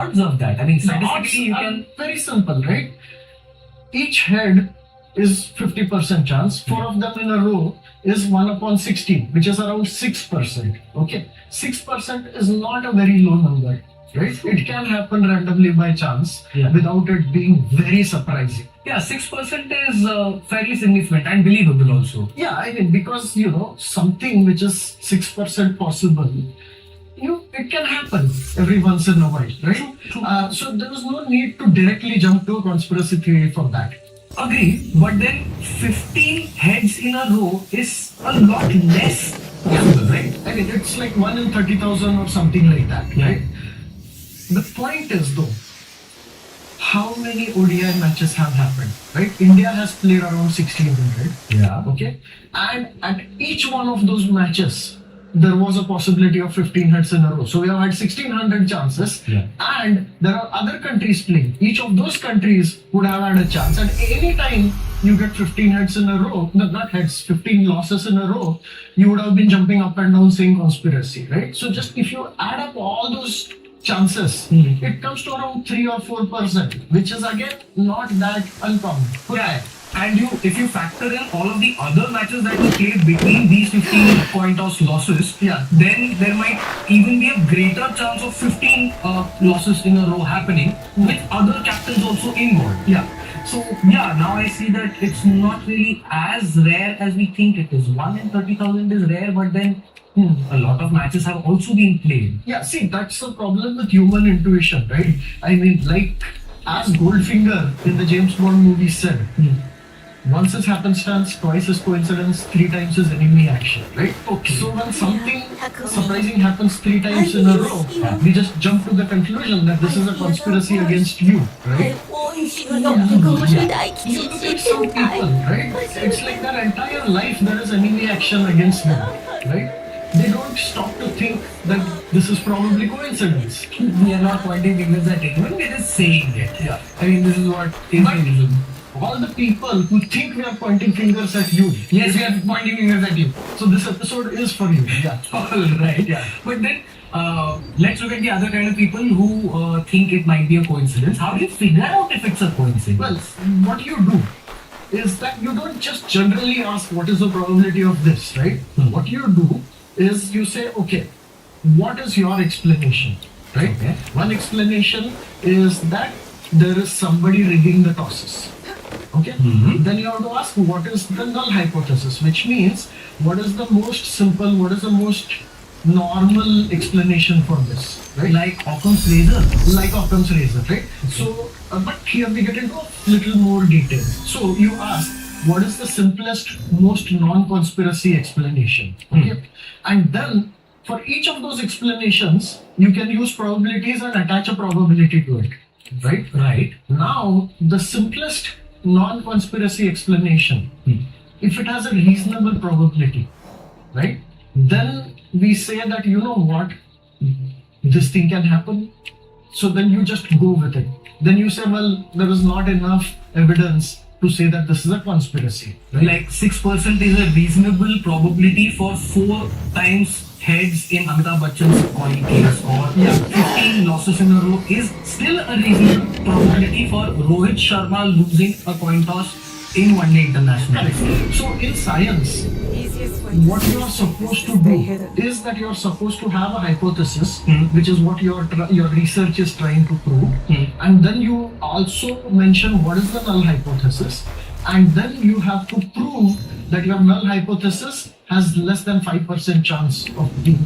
odds of that? I mean, The odds statistically, you are can. very simple, right? Each head is 50% chance. 4 of them in a row is 1 upon 16, which is around 6%. Okay, 6% is not a very low number, right? It can happen randomly by chance Yeah. without it being very surprising. Yeah, 6% is fairly significant and believable also. Yeah, I mean, because something which is 6% possible, it can happen every once in a while, right? True. So there was no need to directly jump to a conspiracy theory for that. Agree, but then 15 heads in a row is a lot less possible, right? I mean, it's like 1 in 30,000 or something like that, Yeah. right? The point is, though, how many ODI matches have happened, right? India has played around 1600, Yeah. okay? And at each one of those matches, there was a possibility of 15 heads in a row. So we have had 1600 chances, Yeah. and there are other countries playing. Each of those countries would have had a chance. And any time you get 15 heads in a row, no, not heads, 15 losses in a row, you would have been jumping up and down saying conspiracy, right? So just if you add up all those chances, it comes to around 3 or 4%, which is again not that uncommon. Yeah. And if you factor in all of the other matches that were played between these 15 coin toss losses, Yeah. then there might even be a greater chance of 15 losses in a row happening with other captains also involved. Yeah. So yeah, now I see that it's not really as rare as we think it is. 1 in 30,000 is rare, but then a lot of matches have also been played. Yeah, see, that's the problem with human intuition, right? I mean, like as Goldfinger in the James Bond movie said, once is happenstance, twice is coincidence, 3 times is enemy action, right? Okay. So when something surprising happens 3 times in a row, we just jump to the conclusion that this is a conspiracy against you, right? 我已经有这个我是大 You look at some people, right? It's like their entire life there is enemy action against them, right? They don't stop to think that this is probably coincidence. We are not pointing fingers at anyone, we are just saying it. Yeah. I mean, this is what is But- the reason. All the people who think we are pointing fingers at you, Yes, we are pointing fingers at you. so this episode is for you. Yeah. All right. Yeah. But then, let's look at the other kind of people who think it might be a coincidence. How do you figure out if it's a coincidence? Well, what you do is that you don't just generally ask what is the probability of this, right? What you do is you say, okay, what is your explanation, right? Okay. One explanation is that there is somebody rigging the tosses. Okay. Then you have to ask what is the null hypothesis, which means what is the most simple, what is the most normal explanation for this, right? like Occam's razor. Like Occam's razor, right? So, but here we get into a little more detail. So you ask, what is the simplest, most non-conspiracy explanation? Okay, and then for each of those explanations, you can use probabilities and attach a probability to it, right? Right. Now, the simplest non-conspiracy explanation, if it has a reasonable probability, right? Then we say that, you know what, this thing can happen. So then you just go with it. Then you say, well, there is not enough evidence to say that this is a conspiracy. Right? Like 6% is a reasonable probability for 4 times heads in Amitabh Bachchan's coin case, or 15 losses in a row is still a reasonable probability for Rohit Sharma losing a coin toss in one day international. Correct. So in science, what you are supposed to do is that you are supposed to have a hypothesis, which is what your research is trying to prove, and then you also mention what is the null hypothesis, and then you have to prove that your null hypothesis has less than 5% chance of being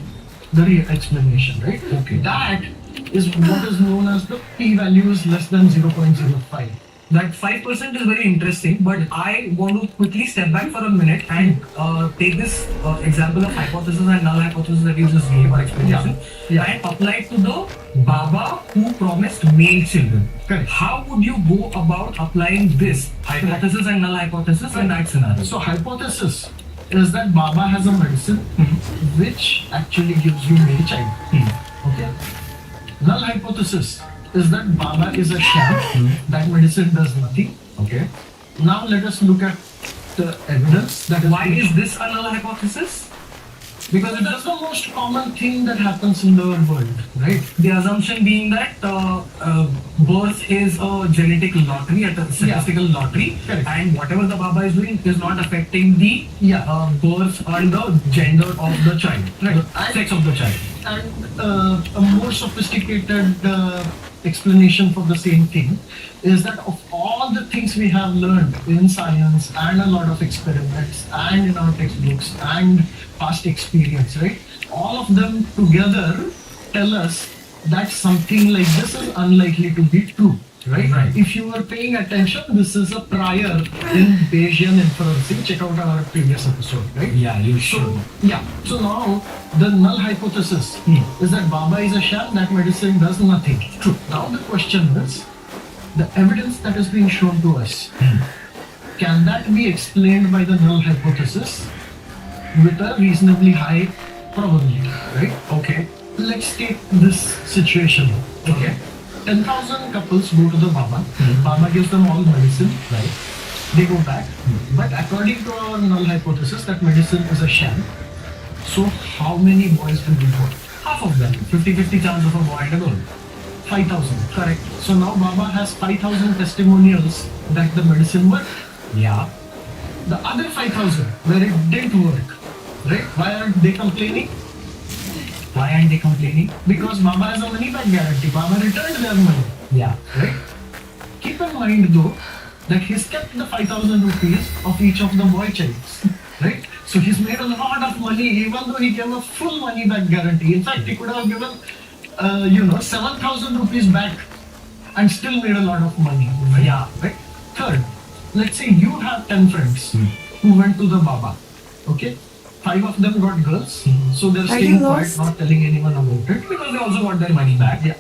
the real explanation, right? Okay. That is what is known as the p-value is less than 0.05. That 5% is very interesting, but I want to quickly step back for a minute and take this example of hypothesis and null hypothesis that you just gave our explanation and apply it to the Baba who promised male children. Correct. How would you go about applying this hypothesis and null hypothesis in that scenario? So hypothesis is that Baba has a medicine which actually gives you male child. Okay. Null hypothesis is that Baba is a sham. That medicine does nothing. Okay. Now let us look at the evidence that is Why is this a null hypothesis? Because it's That's the most common thing that happens in the world, right? the assumption being that birth is a genetic lottery, a statistical lottery, Correct. and whatever the Baba is doing is not affecting the Yeah. birth and the gender of the child, Right. the sex of the child. And a more sophisticated explanation for the same thing is that of all the things we have learned in science and a lot of experiments and in our textbooks and past experience, right? All of them together tell us that something like this is unlikely to be true. Right? Right. If you were paying attention, this is a prior in Bayesian inferencing. Check out our previous episode, right? Yeah, you So, yeah. So now the null hypothesis is that Baba is a sham, that medicine does nothing. True. Now the question is, the evidence that is being shown to us, can that be explained by the null hypothesis with a reasonably high probability, right? Okay. Let's take this situation. Okay. 10,000 couples go to the Baba. Baba gives them all medicine. Right. They go back. But according to our null hypothesis, that medicine is a sham. So how many boys will be born? Half of them. 50-50 chance of a boy and a girl. 5,000. Correct. So now Baba has 5,000 testimonials that the medicine worked. Yeah. The other 5,000 where it didn't work. Right? Why aren't they complaining? Why aren't they complaining? Because Baba has a money back guarantee. Baba returned their money. Yeah. Right? Keep in mind though that he's kept the 5,000 rupees of each of the boy childs. Right? So he's made a lot of money even though he gave a full money back guarantee. In fact, he could have given 7,000 rupees back and still made a lot of money. Right? Yeah. Right? Third, let's say you have 10 friends who went to the Baba. Okay? 5 of them got girls, so they're staying quiet, not telling anyone about it. Because they also got their money back. Yeah.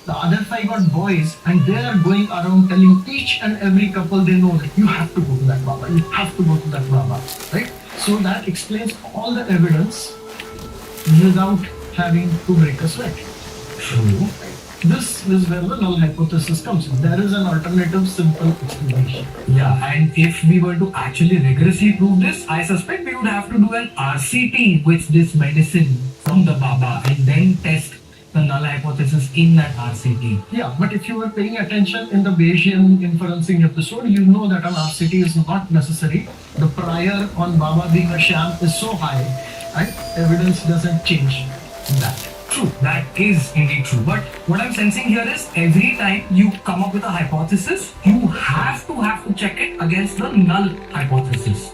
The other 5 got boys, and they are going around telling each and every couple they know that you have to go to that Baba, you have to go to that Baba, right? So that explains all the evidence without having to break a sweat. True. This is where the null hypothesis comes in. There is an alternative simple explanation. Yeah, and if we were to actually rigorously prove this, I suspect we would have to do an RCT with this medicine from the Baba and then test the null hypothesis in that RCT. Yeah, but if you were paying attention in the Bayesian inferencing episode, you know that an RCT is not necessary. The prior on Baba being a sham is so high, right? Evidence doesn't change that. True, that is indeed true. But what I'm sensing here is every time you come up with a hypothesis, you have to check it against the null hypothesis.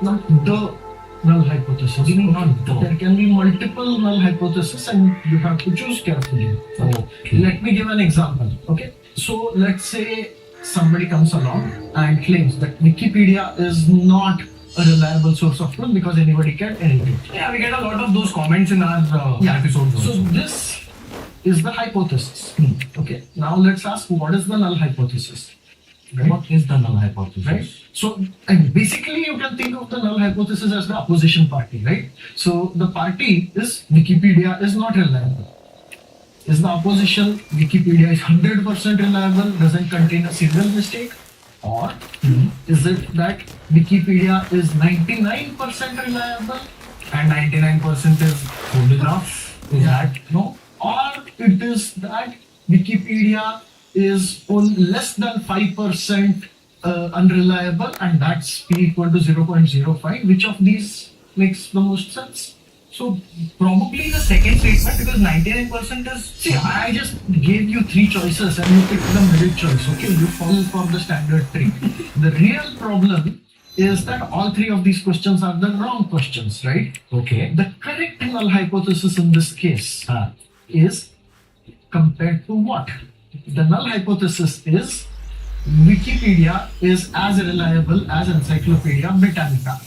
Not the null hypothesis. What do you mean not the? There can be multiple null hypotheses and you have to choose carefully. Okay. Let me give an example. Okay. So let's say somebody comes along and claims that Wikipedia is not a reliable source of truth because anybody can edit it. Yeah, we get a lot of those comments in our episodes So also. this is the hypothesis. Okay. Now let's ask, what is the null hypothesis? Right? What is the null hypothesis? Right? So, and basically you can think of the null hypothesis as the opposition party, right? So the party is Wikipedia is not reliable. Is the opposition Wikipedia is 100% reliable, doesn't contain a single mistake? Or is it that Wikipedia is 99% reliable And 99% is good enough? Is that no? or it is that Wikipedia is only less than 5% unreliable and that's p equal to 0.05? Which of these makes the most sense? So probably the second statement because 99% is See, I just gave you 3 choices and you picked the middle choice. Okay, you fall for the standard trick. The real problem is that all 3 of these questions are the wrong questions, right? okay. The correct null hypothesis in this case is compared to what? The null hypothesis is Wikipedia is as reliable as Encyclopedia Britannica.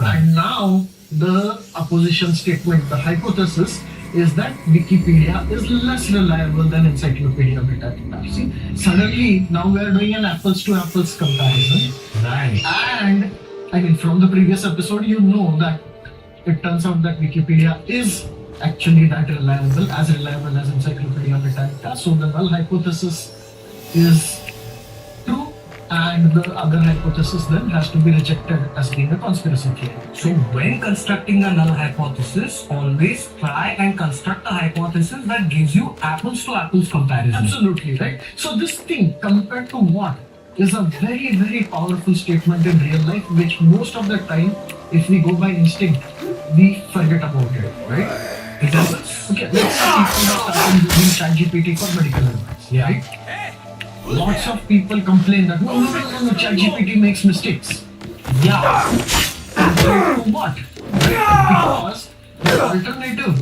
And now the opposition statement, the hypothesis is that Wikipedia is less reliable than Encyclopedia Britannica. See, suddenly now we are doing an apples to apples comparison. Right. And I mean, from the previous episode, you know that it turns out that Wikipedia is actually that reliable as Encyclopedia Britannica. So the null hypothesis is true and the other hypothesis then has to be rejected as being a conspiracy theory. So when constructing a null hypothesis, always try and construct a hypothesis that gives you apples to apples comparison. Absolutely, right? So this thing, compared to what, is a very, very powerful statement in real life, which most of the time, if we go by instinct, we forget about it, right? Examples? Okay, let's say people are starting using ChatGPT for medical advice, Yeah. right? Lots of people complain that no, ChatGPT makes mistakes. Yeah. Compared to what? Because the alternative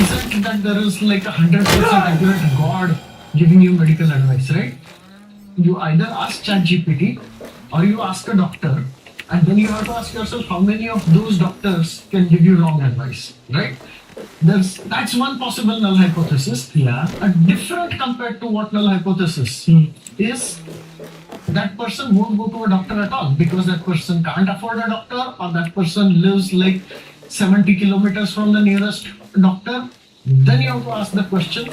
isn't that there is like 100% accurate God giving you medical advice, right? You either ask ChatGPT or you ask a doctor, and then you have to ask yourself how many of those doctors can give you wrong advice, right? That's one possible null hypothesis. Yeah. A different compared to what null hypothesis is that person won't go to a doctor at all because that person can't afford a doctor, or that person lives like 70 kilometers from the nearest doctor. Then you have to ask the question,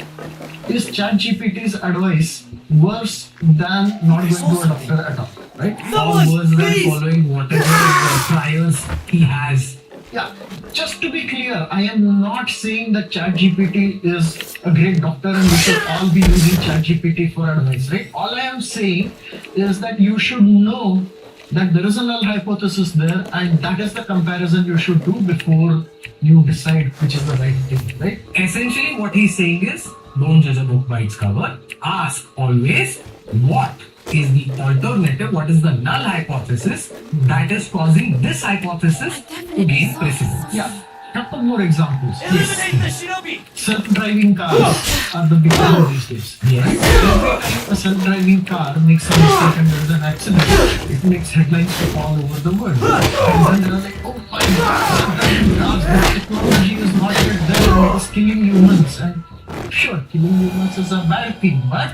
is ChatGPT's advice worse than not going to a doctor at all, right? Or worse than following whatever priors he has. Yeah, just to be clear, I am not saying that ChatGPT is a great doctor and we should all be using ChatGPT for advice, right? All I am saying is that you should know that there is a null hypothesis there, and that is the comparison you should do before you decide which is the right thing, right? Essentially, what he's saying is, don't judge a book by its cover. Ask always, what is the alternative? What is the null hypothesis that is causing this hypothesis to gain precedence? Yeah. Couple more examples. Eliminate the shinobi! Self-driving cars are the big one these days. Yes. Every time a self-driving car makes a mistake and there is an accident, it makes headlines all over the world. And then they're like, oh my god, self-driving cars, the technology is not yet there and it is killing humans. And sure, killing humans is a bad thing, but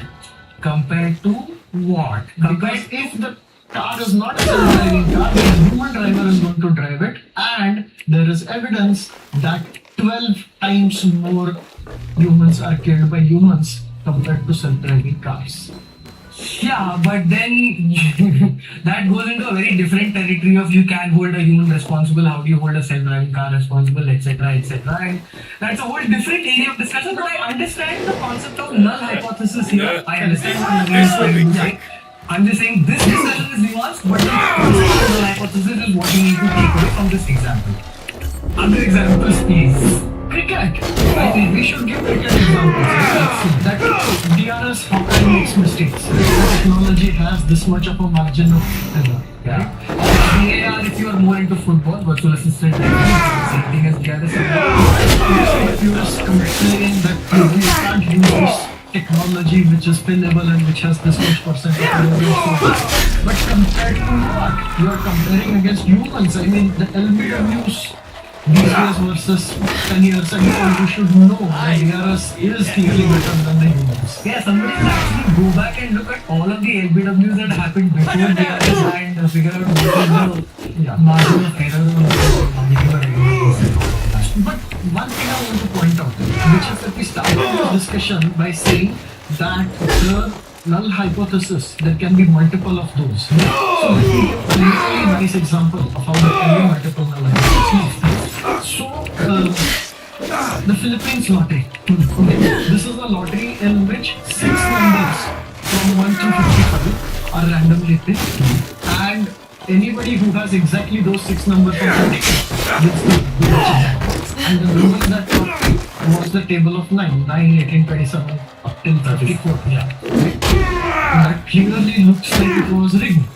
Compared to what? because if the car is not a self-driving car, the human driver is going to drive it, and there is evidence that 12 times more humans are killed by humans compared to self-driving cars. Yeah, but then that goes into a very different territory of you can hold a human responsible, how do you hold a self-driving car responsible, etc., etc. And that's a whole different area of discussion. But I understand the concept of null hypothesis here. I understand what you're trying to say. I'm just saying this discussion is nuanced, but the concept of null hypothesis is what you need to take away from this example. Other examples, please. Cricket. I mean, we should give cricket examples. That DRS Hawkeye makes mistakes. The technology has this much of a margin of error. Yeah. VAR, if you are more into football, virtual assistant, same thing as DRS. Purists complain that you can't use this technology which is pinnable and which has this much percent of error. But compared to what? You are comparing against humans. I mean, the LBWs these days versus 10 years ago, you should know that DRS is clearly better than the humans. Yeah, somebody can actually go back and look at all of the LBWs that happened before DRS and figure out what is the margin of error But one thing I want to point out, which is that we started this discussion by saying that the null hypothesis, there can be multiple of those. So let me give a really nice example of how there can be multiple null hypotheses. So, the Philippines lottery. Okay. This is a lottery in which 6 numbers from 1 to 55 are randomly picked, and anybody who has exactly those 6 numbers from 55 gets the chance. And the number that got picked was the table of 9, 9, 18, 27, up till 34. Yeah. Right? That clearly looks like it was rigged.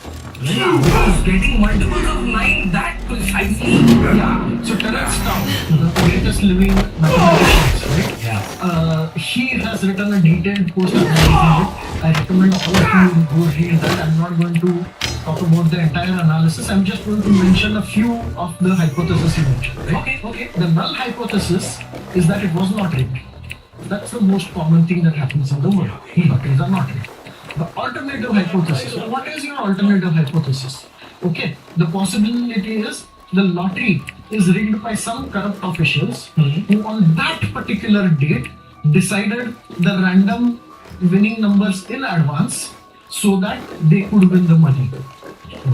Yeah, because getting multiples of 9 that precisely. Yeah. So Terence Tao, the greatest living mathematician, right? Yeah. He has written a detailed post analyzing it. I recommend all of you go read that. I'm not going to talk about the entire analysis. I'm just going to mention a few of the hypotheses he mentioned. Right? Okay. The null hypothesis is that it was not rigged. That's the most common thing that happens in the world. Lotteries are not rigged. The alternative hypothesis. So what is your alternative hypothesis? Okay, the possibility is the lottery is rigged by some corrupt officials who on that particular date decided the random winning numbers in advance so that they could win the money.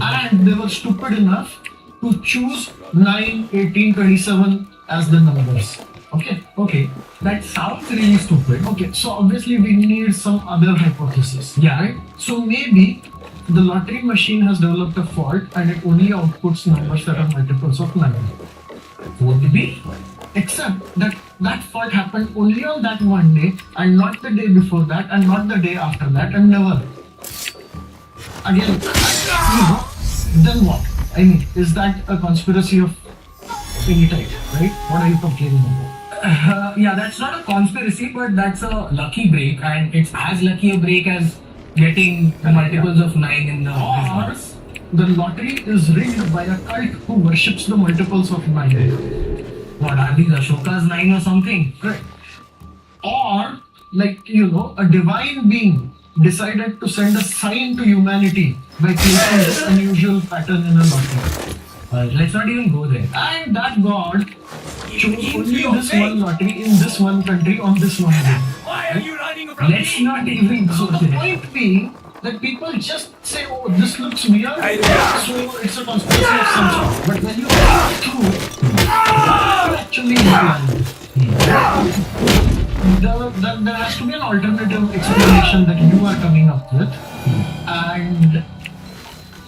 And they were stupid enough to choose 9, 18, 27 as the numbers. Okay, that sounds really stupid. Okay, so obviously we need some other hypothesis. Yeah. Right? So maybe the lottery machine has developed a fault and it only outputs numbers that are multiples of 9. Would be? Except that that fault happened only on that one day and not the day before that and not the day after that and never. Again, then what? I mean, is that a conspiracy of any type, right? What are you complaining about? Yeah, that's not a conspiracy, but that's a lucky break, and it's as lucky a break as getting the multiples of 9 in the Or business. the lottery is rigged by a cult who worships the multiples of 9. What are these, Ashoka's 9 or something? Right. Or, like, a divine being decided to send a sign to humanity by placing this unusual pattern in a lottery. Let's not even go there. And that God chose only this one lottery in this one country on this one day. Why are you running from Let's me? not even So go the there. point being that people just say, oh, this looks weird, so it's a conspiracy of some sort. But when you go through, it's actually reality. There has to be an alternative explanation that you are coming up with, and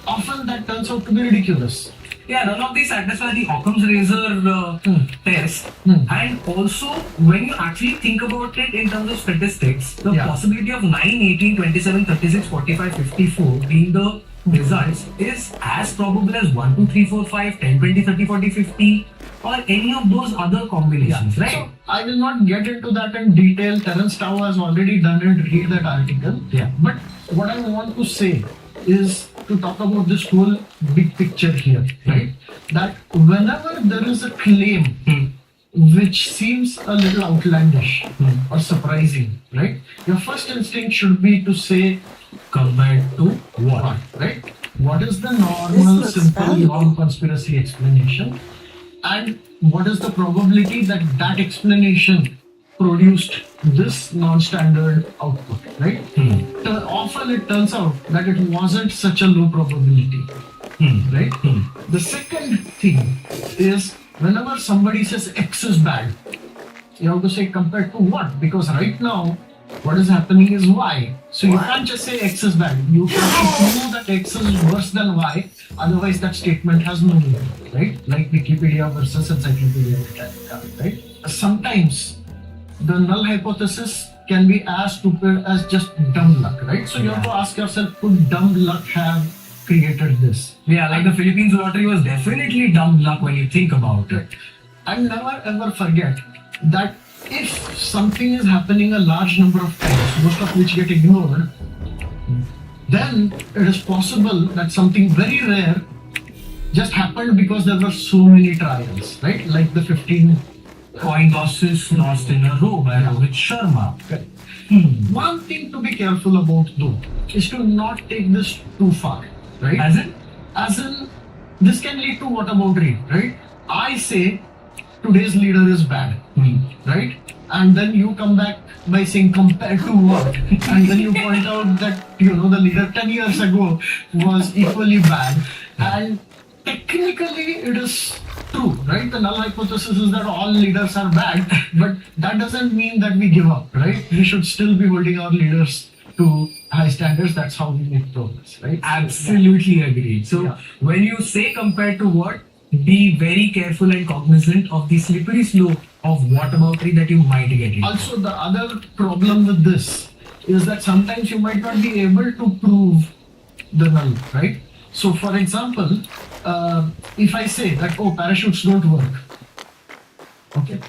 often that turns out to be ridiculous. Yeah, none of these satisfy the Occam's razor test. Hmm. And also, when you actually think about it in terms of statistics, the Yeah. possibility of 9, 18, 27, 36, 45, 54 being the results is as probable as 1, 2, 3, 4, 5, 10, 20, 30, 40, 50, or any of those other combinations, right? So I will not get into that in detail. Terence Tao has already done it. Read that article. Yeah. But what I want to say is to talk about this whole big picture here, right? That whenever there is a claim which seems a little outlandish or surprising, right? Your first instinct should be to say, compared to what, right? What is the normal, looks simple, valuable. non-conspiracy explanation? And what is the probability that that explanation produced this non-standard output, right? Often it turns out that it wasn't such a low probability, right? The second thing is whenever somebody says X is bad, you have to say compared to what? Because right now, what is happening is Y. So you can't just say X is bad. You have to know that X is worse than Y. Otherwise, that statement has no meaning, right? Like Wikipedia versus Encyclopedia Britannica, right? Sometimes the null hypothesis can be as stupid as just dumb luck, right? So you have to ask yourself, could dumb luck have created this? Yeah, like the Philippines lottery was definitely dumb luck when you think about it. And never ever forget that if something is happening a large number of times, most of which get ignored, then it is possible that something very rare just happened because there were so many trials, right? Like the 15 Coin losses lost in a row by Rohit Sharma. One thing to be careful about though is to not take this too far, right? As in, this can lead to whataboutery, right? I say today's leader is bad, right? And then you come back by saying compared to what? And then you point out that, the leader 10 years ago was equally bad. And technically it is true, right? The null hypothesis is that all leaders are bad, but that doesn't mean that we give up, right? We should still be holding our leaders to high standards. That's how we make progress, right? Absolutely agreed. So Yeah. when you say compared to what, be very careful and cognizant of the slippery slope of whataboutery that you might get into. Also, the other problem with this is that sometimes you might not be able to prove the null, right? So, for example, if I say that, oh, parachutes don't work, okay,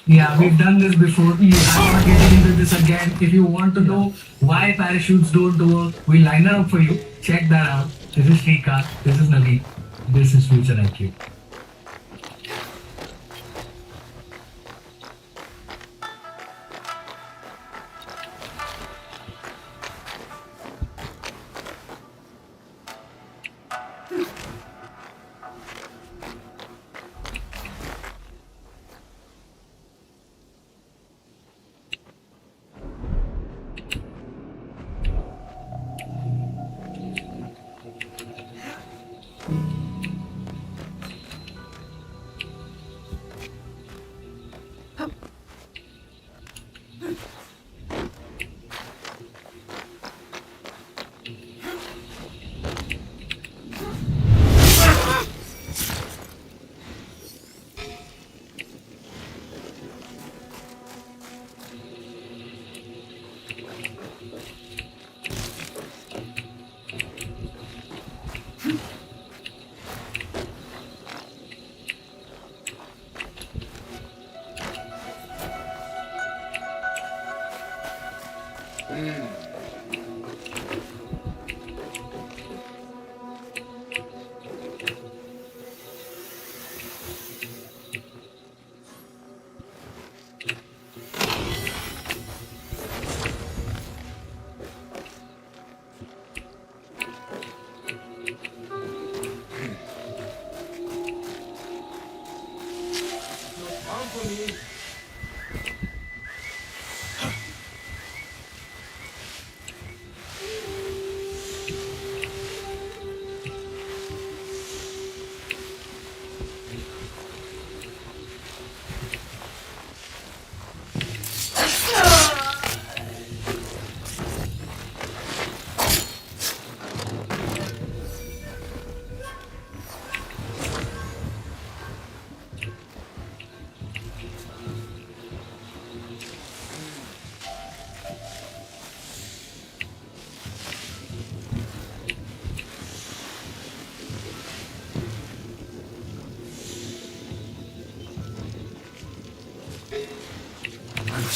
Yeah, we've done this before. I'm not getting into this again. If you want to know why parachutes don't work, we'll line it up for you. Check that out. This is Shrikant. This is Naveen. This is Future IQ.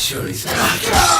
surely survive.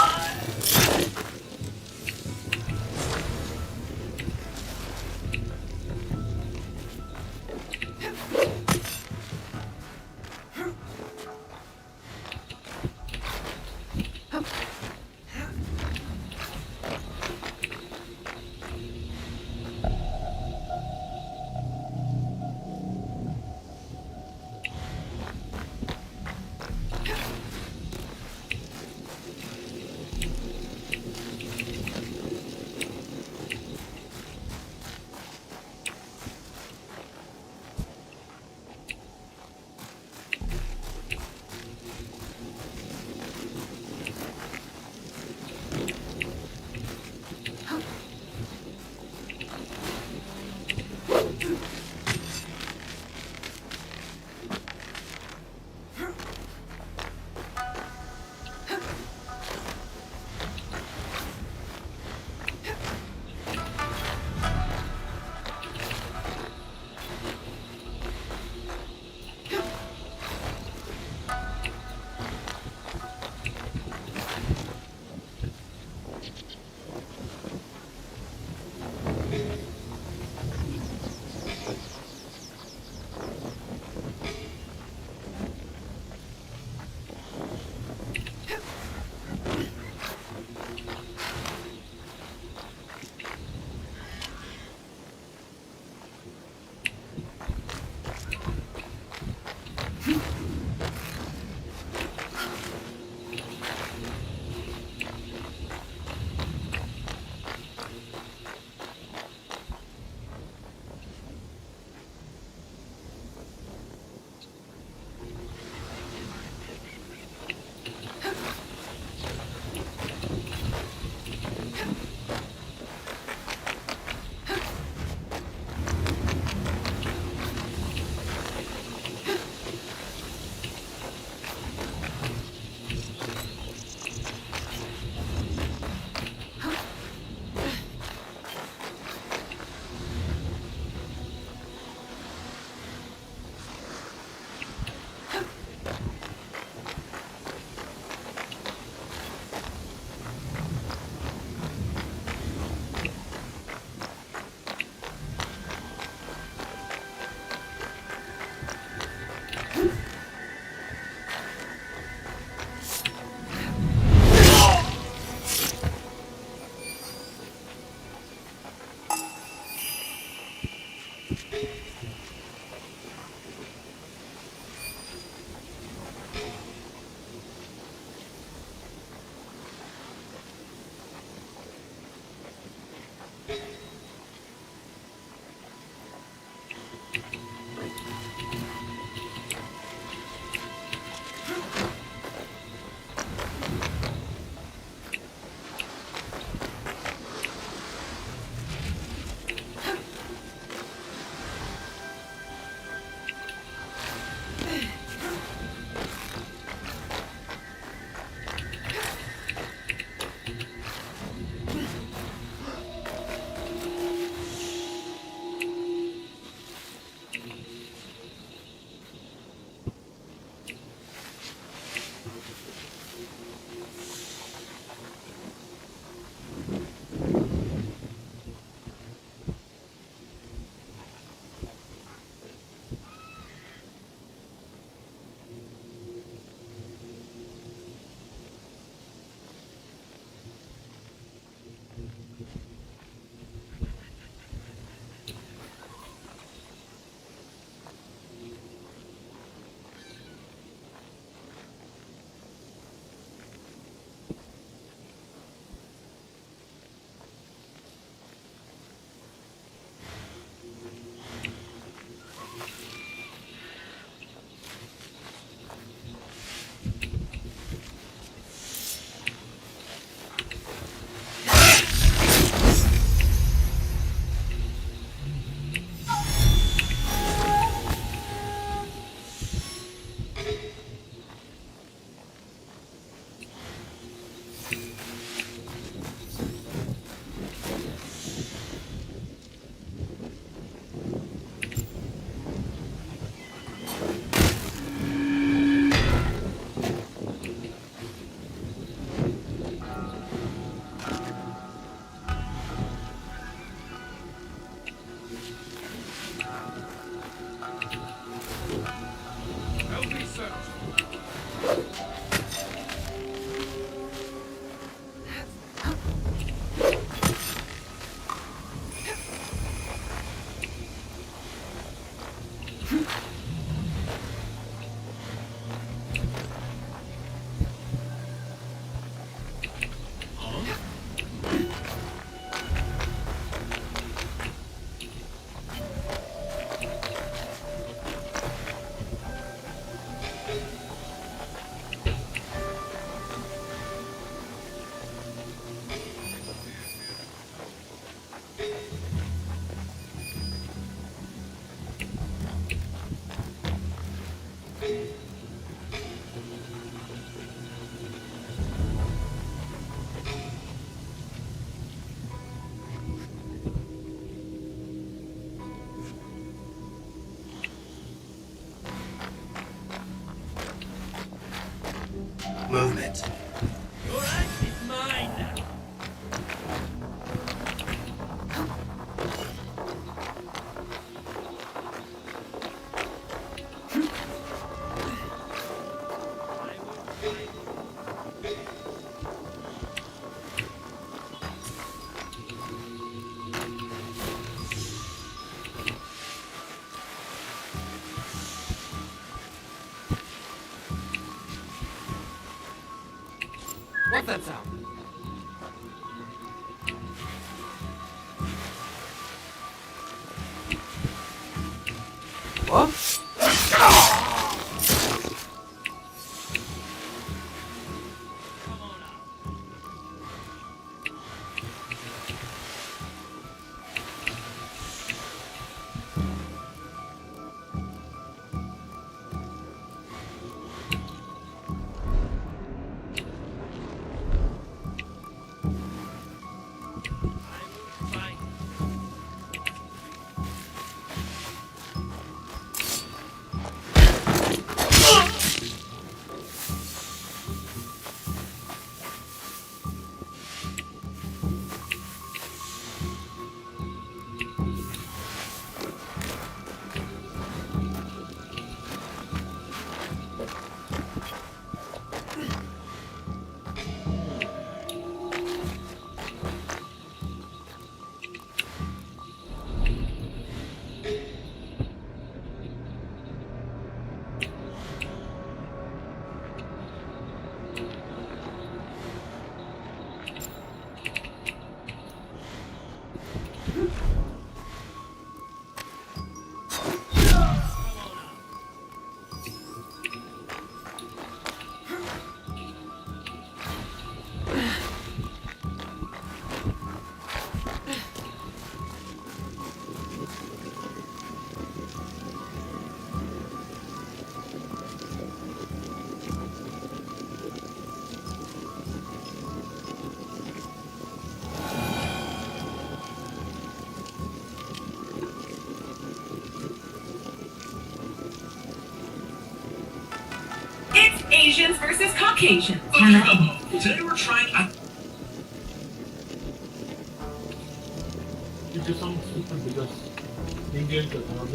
Check that sound. What? It's Asians versus Caucasians. Today we're trying. It just sounds stupid because Indians are not.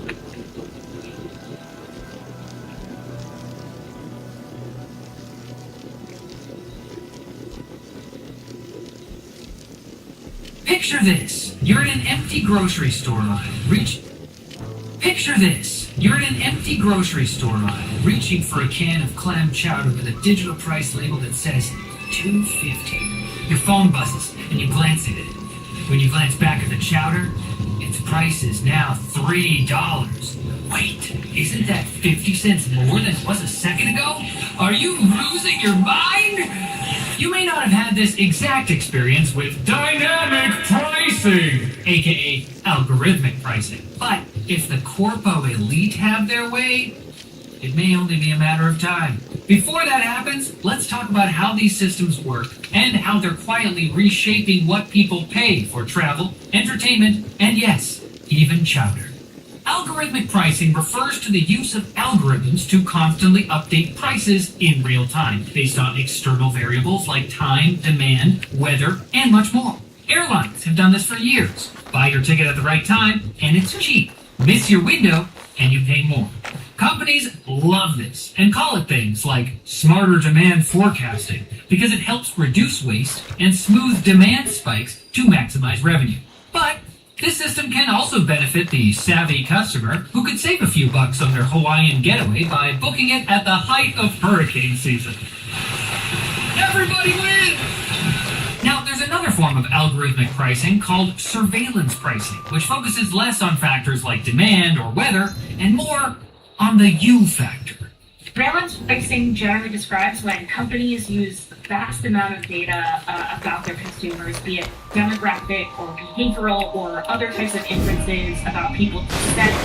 Picture this. You're in an empty grocery store line. Picture this. You're in an empty grocery store line, reaching for a can of clam chowder with a digital price label that says $2.50. Your phone buzzes and you glance at it. When you glance back at the chowder, its price is now $3. Wait, isn't that 50 cents more than it was a second ago? Are you losing your mind? You may not have had this exact experience with dynamic pricing, aka algorithmic pricing, but if the corpo elite have their way, it may only be a matter of time. Before that happens, let's talk about how these systems work and how they're quietly reshaping what people pay for travel, entertainment, and yes, even chowder. Algorithmic pricing refers to the use of algorithms to constantly update prices in real time based on external variables like time, demand, weather, and much more. Airlines have done this for years. Buy your ticket at the right time, and it's cheap. Miss your window, and you pay more. Companies love this and call it things like smarter demand forecasting because it helps reduce waste and smooth demand spikes to maximize revenue. But this system can also benefit the savvy customer who could save a few bucks on their Hawaiian getaway by booking it at the height of hurricane season. Everybody wins! Now, there's another form of algorithmic pricing called surveillance pricing, which focuses less on factors like demand or weather and more on the you factor. Surveillance pricing generally describes when companies use a vast amount of data about their consumers, be it demographic or behavioral or other types of inferences about people's consent.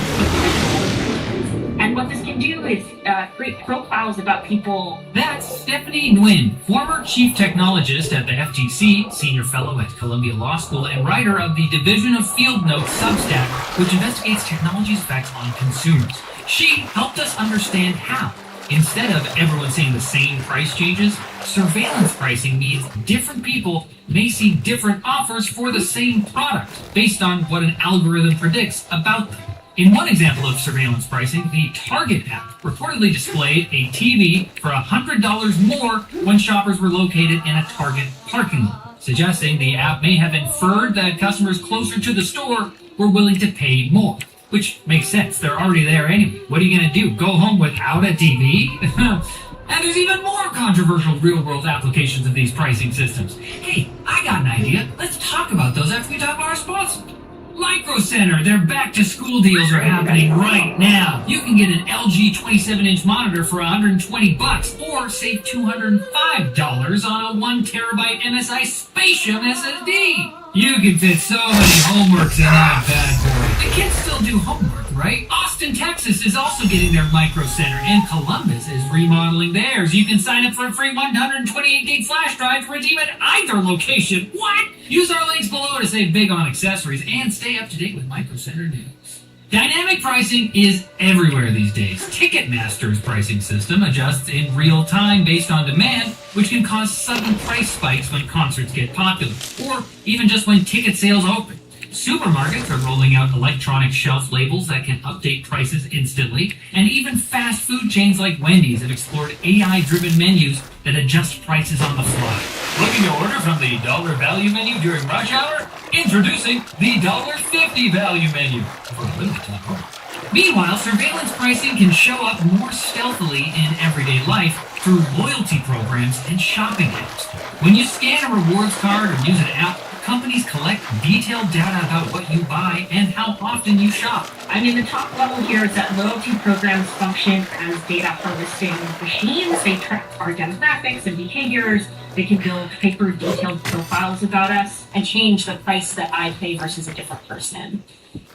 And what this can do is create profiles about people. That's Stephanie Nguyen, former chief technologist at the FTC, senior fellow at Columbia Law School, and writer of the Division of Field Notes Substack, which investigates technology's effects on consumers. She helped us understand how, instead of everyone seeing the same price changes, surveillance pricing means different people may see different offers for the same product based on what an algorithm predicts about them. In one example of surveillance pricing, the Target app reportedly displayed a TV for $100 more when shoppers were located in a Target parking lot, suggesting the app may have inferred that customers closer to the store were willing to pay more. Which makes sense, they're already there anyway. What are you gonna do, go home without a TV? And there's even more controversial real-world applications of these pricing systems. Hey, I got an idea. Let's talk about those after we talk about our sponsor. Micro Center, their back-to-school deals are happening right now. You can get an LG 27-inch monitor for $120 or save $205 on a 1 terabyte MSI Spatium SSD. You can fit so many homeworks in that bad boy. The kids still do homework, right? Austin, Texas is also getting their Micro Center, and Columbus is remodeling theirs. You can sign up for a free 128 gig flash drive to redeem at either location. What? Use our links below to save big on accessories and stay up to date with Micro Center news. Dynamic pricing is everywhere these days. Ticketmaster's pricing system adjusts in real time based on demand, which can cause sudden price spikes when concerts get popular, or even just when ticket sales open. Supermarkets are rolling out electronic shelf labels that can update prices instantly, and even fast food chains like Wendy's have explored AI-driven menus that adjust prices on the fly. Looking to order from the dollar value menu during rush hour? Introducing the $1.50 value menu for a limited time. Meanwhile, surveillance pricing can show up more stealthily in everyday life through loyalty programs and shopping apps. When you scan a rewards card or use an app, companies collect detailed data about what you buy and how often you shop. I mean, the top level here is that loyalty programs function as data harvesting machines. They track our demographics and behaviors. They can build hyper detailed profiles about us and change the price that I pay versus a different person.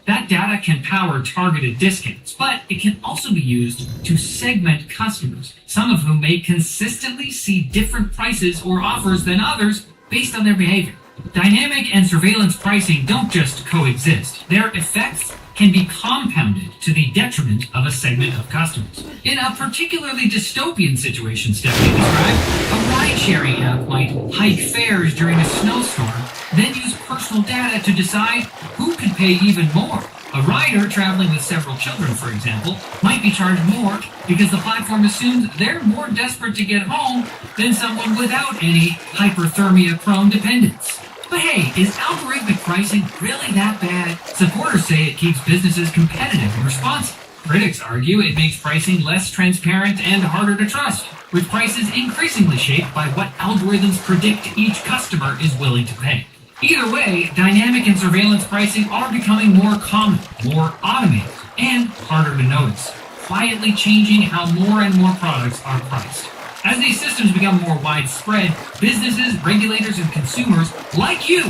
That data can power targeted discounts, but it can also be used to segment customers, some of whom may consistently see different prices or offers than others based on their behavior. Dynamic and surveillance pricing don't just coexist. Their effects can be compounded to the detriment of a segment of customers. In a particularly dystopian situation Stephanie described, a ride-sharing app might hike fares during a snowstorm, then use personal data to decide who could pay even more. A rider traveling with several children, for example, might be charged more because the platform assumes they're more desperate to get home than someone without any hyperthermia-prone dependence. But hey, is algorithmic pricing really that bad? Supporters say it keeps businesses competitive and responsive. Critics argue it makes pricing less transparent and harder to trust, with prices increasingly shaped by what algorithms predict each customer is willing to pay. Either way, dynamic and surveillance pricing are becoming more common, more automated, and harder to notice, quietly changing how more and more products are priced. As these systems become more widespread, businesses, regulators, and consumers, like you,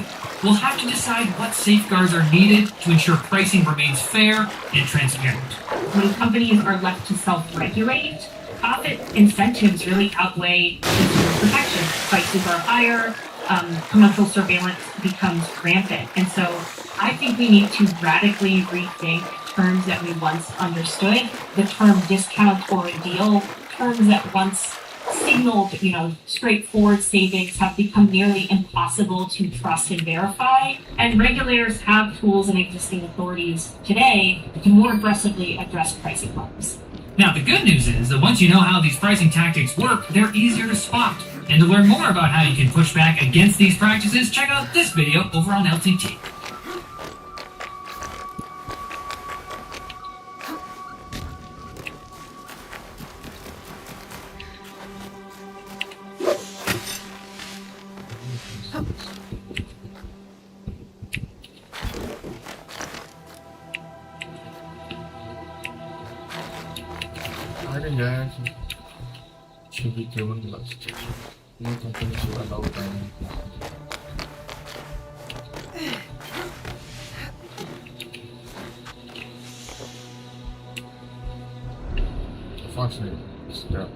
will have to decide what safeguards are needed to ensure pricing remains fair and transparent. When companies are left to self-regulate, profit incentives really outweigh consumer protection. Prices are higher, commercial surveillance becomes rampant. And so I think we need to radically rethink terms that we once understood. The term discount or a deal, terms that once signaled, straightforward savings have become nearly impossible to trust and verify. And regulators have tools and existing authorities today to more aggressively address pricing problems. Now, the good news is that once you know how these pricing tactics work, they're easier to spot. And to learn more about how you can push back against these practices, check out this video over on LTT. Ada nggak should be given last. No company should allow time. Unfortunately, stop.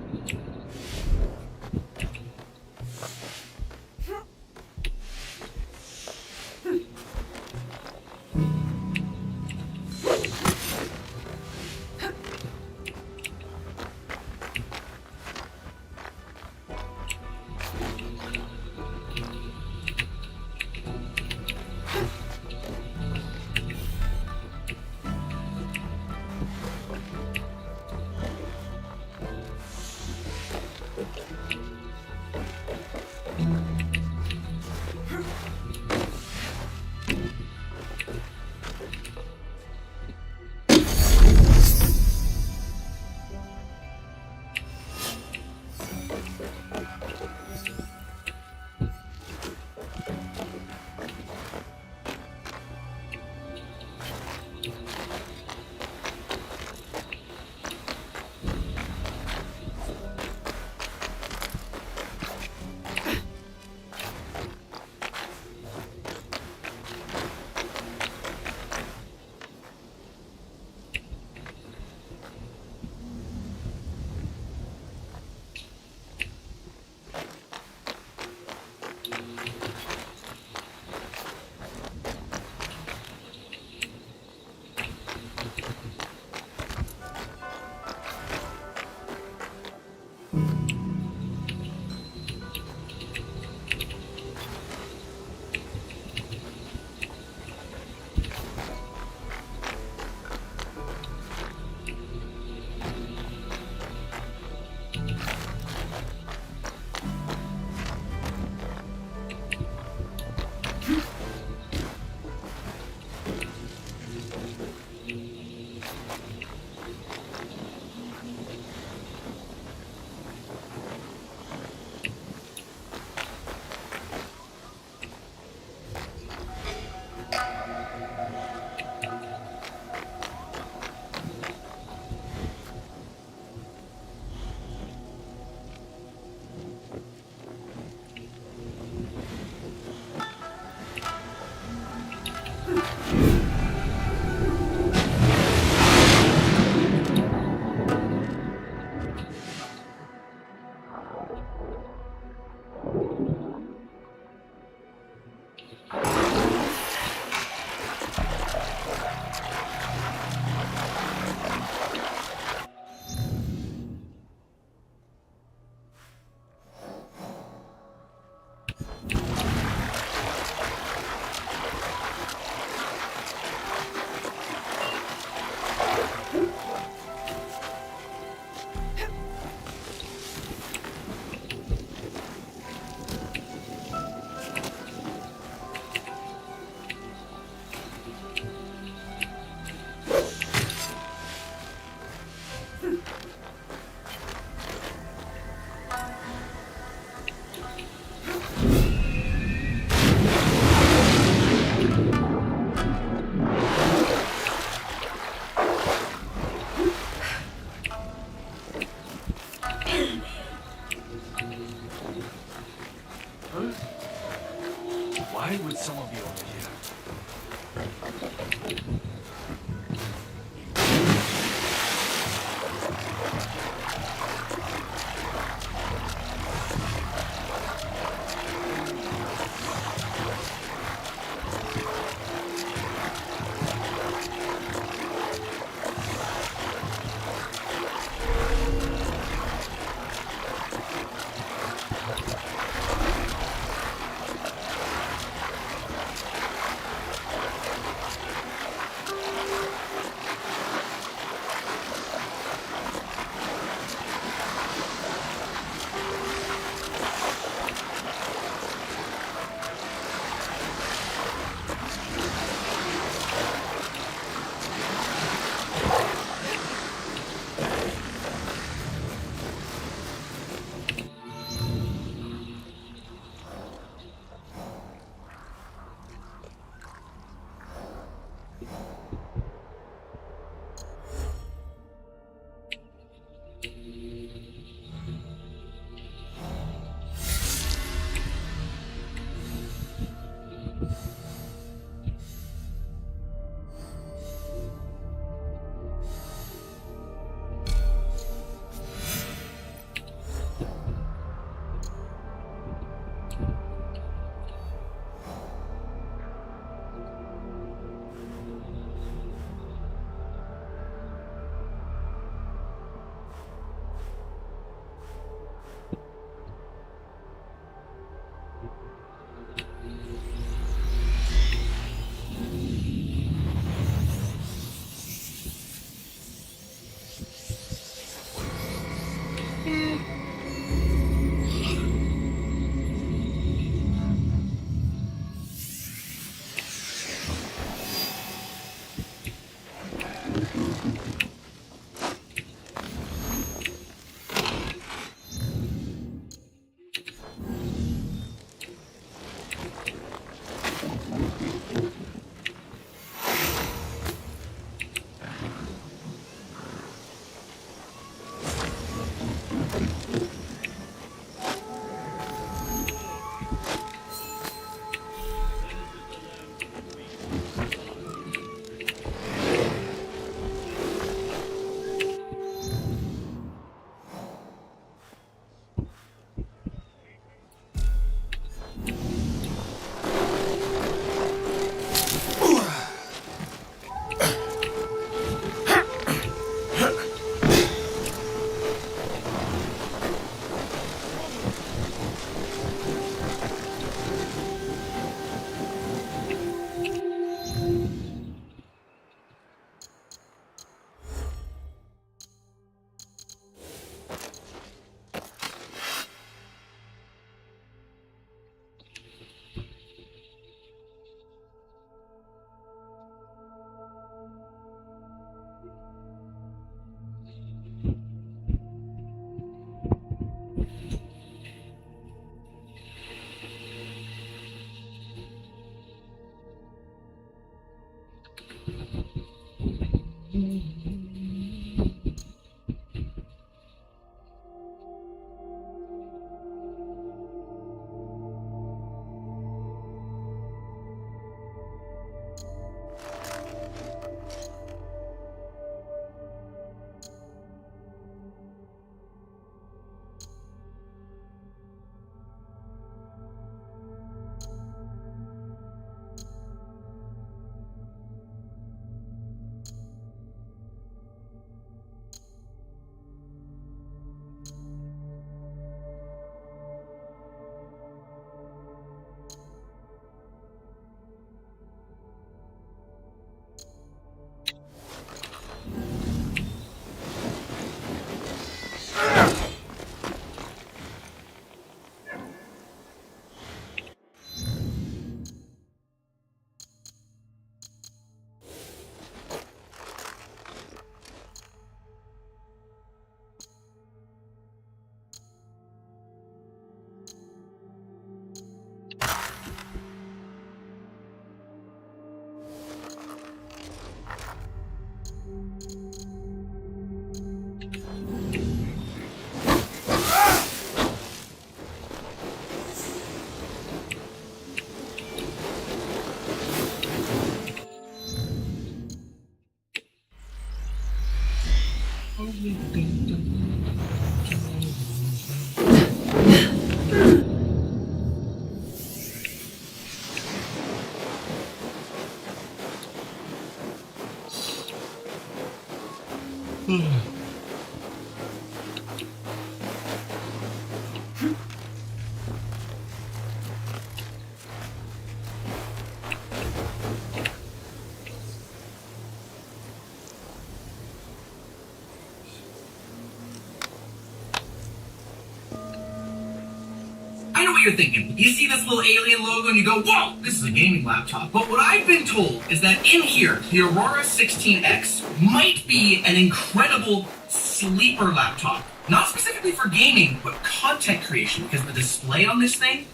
I know what you're thinking. You see this little alien logo and you go, whoa, this is a gaming laptop. But what I've been told is that in here, the Aurora 16X might be an incredible sleeper laptop. Not specifically for gaming, but content creation, because the display on this thing,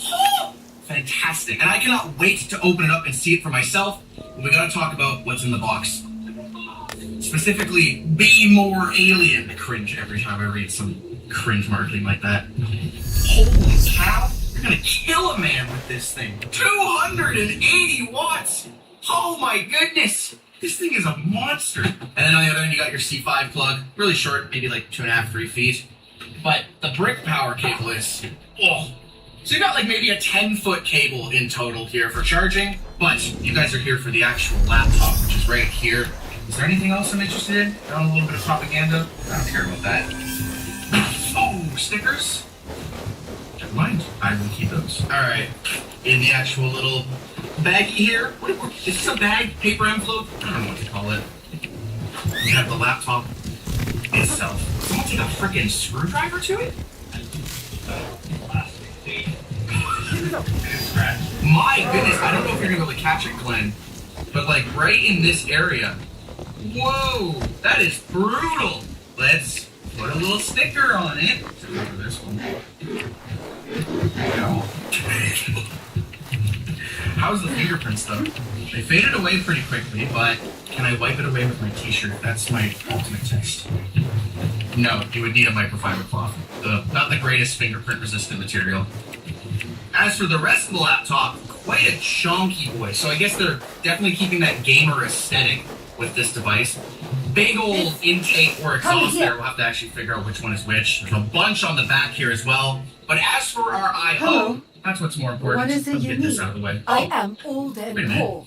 oh, fantastic. And I cannot wait to open it up and see it for myself. But we gotta talk about what's in the box. Specifically, be more alien. I cringe every time I read some cringe marketing like that. Holy cow! You're gonna kill a man with this thing. 280 watts! Oh my goodness! This thing is a monster. And then on the other end, you got your C5 plug. Really short, maybe like 2.5, 3 feet. But the brick power cable is, oh. So you got like maybe a 10-foot cable in total here for charging. But you guys are here for the actual laptop, which is right here. Is there anything else I'm interested in? A little bit of propaganda? I don't care about that. Oh, stickers? Never mind. I will keep those. Alright. In the actual little baggie here. Is this a bag? Paper envelope? I don't know what to call it. We have the laptop itself. Someone take a freaking screwdriver to it? My goodness, I don't know if you're gonna be able to catch it, Glenn. But like right in this area. Whoa! That is brutal! Let's put a little sticker on it. So go to this one. How's the fingerprint stuff? They faded away pretty quickly, but can I wipe it away with my t-shirt? That's my ultimate test. No, you would need a microfiber cloth. Not the greatest fingerprint resistant material. As for the rest of the laptop, quite a chunky boy. So I guess they're definitely keeping that gamer aesthetic with this device. Big old intake or exhaust there. We'll have to actually figure out which one is which. There's a bunch on the back here as well. But as for our I/O, that's what's more important. What is it Let's you get this need? out of the way. I am old Wait a and minute. poor.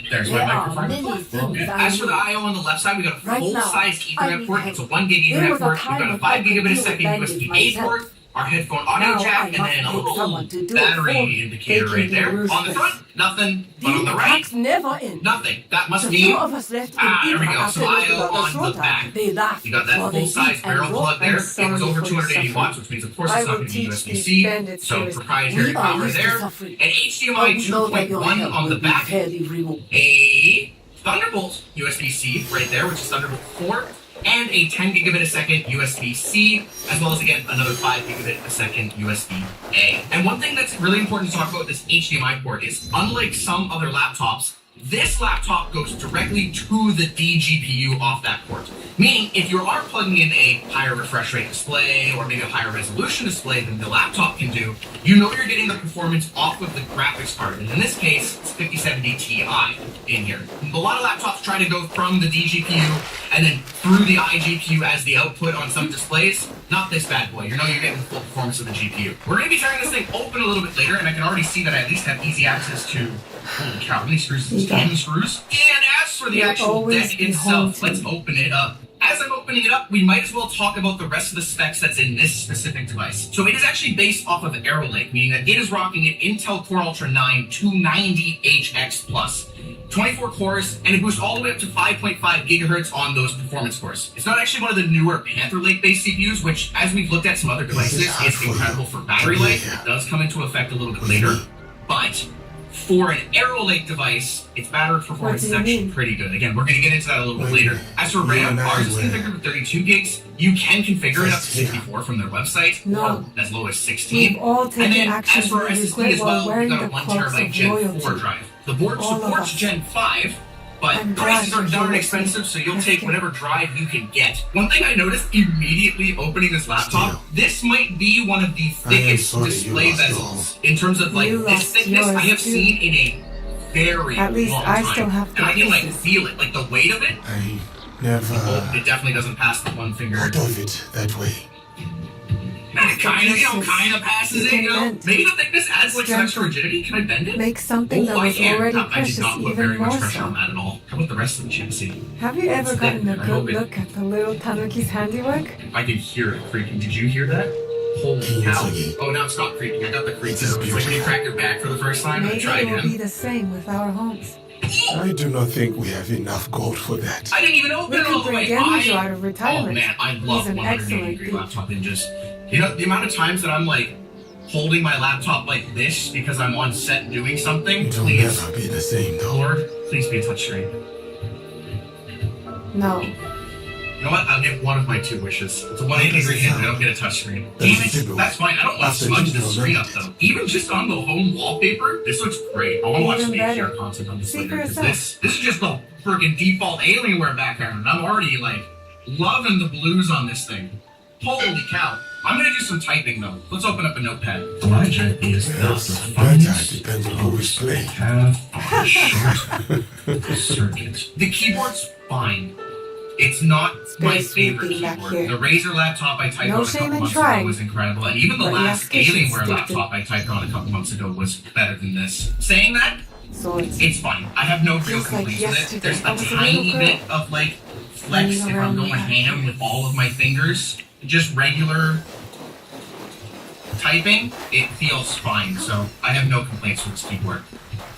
There's There my are microfiber many cloth. We're all good. things I As for the need. I/O on the left side, we got a Right now, full-size I Ethernet need port. help. It's a 1 gig There Ethernet was a port. We've time got a when 5 I could gigabit a do second bandage USB-A myself. port. Our headphone audio Now jack, I and must then a get little someone to do it for battery me, indicator right taking there. the On the front, nothing. But on the right, attacks never end. nothing. That must The mean few of us left in there we India go. after So looking I/O at the on the shorter, back. they laughed You got that while they full-size eat and barrel roll plug there. and It was sorry over for 280 suffering. watts, which means of course I it's not will going to be teach USB-C. these bandits So first. proprietary We are power used to there. suffering. An HDMI Know that your 2.1 help on the will be back. fairly rewarded. A Thunderbolt USB-C right there, which is Thunderbolt 4, and a 10 gigabit a second USB-C, as well as again another 5 gigabit a second USB-A. And one thing that's really important to talk about with this HDMI port is, unlike some other laptops, This laptop goes directly to the DGPU off that port. Meaning, if you are plugging in a higher refresh rate display or maybe a higher resolution display than the laptop can do, you know you're getting the performance off of the graphics card. And in this case, it's 5070 Ti in here. A lot of laptops try to go from the DGPU and then through the iGPU as the output on some displays. Not this bad boy. You know you're getting the full performance of the GPU. We're going to be tearing this thing open a little bit later, and I can already see that I at least have easy access to... Holy cow, how many screws is this? 10 screws? And as for the actual deck itself, let's open it up. As I'm opening it up, we might as well talk about the rest of the specs that's in this specific device. So it is actually based off of Arrow Lake, meaning that it is rocking an Intel Core Ultra 9 290HX Plus. 24 cores, and it boosts all the way up to 5.5 gigahertz on those performance cores. It's not actually one of the newer Panther Lake-based CPUs, which, as we've looked at some other devices, is incredible for battery life. It does come into effect a little bit later, but for an Arrow Lake device, its battery performance is actually pretty good. Again, we're going to get into that a little bit later. As for RAM, ours is configured with 32 gigs. You can configure it up to 64 from their website, or as low as 16. And then, as for our SSD as well, we've got a 1 terabyte Gen 4 drive. The board supports Gen 5, but prices are darn expensive, so you'll take whatever drive you can get. One thing I noticed immediately opening this laptop, this might be one of the thickest display bezels in terms of like this thickness I have seen in a very long time. And I can like feel it, like the weight of it. I never It definitely doesn't pass the one finger. thought of it that way. It kind of passes it, you know. Maybe the thickness adds like some extra rigidity. Can I bend it? Make something that was already I precious did not put even very much more pressure on so. that at all. How about the rest of the chassis? Have you ever It's gotten a thick. I hope good it- look at the little Tanuki's handiwork? I can hear it creaking. Did you hear that? Holy cow. Oh, now it's not creaking. I got the creak. It's like when you crack your back for the first time and Maybe try it will be again. the same with our homes. I do not think we have enough gold for that. I didn't even open We it all could the way. bring Genjo out of Oh retirement. man, I love He's an 180 excellent degree geek. laptop ninjas. You know, the amount of times that I'm like holding my laptop like this because I'm on set doing something, It will please, never be the same though. Lord, please be a touchscreen. No. You know what? I'll get one of my two wishes. It's a 180 degree hit, I don't get a touchscreen. Damn it, that's fine. I don't want to smudge this screen up though. Even just on the home wallpaper, this looks great. I want to watch some Even better. HDR content on this See later, for because yourself. this is just the freaking default Alienware background, and I'm already like loving the blues on this thing. Holy cow. I'm gonna do some typing though. Let's open up a notepad. Elijah is not Perhaps the better finest depends on who is playing. have on a short circuit. The keyboard's fine. It's not my very favorite sweeping back keyboard. here. The Razer laptop I typed No on a shame couple in months trying. ago was incredible, and even the But last yes, Alienware stick to- laptop I typed on a couple months ago was better than this. Saying that, Swords. it's fine. I have no real Feels like complaints with it. yesterday There's I a was a tiny little girl. bit of like flex Running if I'm around going the ham with all of my fingers. Just regular typing, it feels fine, so I have no complaints with this keyboard.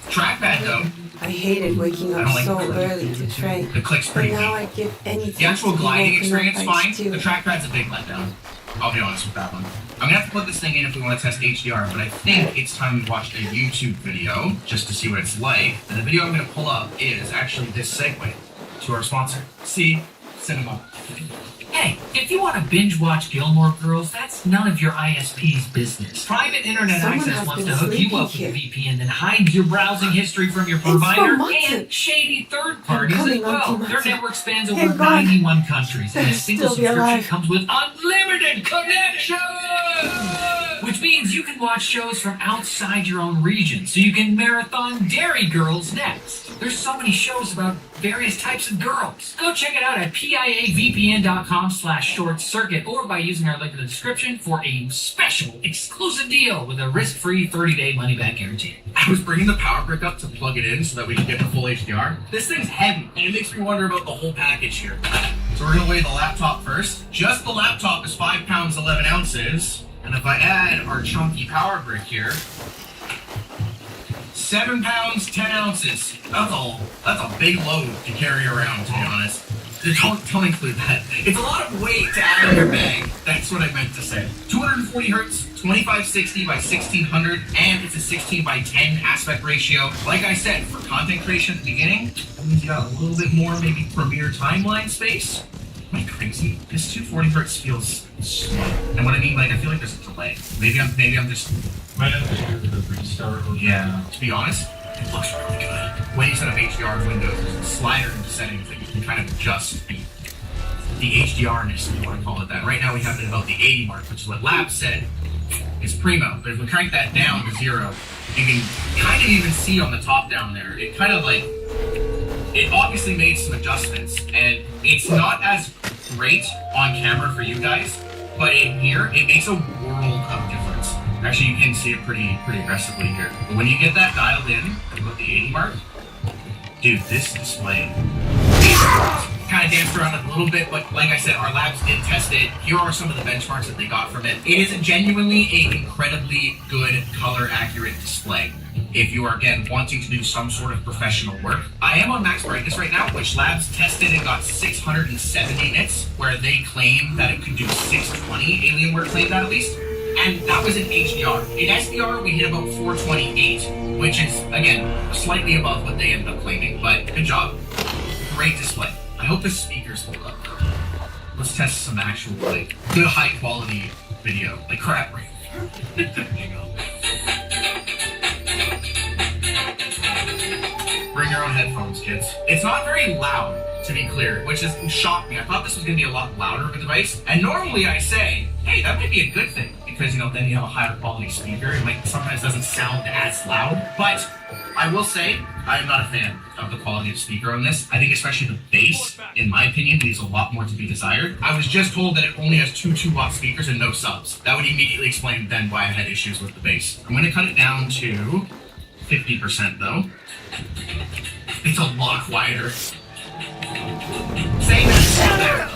Trackpad though, I hated waking I up don't like so the click. early to train. the click's But pretty now weak. I give anything The actual to be gliding woken up experience, by fine. Stu. The trackpad's a big letdown. I'll be honest with that one. I'm gonna have to put this thing in if we want to test HDR, but I think it's time to watch a YouTube video just to see what it's like. And the video I'm gonna pull up is actually this segue to our sponsor, See Cinema. Hey, if you want to binge watch Gilmore Girls, that's none of your ISP's business. Private internet Someone access has wants been to hook you sleeping up with here. a VPN, then hide your browsing history from your for provider months. and shady third parties as coming on well. to Their Matsu. network spans Hey, over God. 91 countries, and a They'll single still be subscription alive. comes with unlimited connection! Which means you can watch shows from outside your own region, so you can marathon Dairy Girls next. There's so many shows about various types of girls. Go check it out at piavpn.com/short circuit or by using our link in the description for a special exclusive deal with a risk-free 30-day money-back guarantee. I was bringing the power brick up to plug it in so that we could get the full HDR. This thing's heavy, and it makes me wonder about the whole package here. So we're gonna weigh the laptop first. Just the laptop is 5 pounds 11 ounces. And if I add our chunky power brick here, 7 pounds 10 ounces. That's a big load to carry around, to be honest. Don't include that. It's a lot of weight to add in your bag. That's what I meant to say. 240 hertz, 2560 by 1600, and it's a 16 by 10 aspect ratio. Like I said, for content creation at the beginning, that means you got a little bit more maybe Premiere timeline space. Am I crazy? This 240 hertz feels slow. And what I mean, like, I feel like there's a delay. Maybe I'm just, Might have to do the restart. yeah, to be honest, It looks really good. When you set up HDR in Windows, there's a slider into settings that you can kind of adjust the HDR-ness, if you want to call it that. Right now we have it about the 80 mark, which is what Labs said is primo. But if we crank that down to 0, you can kind of even see on the top down there, it kind of like, it obviously made some adjustments, and it's not as great on camera for you guys, but in here, it makes a world of difference. Actually, you can see it pretty aggressively here. But when you get that dialed in, about the 80 mark, dude, this display kind of danced around it a little bit, but like I said, our labs did test it. Here are some of the benchmarks that they got from it. It is genuinely an incredibly good color accurate display. If you are, again, wanting to do some sort of professional work. I am on max brightness right now, which Labs tested and got 670 nits, where they claim that it could do 620, Alienware claimed that at least. And that was in HDR. In SDR, we hit about 428, which is, again, slightly above what they ended up claiming, but good job. Great display. I hope the speakers hold up. Let's test some actual, like, good high quality video. Like crap, right? There you go. Bring your own headphones, kids. It's not very loud, to be clear, which has shocked me. I thought this was going to be a lot louder of a device. And normally I say, hey, that might be a good thing, because, you know, then you have a higher quality speaker. It might sometimes doesn't sound as loud. But I will say, I am not a fan of the quality of speaker on this. I think especially the bass, in my opinion, leaves a lot more to be desired. I was just told that it only has two 2-watt speakers and no subs. That would immediately explain then why I had issues with the bass. I'm going to cut it down to 50% though. It's a lot quieter. Saying that, it's still there.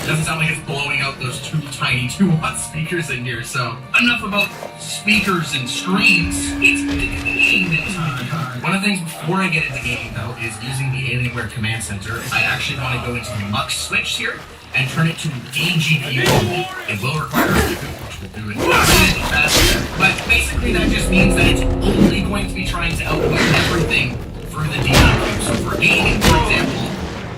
Doesn't sound like it's blowing out those two tiny 2-watt speakers in here. So enough about speakers and screens. It's gaming time. One of the things before I get into gaming though is using the Alienware Command Center. I actually want to go into the Mux switch here and turn it to DGPU only. It will require a reboot, which will do it really faster. But basically that just means that it's only going to be trying to output everything through the DGPU. So for gaming, for example,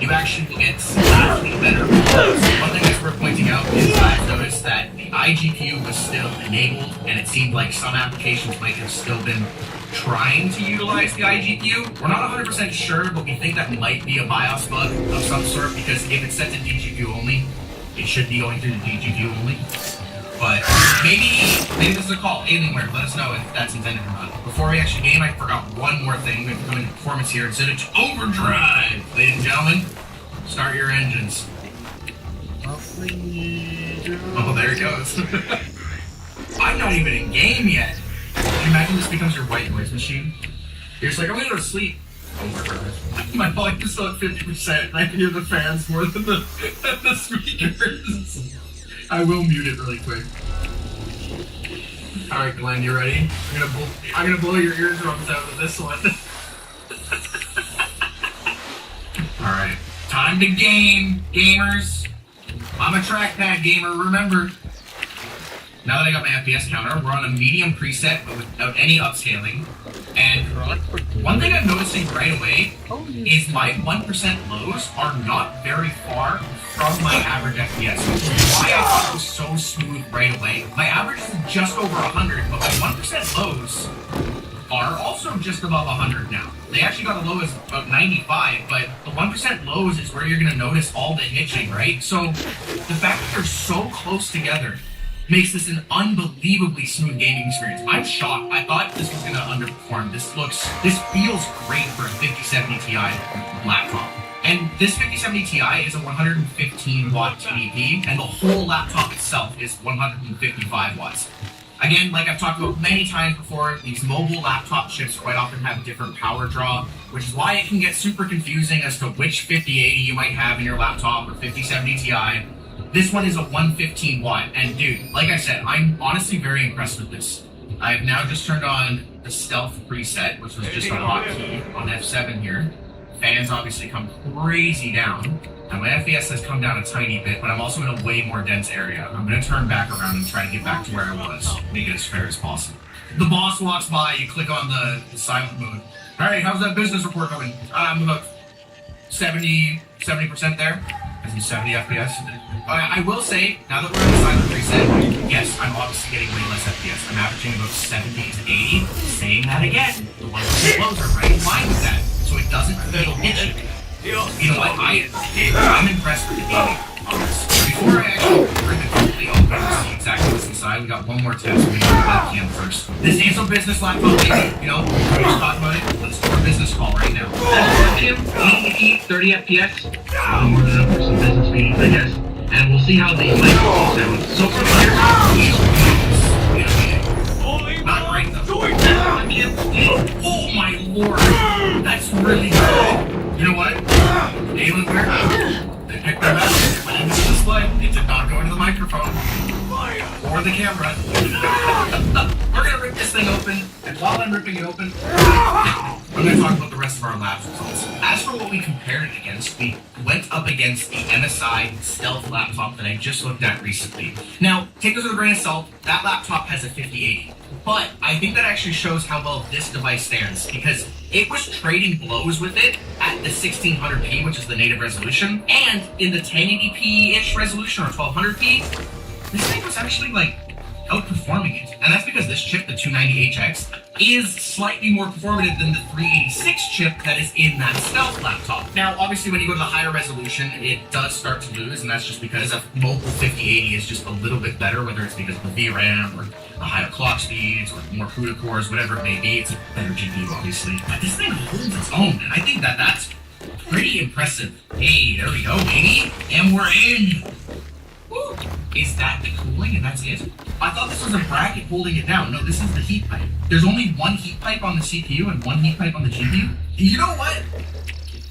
you actually will get slightly better results. One thing that's worth pointing out is I've noticed that the iGPU was still enabled, and it seemed like some applications might have still been trying to utilize the iGPU. We're not 100% sure, but we think that might be a BIOS bug of some sort, because if it's set to DGPU only, it should be going through the DGPU only. But maybe this is a call. Alienware, let us know if that's intended or not. Before we actually game, I forgot one more thing. We have to go into performance here and set it to overdrive. Ladies and gentlemen, start your engines. Oh, there it goes. I'm not even in game yet. Can you imagine this becomes your white noise machine? You're just like, I'm gonna go to sleep. Overdrive. My volume is still at 50%, and I can hear the fans more than the speakers. I will mute it really quick. All right, Glenn, you ready? I'm gonna blow your eardrums out with this one. All right, time to game, gamers. I'm a trackpad gamer. Remember. Now that I got my FPS counter, we're on a medium preset, but without any upscaling. And one thing I'm noticing right away is my 1% lows are not very far from my average FPS. Why I thought it was so smooth right away. My average is just over 100, but my 1% lows are also just above 100 now. They actually got a low as about 95, but the 1% lows is where you're going to notice all the hitching, right? So the fact that they're so close together makes this an unbelievably smooth gaming experience. I'm shocked. I thought this was gonna underperform. This feels great for a 5070 Ti laptop. And this 5070 Ti is a 115 watt TDP, and the whole laptop itself is 155 watts. Again, like I've talked about many times before, these mobile laptop chips quite often have different power draw, which is why it can get super confusing as to which 5080 you might have in your laptop or 5070 Ti. This one is a 115 watt, and dude, like I said, I'm honestly very impressed with this. I have now just turned on the stealth preset, which was just a hotkey on F7 here. Fans obviously come crazy down, and my FPS has come down a tiny bit, but I'm also in a way more dense area. I'm going to turn back around and try to get back to where I was, make it as fair as possible. The boss walks by, you click on the silent mode. All right, how's that business report coming? I'm about 70% there. because of 70 FPS. I will say, now that we're in the silent reset, yes, I'm obviously getting way less FPS. I'm averaging about 70 to 80. Saying that again, the 1% lows are right in line with that, so it doesn't feel itchy. You know what? I'm impressed with the gaming on this. Before I actually bring it completely open to see exactly what's inside, we got one more test. We're going to do that cam first. This is a business laptop, baby. You know, we're just talking about it. Let's do a business call right now. Kim, 80p, 30 FPS. More than enough for some business meetings, I guess. And we'll see how the microphone sounds. So from here, not great though. Oh my lord, that's really good. You know what? Alienware, they picked their message, went into the display. It did not go into the microphone or the camera. We're gonna rip this thing open, and while I'm ripping it open, I'm gonna talk about the rest of our labs results. As for what we compared it against, we went up against the MSI Stealth laptop that I just looked at recently. Now, take this with a grain of salt. That laptop has a 5080. But I think that actually shows how well this device stands, because it was trading blows with it at the 1600p, which is the native resolution, and in the 1080p-ish resolution, or 1200p, this thing was actually, like, outperforming it. And that's because this chip, the 290HX, is slightly more performative than the 386 chip that is in that Stealth laptop. Now, obviously, when you go to the higher resolution, it does start to lose, and that's just because a mobile 5080 is just a little bit better, whether it's because of the VRAM, or the higher clock speeds, or more CUDA cores, whatever it may be. It's a better GPU, obviously. But this thing holds its own, and I think that that's pretty impressive. Hey, there we go, baby. And we're in. Woo. Is that the cooling and that's it? I thought this was a bracket holding it down. No, this is the heat pipe. There's only one heat pipe on the CPU and one heat pipe on the GPU. You know what?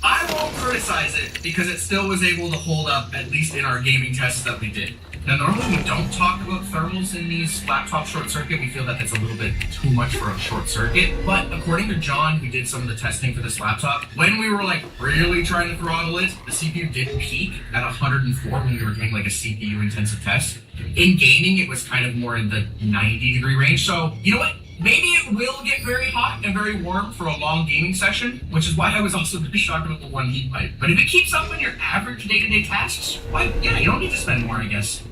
I won't criticize it because it still was able to hold up, at least in our gaming tests that we did. Now, normally we don't talk about thermals in these laptop short circuit. We feel that that's a little bit too much for a short circuit. But according to John, who did some of the testing for this laptop, when we were like really trying to throttle it, the CPU did peak at 104 when we were doing like a CPU intensive test. In gaming, it was kind of more in the 90-degree range. So, you know what? Maybe it will get very hot and very warm for a long gaming session, which is why I was also very shocked about the one heat pipe. But if it keeps up on your average day-to-day tasks, why, yeah, you don't need to spend more, I guess.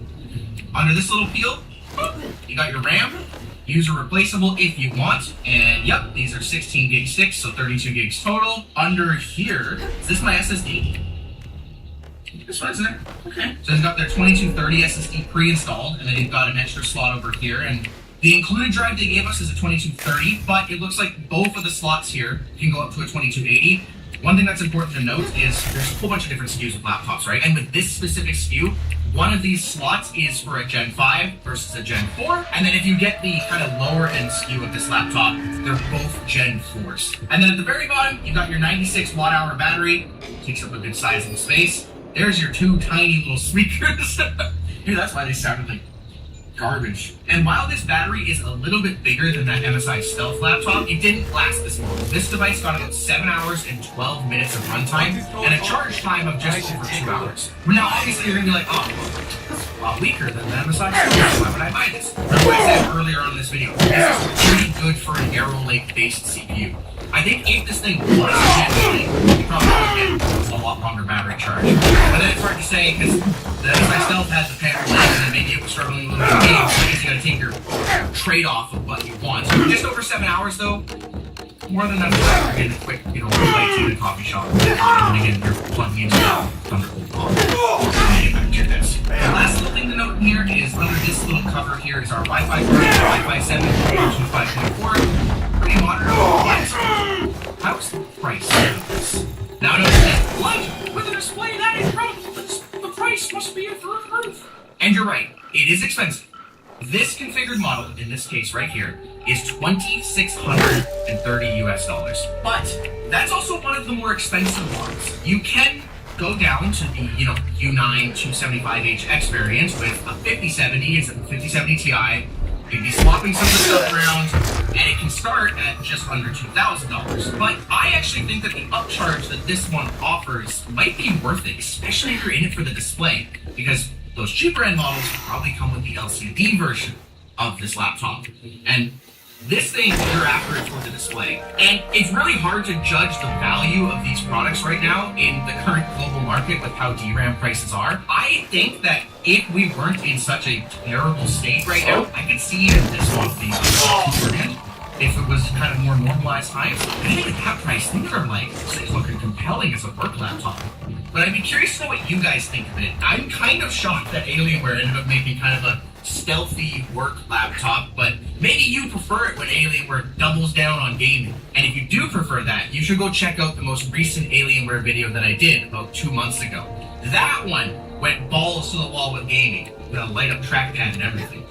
Under this little peel, you got your RAM, user replaceable if you want, and yep, these are 16 gig sticks, so 32 gigs total. Under here, is this my SSD? This one, isn't it? Okay. So it's got their 2230 SSD pre-installed, and then you've got an extra slot over here, and the included drive they gave us is a 2230, but it looks like both of the slots here can go up to a 2280. One thing that's important to note is there's a whole bunch of different SKUs with laptops, right? And with this specific SKU, one of these slots is for a Gen 5 versus a Gen 4. And then if you get the kind of lower end SKU of this laptop, they're both Gen 4s. And then at the very bottom, you've got your 96 watt hour battery. Takes up a good sizable space. There's your two tiny little speakers. Here, that's why they sounded like garbage. And while this battery is a little bit bigger than that MSI Stealth laptop, it didn't last this long. This device got about 7 hours and 12 minutes of runtime and a charge time of just over 2 hours. Now, obviously, you're gonna be like, oh, that's a lot weaker than the MSI Stealth. Why would I buy this? Remember what I said earlier on in this video? This is pretty good for an Arrow Lake-based CPU. I think if this thing was a Gen 8, you probably would get a lot longer battery charge. But then it's hard to say because the MSI Stealth has the panel leg and then maybe it was struggling a little bit with games, so I guess you gotta take your trade-off of what you want. So just over 7 hours though, more than enough time for getting a quick, flight to the coffee shop. And again, you're plugging into the Thunderbolt box. Get back to this. The last little thing to note here is under this little cover here is our Wi-Fi 3, Wi-Fi 7, Bluetooth 5.4. Pretty modern. But how's the price of this? Now notice that, what? With a display that incredible, the price must be through the roof. And you're right, it is expensive. This configured model, in this case right here, is $2,630 US. But that's also one of the more expensive models. You can go down to the, U9 275HX variant with a 5070 instead of a 5070 Ti. You'd be swapping some of the stuff around, and it can start at just under $2,000. But I actually think that the upcharge that this one offers might be worth it, especially if you're in it for the display, because those cheaper end models probably come with the LCD version of this laptop. And This thing, you're after it's worth a display. And it's really hard to judge the value of these products right now in the current global market with how DRAM prices are. I think that if we weren't in such a terrible state right now, I could see this one being $200. If it was kind of more normalized times, I think at that price, things are like, it's looking compelling as a work laptop. But I'd be curious to know what you guys think of it. I'm kind of shocked that Alienware ended up making kind of a stealthy work laptop, but maybe you prefer it when Alienware doubles down on gaming. And if you do prefer that, you should go check out the most recent Alienware video that I did about 2 months ago. That one went balls to the wall with gaming, with a light up trackpad and everything.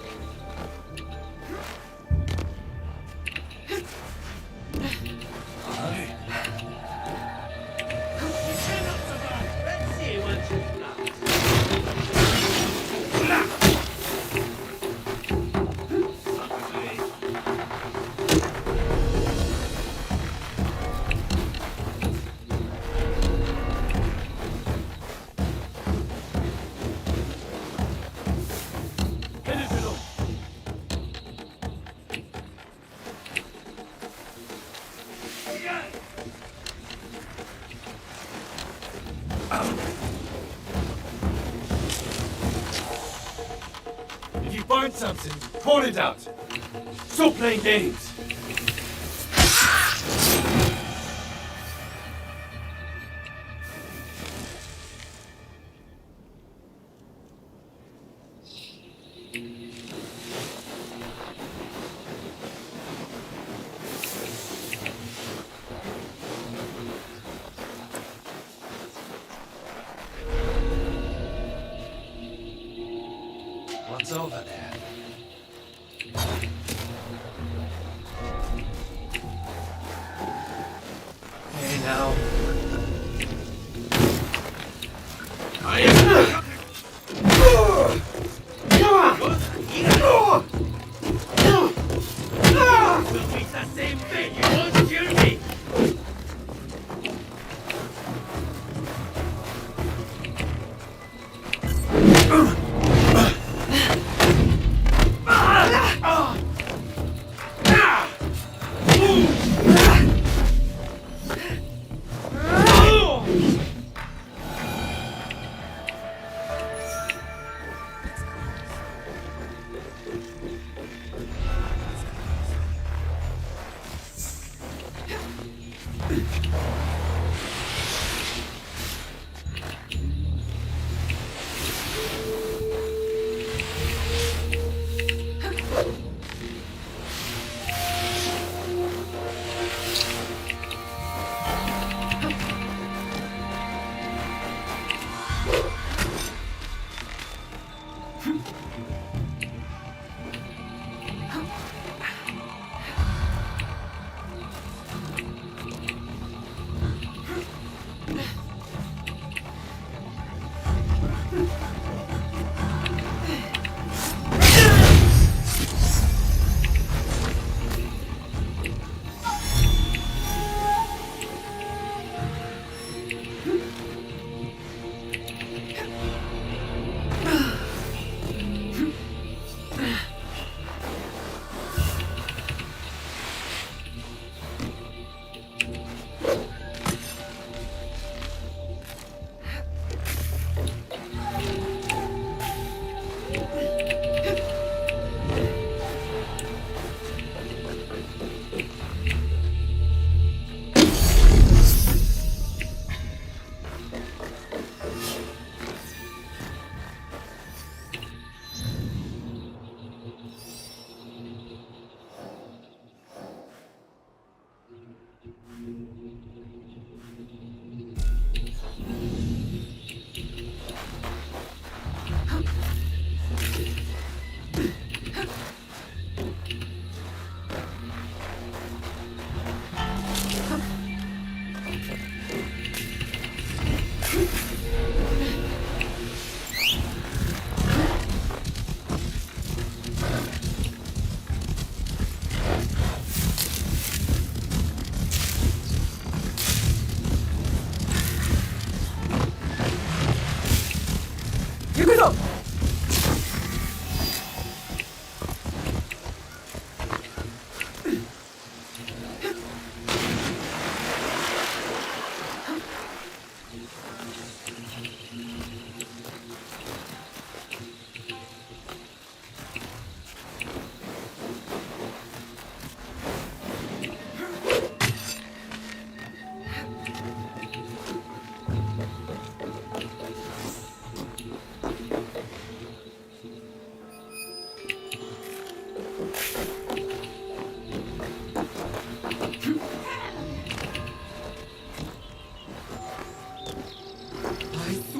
If you find something, point it out. Stop playing games. What's over there? Hey now. We'll be the same thing. You won't kill me.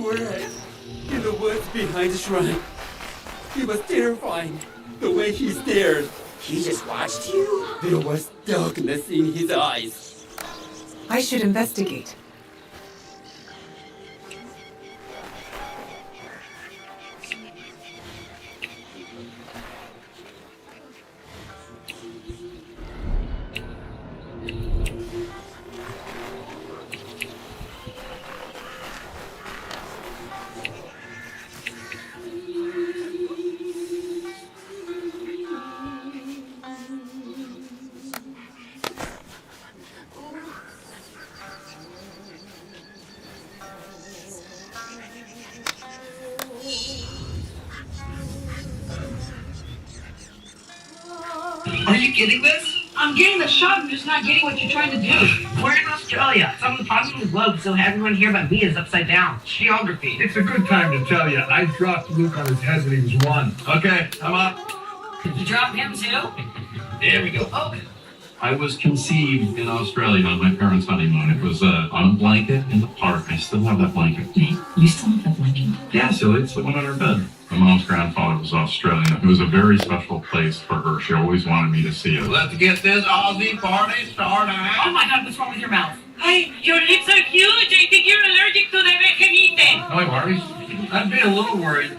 forehead in the woods behind the shrine. He was terrifying. The way he stared. He just watched you. There was darkness in his eyes. I should investigate. Are you getting this? I'm getting the shot, I'm just not getting what you're trying to do. We're in Australia. Some of the problems in the globe, so everyone here but me is upside down. Geography. It's a good time to tell you, I dropped Luke on his head when he was 1. Okay, I'm up. You drop him too? There we go. Oh. I was conceived in Australia on my parents' honeymoon. It was on a blanket in the park. I still have that blanket. You still have that blanket? Yeah, so it's the one on her bed. My mom's grandfather was Australian. It was a very special place for her. She always wanted me to see it. Let's get this Aussie party started. Oh my god, what's wrong with your mouth? Hey, your lips are huge. I think you're allergic to the vegemite. No, worries. I'd be a little worried.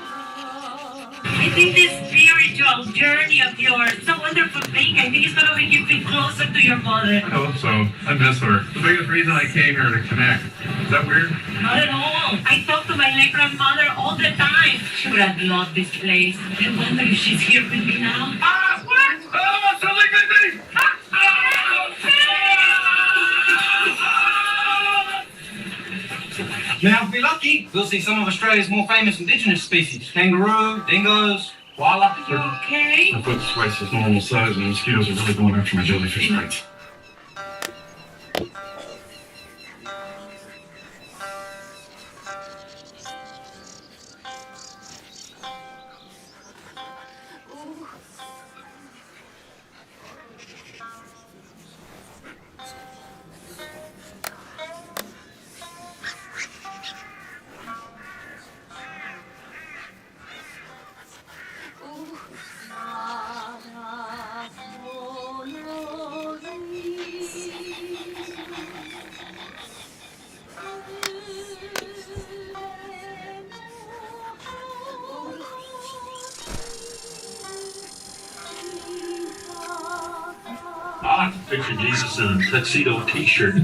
I think this spiritual journey of yours, so wonderful thing, I think it's gonna make you feel closer to your mother. I hope so. I miss her. The biggest reason I came here to connect. Is that weird? Not at all. I talk to my late grandmother all the time. She would have loved this place. I wonder if she's here with me now. Ah, what? Oh, something with me! Now, if we're lucky, we'll see some of Australia's more famous indigenous species. Kangaroo, dingoes, koala. You okay? My foot's twice as normal size and the mosquitoes are really going after my jellyfish bites. I can picture Jesus in a tuxedo t-shirt.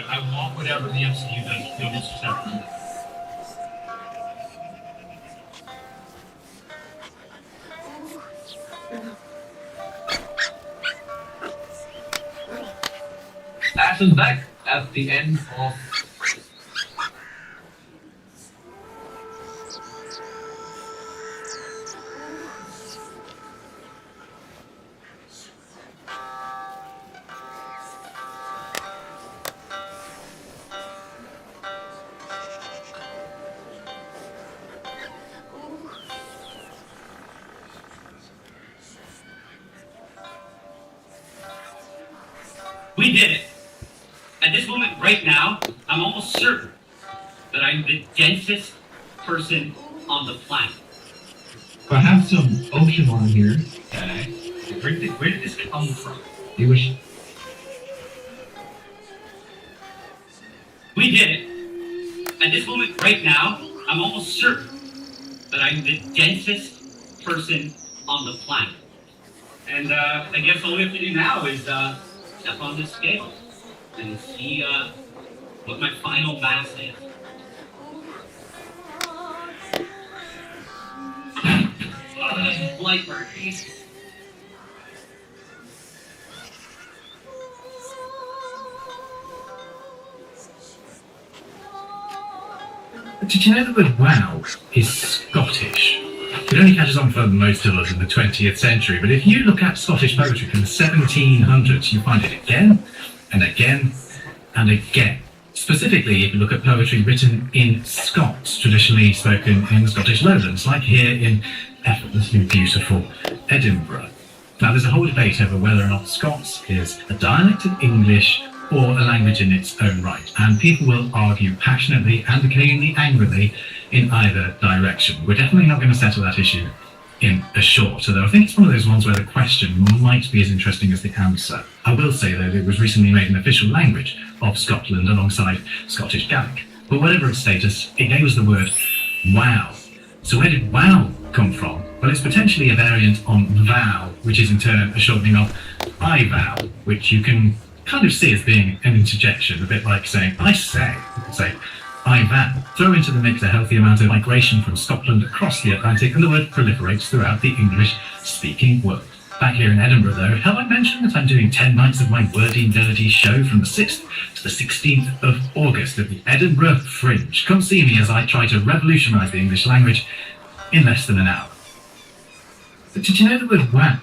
I want whatever the MCU does. Feel disrespectful. Ashton's back at the end of. We did it. At this moment right now, I'm almost certain that I'm the densest person on the planet. I have some ocean on here. Okay. Where did this come from? You wish. We did it. At this moment right now, I'm almost certain that I'm the densest person on the planet. And I guess all we have to do now is step on this scale and see what my final mass is. Oh, this is light burning. Did you know the word wow is Scottish? It only catches on for most of us in the 20th century, but if you look at Scottish poetry from the 1700s, you find it again and again and again. Specifically, if you look at poetry written in Scots, traditionally spoken in the Scottish lowlands, like here in effortlessly beautiful Edinburgh. Now, there's a whole debate over whether or not Scots is a dialect of English or a language in its own right, and people will argue passionately and occasionally angrily in either direction. We're definitely not going to settle that issue in a short, although I think it's one of those ones where the question might be as interesting as the answer. I will say, though, that it was recently made an official language of Scotland alongside Scottish Gaelic. But whatever its status, it gave us the word wow. So where did wow come from? Well, it's potentially a variant on vow, which is in turn a shortening of I vow, which you can kind of see as being an interjection, a bit like saying I say. You could say I vow. Throw into the mix a healthy amount of migration from Scotland across the Atlantic, and the word proliferates throughout the English-speaking world. Back here in Edinburgh, though, have I mentioned that I'm doing 10 nights of my wordy, nerdy show from the 6th to the 16th of August at the Edinburgh Fringe? Come see me as I try to revolutionise the English language in less than an hour. But did you know the word wow?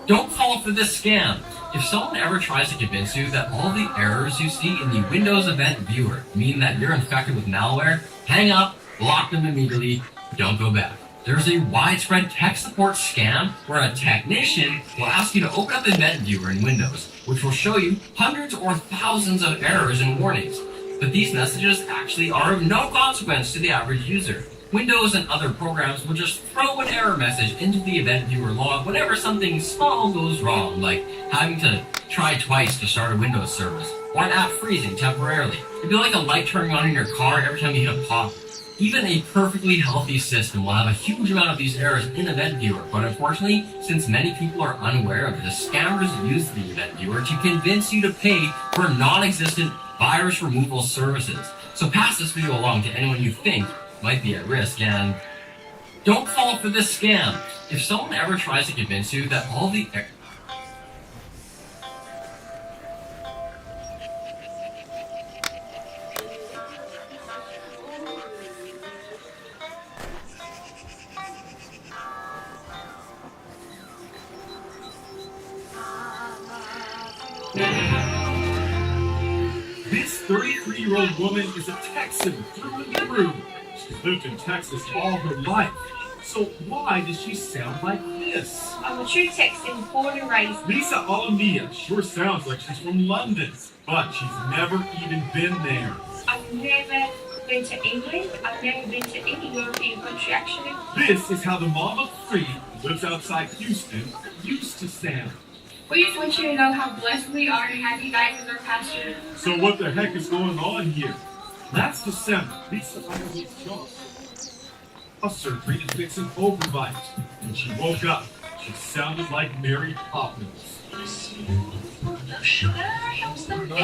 Don't fall for this scam. If someone ever tries to convince you that all the errors you see in the Windows Event Viewer mean that you're infected with malware, hang up, block them immediately, don't go back. There's a widespread tech support scam where a technician will ask you to open up the Event Viewer in Windows, which will show you hundreds or thousands of errors and warnings. But these messages actually are of no consequence to the average user. Windows and other programs will just throw an error message into the Event Viewer log whenever something small goes wrong, like having to try twice to start a Windows service, or an app freezing temporarily. It'd be like a light turning on in your car every time you hit a pause. Even a perfectly healthy system will have a huge amount of these errors in Event Viewer, but unfortunately, since many people are unaware of it, the scammers use the Event Viewer to convince you to pay for non-existent virus removal services. So pass this video along to anyone you think might be at risk, and don't fall for this scam. If someone ever tries to convince you that all the This 33-year-old woman is a Texan through and through. She's lived in Texas all her life. So why does she sound like this? I'm a true Texan, born and raised. Lisa Alamia sure sounds like she's from London, but she's never even been there. I've never been to England. I've never been to any European country, actually. This is how the mom of three who lives outside Houston used to sound. We just want you to know how blessed we are to have you guys as our pastor. So what the heck is going on here? Last December, Lisa Alamia's job, a surgery to fix an overbite. When she woke up, she sounded like Mary Poppins. Sugar helps them go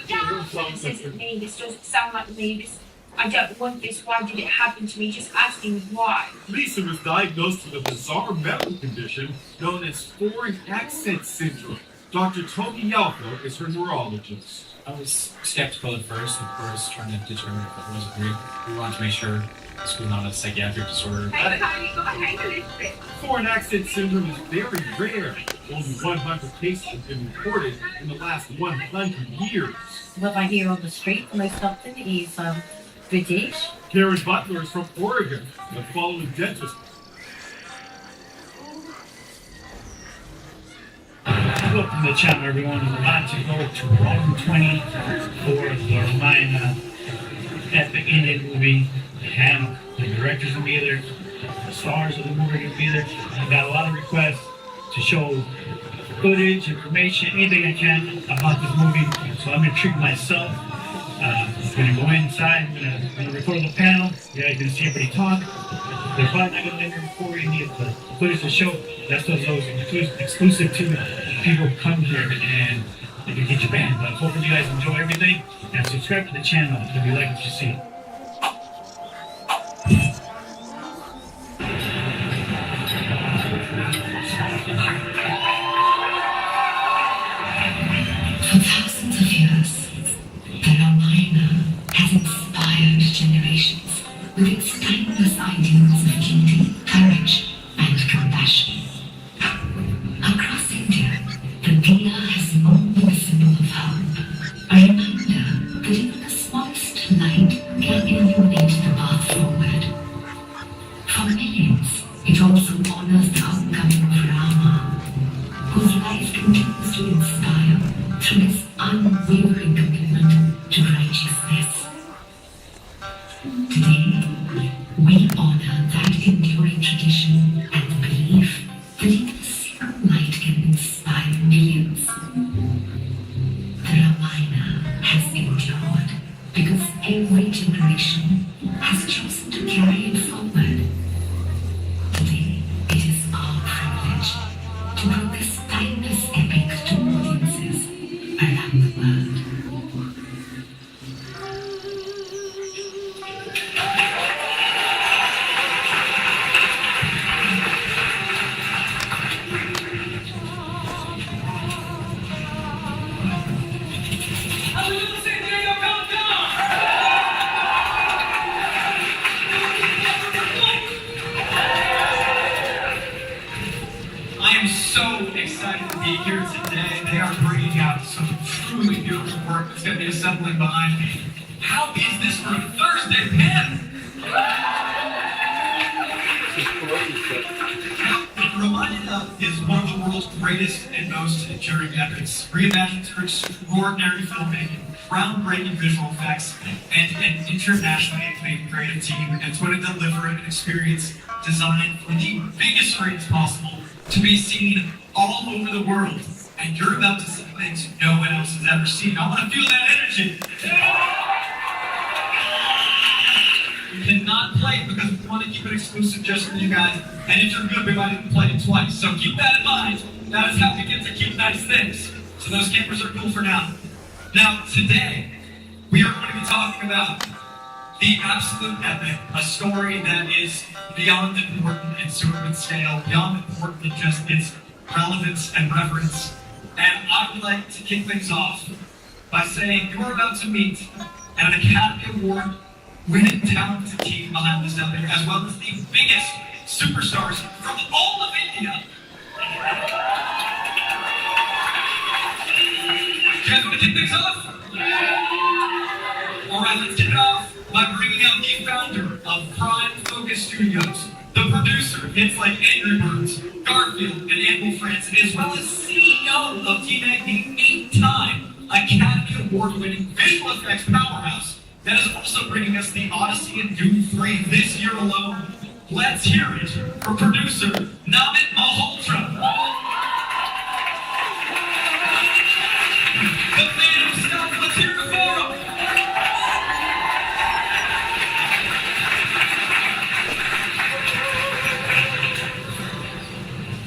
down. This isn't me. This doesn't sound like me. I don't want this. Why did it happen to me? Just asking why. Lisa was diagnosed with a bizarre medical condition known as foreign accent syndrome. Dr. Toby Yalko is her neurologist. I was skeptical at first, of course, trying to determine if it was real. We wanted to make sure This was not a psychiatric disorder. Foreign accent syndrome is very rare. Only 100 cases have been reported in the last 100 years. What I hear on the street most often is British. Karen Butler is from Oregon, the following dentist. Welcome to the channel, everyone. We're about to go to Room 20 for the Ramayana epic Indian movie. And the director's gonna be there, the stars of the movie are gonna be there. I got a lot of requests to show footage, information, anything I can about this movie. So I'm gonna treat myself. I'm gonna go inside, I'm gonna record the panel. You guys gonna see everybody talk. They're probably not gonna let me record any of the footage to show. That's those exclusive to people who come here and they can get your band. But hopefully you guys enjoy everything and subscribe to the channel if you like what you see. For thousands of years, the Ramayana has inspired generations with its timeless ideals of duty, courage, and compassion. Across India, the Diya has long been a symbol of hope, a reminder that even the smallest light can illuminate the path forward. For millions, it also honors the homecoming of Rama, whose life continues to inspire through his unwavering commitment to righteousness. Today, we honor that enduring tradition and the belief that even a single light can inspire millions. The Ramayana has endured because every generation has chosen to carry it forward. Today, it is our privilege to bring this timeless epic to audiences around the world. I am so excited to be here today. They are bringing out some truly beautiful work that's going to be assembling behind me. How is this for a Thursday, man? Ramayana is one of the world's greatest and most enduring epics, reimagined through extraordinary filmmaking, groundbreaking visual effects, and an internationally acclaimed creative team. And it's going to deliver an experience designed for the biggest screens possible to be seen all over the world. And you're about to see things no one else has ever seen. I want to feel that energy. We cannot play it because we want to keep it exclusive just for you guys. And if you're good, we might even play it twice. So keep that in mind. That is how we get to keep nice things. So those cameras are cool for now. Now, today, we are going to be talking about the absolute epic, a story that is beyond important in Superman scale, beyond important in just its relevance and reverence. And I would like to kick things off by saying you are about to meet an Academy Award winning talented team behind this epic, as well as the biggest superstars from all of India. You guys want to kick things off? Alright, let's kick it off by bringing out the founder of Prime Focus Studios, the producer of hits like Angry Birds, Garfield, and Animal Friends, as well as CEO of T-Mag, the 8-time Academy Award-winning visual effects powerhouse that is also bringing us the Odyssey and Doom 3 this year alone. Let's hear it for producer Namit Malhotra. The man himself, let's hear it for him.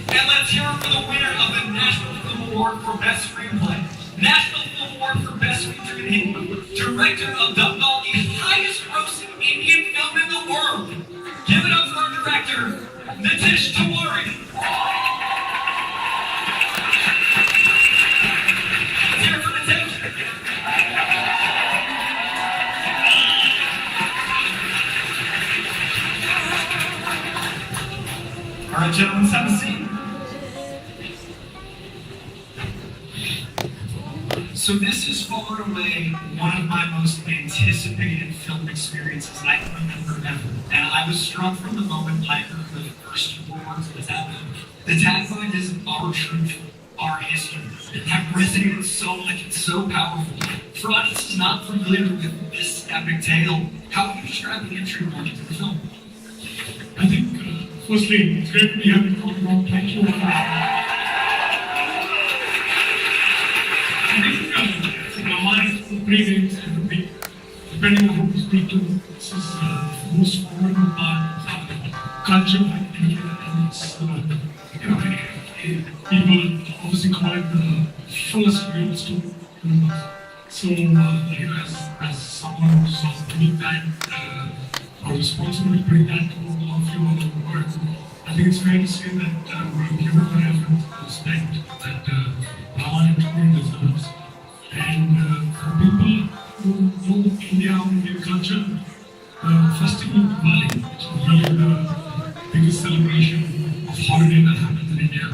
And let's hear it for the winner of the National Film Award for Best Screenplay, National Film Award for Best Feature in Hindi, director of Dangal, the highest grossing Indian film in the world. Give it up for our director, Nitish Tiwari. Let's hear it for Nitish. So this is far away one of my most anticipated film experiences I can remember ever. And I was struck from the moment I heard the first few words of the tagline. The tagline is our truth, our history. That resonated so much, it's so powerful. For audiences not familiar with this epic tale, how would you describe the entry point into the film? I think, firstly, it's great to be having you. Thank you. I think my mind predates everything. Depending on who you speak to, this is the most formative part of the culture. And it's, people obviously call it the fullest real story. So, as someone who's doing that, are responsible to bring that to a few other words, I think it's fair to say that we're given the reverence and respect that Raman and Tony deserves. And for people who know India or Indian culture, the festival of Diwali, which is really the biggest celebration of holiday that happens in India,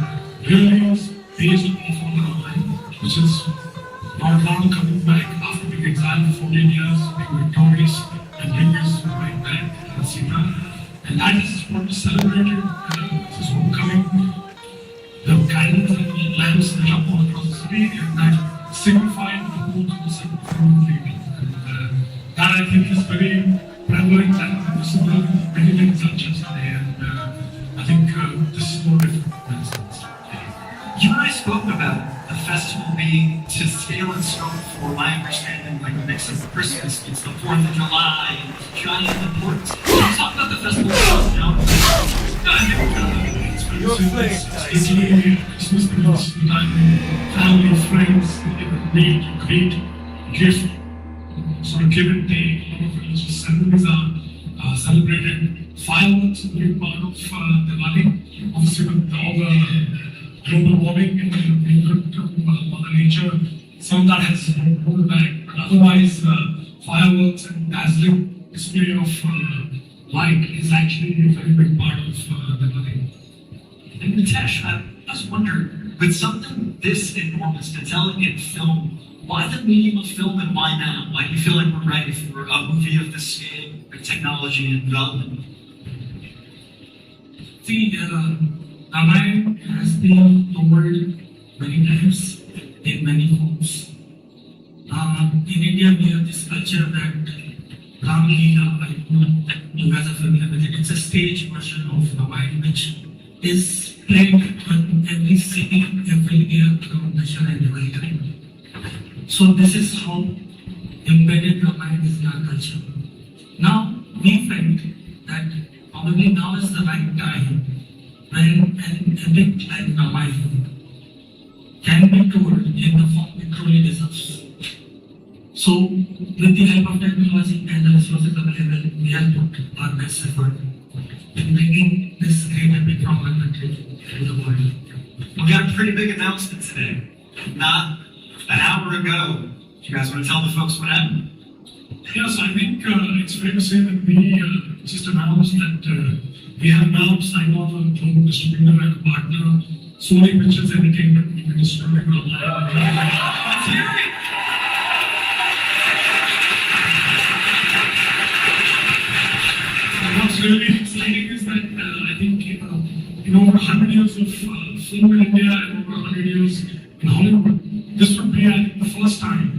really is based off of Ramayana, which is Lord Ram coming back after being exiled for 14 years, being victorious, and bring us right back and Sita. And that is what we celebrated. This is homecoming. The guidance and the lamps that jump all across the city, and that signified the whole concept of human. And that I think is very prevalent and visible in many, many cultures today. And I think this is no different in that sense. You and I spoke about the festival being to scale and scope, for my understanding, like a mix of Christmas, it's the 4th of July, giant importance. Can you talk about the festival itself now? It's really Christmas because the time family, friends, meet, greet, gift, sort of give and take. A lot of religious ceremonies are celebrated. Fireworks are a big part of Diwali. Obviously, with all the global warming and Mother Nature, some of that has rolled back. But otherwise, fireworks and dazzling display of light is actually a very big part of Diwali. And Nitesh, I just wonder, with something this enormous to tell in film, why the medium of film and why now? Why do you feel like we're ready for a movie of this scale, with technology and development? See, Ramayana has been told many times in many forms. In India, we have this culture that Ram Leela, you guys are familiar with it. It's a stage version of Ramayana, which is played in every city, every year around Dashain and Diwali time. So this is how embedded Ramayana is in our culture. Now, we felt that probably now is the right time when an epic like Ramayana can be told in the form it truly deserves. So, with the help of technology and the resources available, we have put our best effort in bringing this great epic from our country to the world. We got a pretty big announcement today. Not an hour ago. Do you guys want to tell the folks what happened? Yes, I think it's fair to say that we just announced that we have now signed off on a global distributor and a partner, Sony Pictures Entertainment, will be distributing online. Let's hear it! What's really exciting is that I think in over 100 years of film in India and over 100 years in Hollywood, this would be, I think, the first time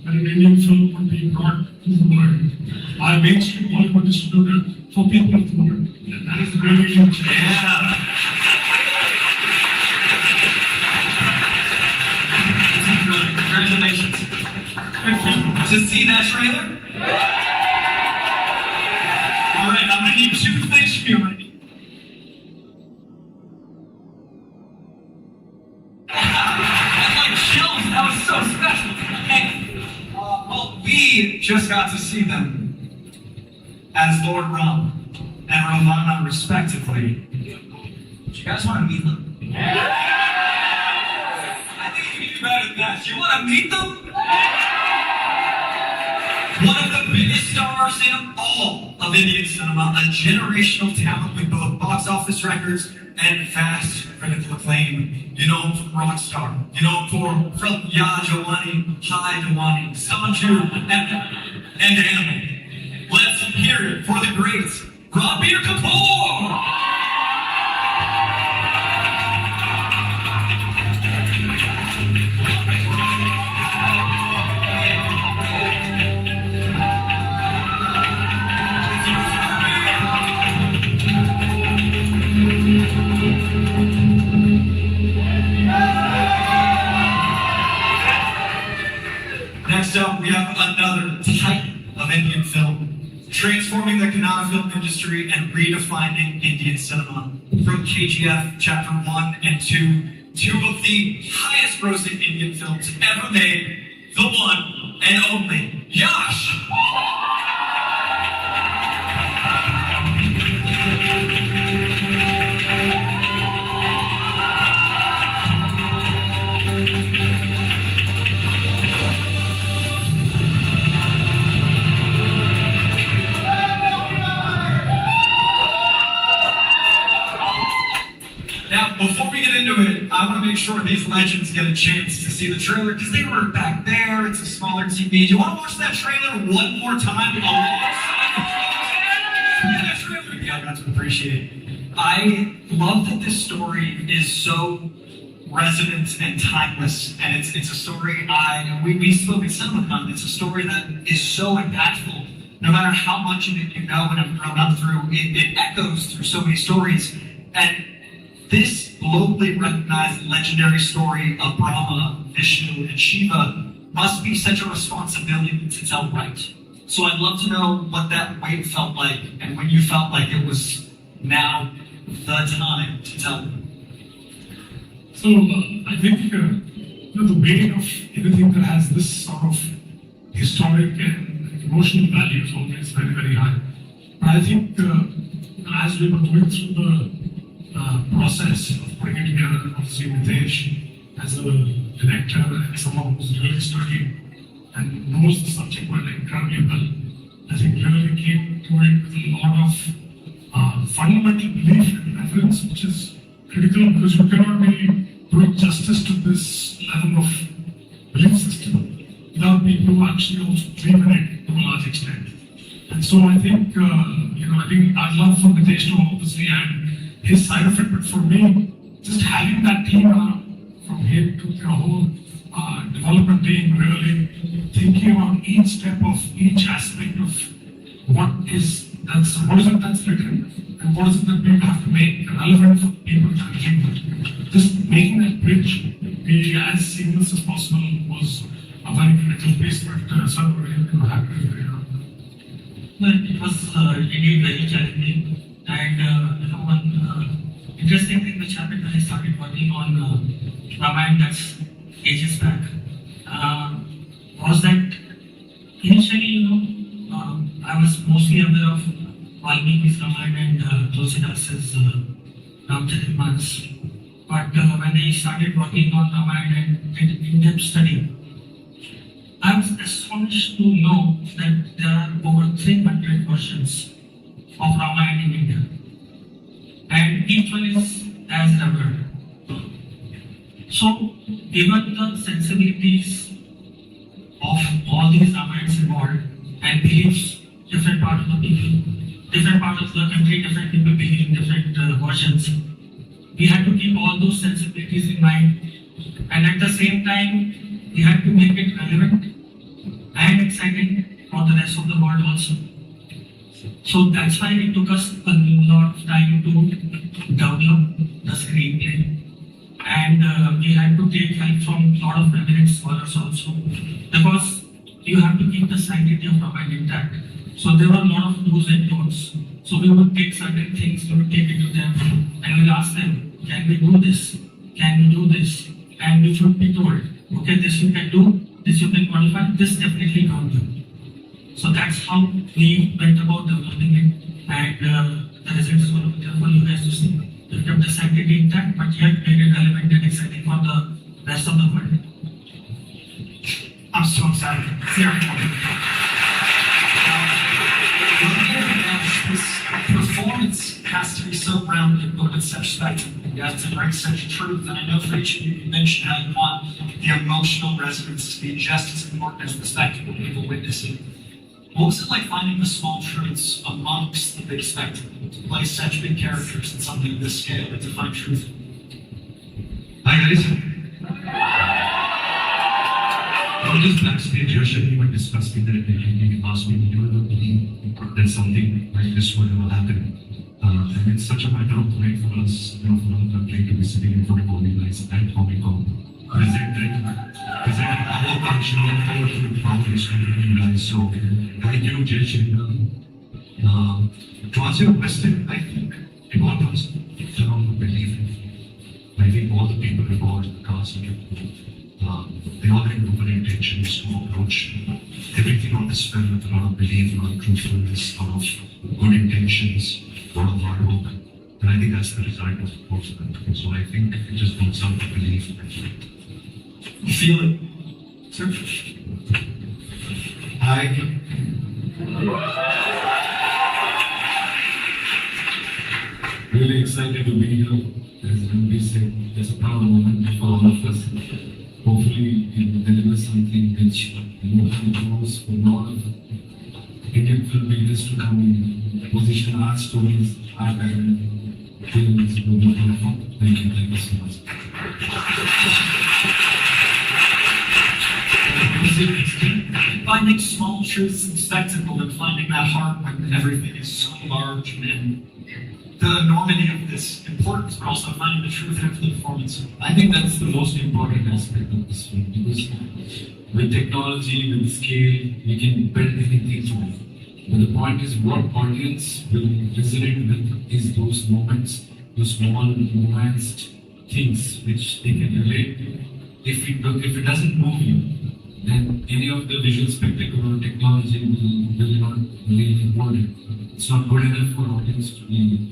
that an Indian film would be brought to the world by a mainstream Hollywood distributor for people of the world. And that is really huge. Congratulations. To see that trailer? Alright, I'm gonna need 2 things from you. Like chills, that was so special. Hey, well, we just got to see them as Lord Ram and Ravana, respectively. Do you guys want to meet them? I think you can do better than that. Do you want to meet them? One of the biggest stars in all of Indian cinema, a generational talent with both box office records, and fast critical acclaim. You're known for Rockstar. You're known for From Ya Giovanni, Hi Giovanni, Sanju, and Animal. Let's hear it for the great Ranbir Kapoor! Next up, we have another titan of Indian film, transforming the Kannada film industry and redefining Indian cinema. From KGF Chapter 1 and 2, two of the highest grossing Indian films ever made, the one and only Yash! Now, before we get into it, I want to make sure these legends get a chance to see the trailer because they were back there. It's a smaller TV. Do you want to watch that trailer one more time? That trailer? Yeah, that's what I appreciate. I love that this story is so resonant and timeless, and it's a story we spoke at CinemaCon. It's a story that is so impactful. No matter how much of it you know and have grown up through, it echoes through so many stories. And this globally recognized legendary story of Brahma, Vishnu, and Shiva must be such a responsibility to tell right. So I'd love to know what that weight felt like and when you felt like it was now the time to tell them. So I think the weight of anything that has this sort of historic and emotional value is always very, very high. But I think as we were going through the process of putting it together, obviously Mitesh as a director and someone who's really studied and knows the subject matter incredibly well, I think really came to it with a lot of fundamental belief and reverence, which is critical because you cannot be doing justice to this level of belief system without people who actually also believe in it to a large extent. And so I think, I'd love for Mitesh to obviously add his side of it, but for me, just having that team from him to the whole development team, really thinking about each step of each aspect of what is it that's written and what is it that we have to make relevant for people to consume. Just making that bridge be as seamless as possible was a very critical piece, but so we're really happy to hear. Well, it was indeed very challenging. And one interesting thing which happened when I started working on Ramayana, that's ages back, was that initially, I was mostly aware of Valmiki's Ramayana and Tulsidas's Ramcharitmanas. But when I started working on Ramayana and did in-depth study, I was astonished to know that there are over 300 versions of Ramayana in India, and each one is as revered. So, given the sensibilities of all these Ramayans involved and beliefs, different part of the people, different part of the country, different people believe in different versions, we had to keep all those sensibilities in mind, and at the same time, we had to make it relevant and exciting for the rest of the world also. So that's why it took us a lot of time to develop the screenplay. And we had to take help from a lot of eminent scholars also, because you have to keep the sanctity of Ramayana intact. So there were a lot of do's and don'ts. So we would take certain things, we would take it to them, and we'll ask them, can we do this? Can we do this? And we should be told, okay, this you can do, this you can qualify, this definitely can't do. So that's how we went about developing it, and the result is going to be there for you guys to see. We kept the sanctity intact, but yet made it relevant and exciting for the rest of the world. I'm so excited. This performance has to be be so grounded, but with such spectrum. You have to bring such truth. And I know for each of you, you mentioned how you want the emotional resonance to be just as important as the spectacle people witnessing. What was it like finding the small truths amongst the big spectacle, to play such big characters in something of this scale, and to find truth? Hi guys. I was just backstage here, we were discussing that you asked me, do you ever believe that something like this would ever happen? And it's such a matter of pride for us, for our country to be sitting in front of all you guys at Comic-Con, presenting our culture, our foundation to you guys. So, thank you, Jay Shindal. To answer your question, I think it all comes down to belief. I think all the people involved in the cast and they all had good intentions to approach everything on this film with a lot of belief, a lot of truthfulness, a lot of good intentions, a lot of hard work. And I think that's the result of the course of it. So I think it just comes down to belief. You feel it? Sir? Really excited to be here. As Ranveer said, it's a proud moment for all of us. Hopefully, it will deliver something which knows for a lot of Indian filmmakers to come in, position our stories, our films, Thank you so much. Finding small truths and spectacle, and finding that heart when everything is so large, and the enormity of this importance, but also finding the truth after the performance. I think that's the most important aspect of this film, because with technology, with scale, we can build anything to it. But the point is, what audience will resonate with is those moments, those small, nuanced things which they can relate to. If it doesn't move you, then any of the visual spectacle or technology will not really hold it. It's not good enough for audience to be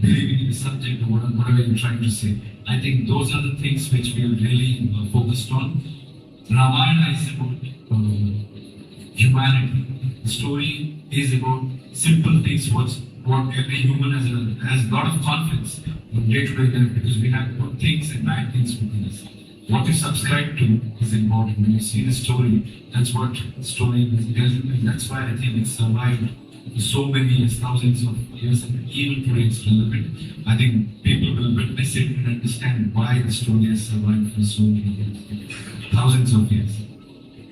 believing in the subject or whatever you're trying to say. I think those are the things which we are really focused on. Ramayana is about humanity. The story is about simple things, what every human has a lot of conflicts in day-to-day life, because we have good things and bad things within us. What you subscribe to is important. When you see the story, that's what the story is, and that's why I think it's survived for so many years, thousands of years, and even today it's relevant. I think people will witness it and understand why the story has survived for so many years, thousands of years.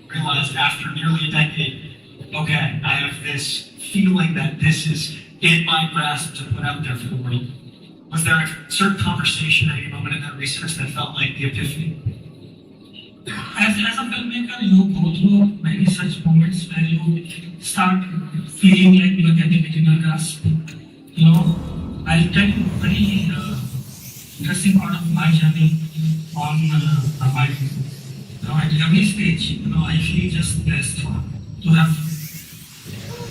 Realized after nearly a decade, okay, I have this feeling that this is in my grasp to put out there for the world. Was there a certain conversation at any moment in that research that felt like the epiphany? As a filmmaker, you go through many such moments where you start feeling like you are getting it in your grasp. I'll tell you a very interesting part of my journey on Ramayana. At every stage, I feel just blessed to have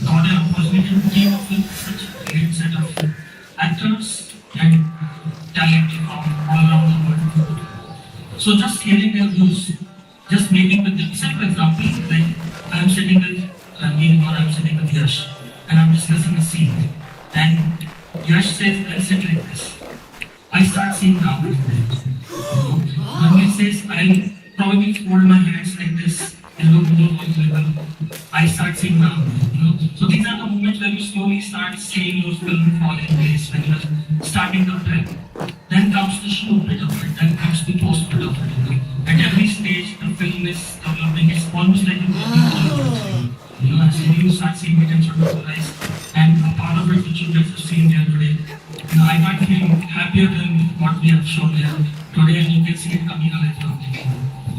got an opportunity to team up with such a great set of actors and talent from all around the world. So just hearing their views, just meeting with them. Say for example, like I'm sitting with Neil or I'm sitting with Yash and I'm discussing a scene. And Yash says, I'll sit like this. I start seeing down. When he says, I'll probably fold my hands like this and look below my level, I start seeing down. So these are the moments where you slowly start seeing your film fall in place when you're starting to prep. Then comes the shoot bit of it, then comes the post bit of it. At every stage, the film is developing. It's almost like as you start seeing it in front of your eyes, and a part of it which you guys have seen there today. I might feel happier than what we have shown there today, and you can see it coming alive now.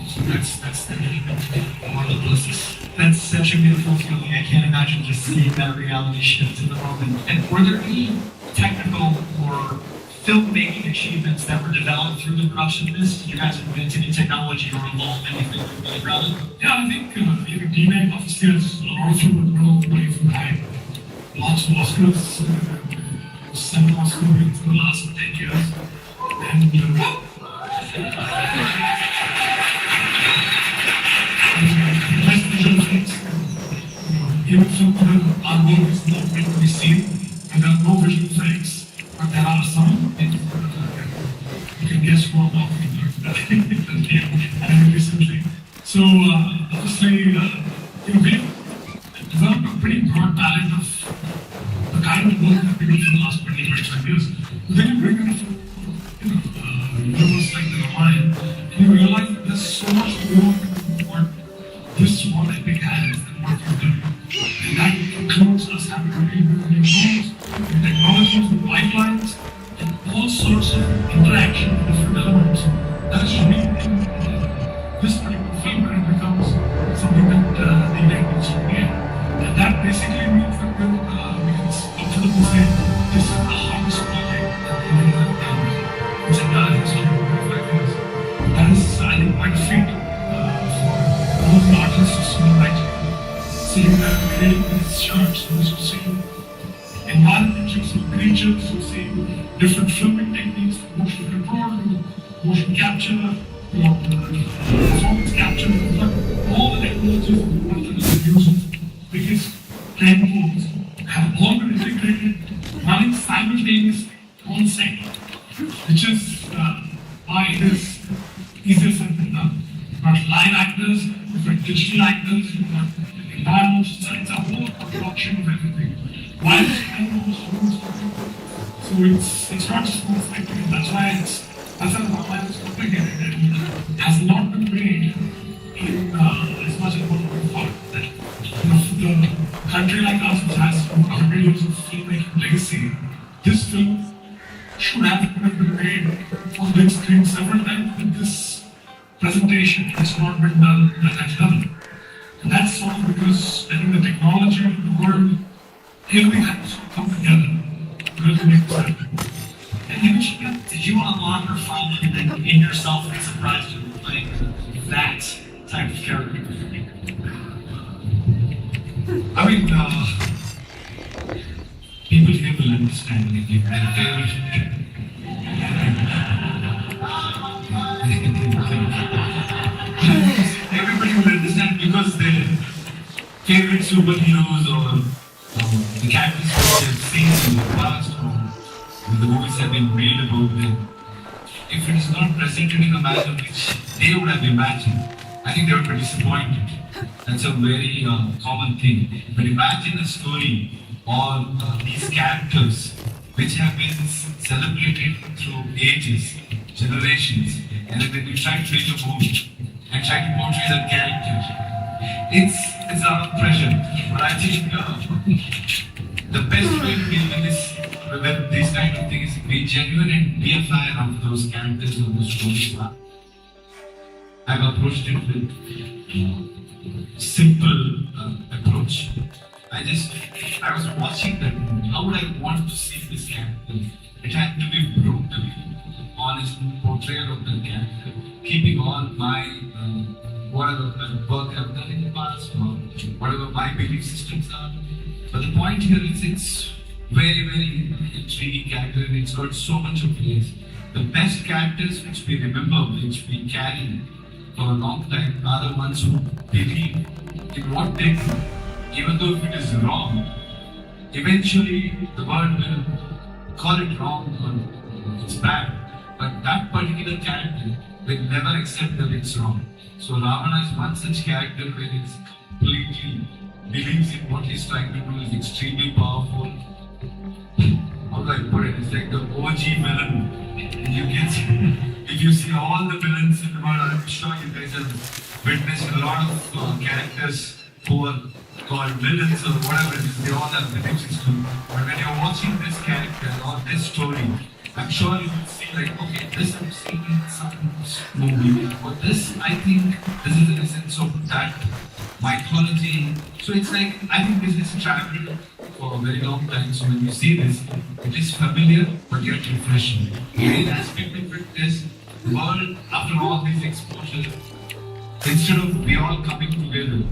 So that's the element of all the process. That's such a beautiful feeling. I can't imagine just seeing that reality shift in the moment. And were there any technical or filmmaking achievements that were developed through the production of this? Did you guys invent any technology or evolve anything that you're really proud of? Yeah, I think D9 obviously has a lot of film growth away from time. Lots of Oscars, 7 Oscars wins in the last 10 years. And best visual effects. Even some our work is not meant to be seen, and there are no visual effects. recently. So obviously, we've developed a pretty broad palette of the kind of work that we do for the last 20, 25 years. But then you bring in universe like the Ramayana, and you realize that there's so much more to what this one epic has than what we've done. And that includes us having really new tools, technologies, pipelines, and all sorts of interaction with different elements. That is unique in this particular film, and it becomes something that the event needs to be. And that basically means that we can confidently say this is the hardest project that we have done. It's a done history of 25 years. That is, I think, quite a feat for all the artists who see magic. Seeing that creating these shots, those who see environments, who see creatures, who see different filming techniques, motion control, motion capture, performance capture, all the technologies that we want to use because tentpoles have all been integrated, running simultaneously on set, which is why it is easier said than done. You've got live actors, you've got digital actors, you've got environments, it's a whole production of everything. Why is it so it's not just one spectacle, that's why it's complicated and has not been made in as much as what we thought. That the country like ours, which has 100 years of filmmaking legacy, this film should have been made on the big screen several times, but this presentation has not been done at that level. And that's sort of because I think the technology of the world, everything has to come together to make this happen. And did you unlock or find anything in yourself that surprised you playing that type of character? I mean, people here will understand it. Everybody will understand because their favorite superheroes or the characters which they've seen in the past or the movies have been made about them. If it is not presented in a manner which they would have imagined, I think they would be disappointed. That's a very common thing. But imagine a story on these characters which have been celebrated through ages, generations, and then you try to make a movie and try to portray that character. It's a lot of pressure, but I think the best way to deal with this kind of thing is be genuine and be a fan of those characters and those stories. I've approached it with simple approach. I was watching that movie. How would I want to see this character? It had to be brutally honest portrayal of the character, keeping all my whatever work I've done in the past or whatever my belief systems are. But the point here is it's very, very intriguing character and it's got so much of layers. The best characters which we remember, which we carry for a long time are the ones who believe in what they do. Even though if it is wrong, eventually the world will call it wrong or it's bad. But that particular character will never accept that it's wrong. So Ravana is one such character where he completely believes in what he's trying to do, is extremely powerful. How do I put it? It's like the OG villain. You can see, if you see all the villains in the world, I'm sure you guys have witnessed a lot of characters who are called villains or whatever it is, they all have villain system. But when you're watching this character or this story, I'm sure you will see like, okay, this I'm seeing in some movie, but this, I think, this is the essence of that mythology. So it's like, I think this is traveled for a very long time, so when you see this, it is familiar, but yet refreshing. The main aspect of it is, the world, after all these exposures, instead of we all coming together,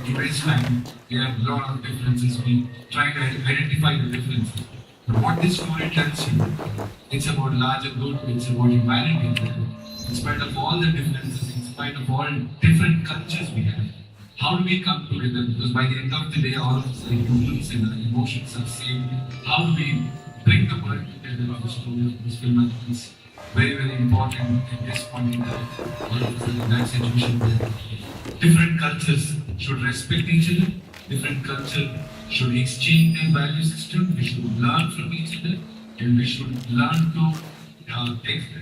in today's time, we have a lot of differences, we try to identify the differences. But what this story tells you, it's about larger good, it's about humanity. In spite of all the differences, in spite of all different cultures we have, how do we come together? Because by the end of the day, all of us are humans and our emotions are same. How do we bring the world together with the story of this film? very, very important at this point in time. All of us are in that situation where different cultures should respect each other, different cultures should exchange their value system, we should learn from each other, and we should learn to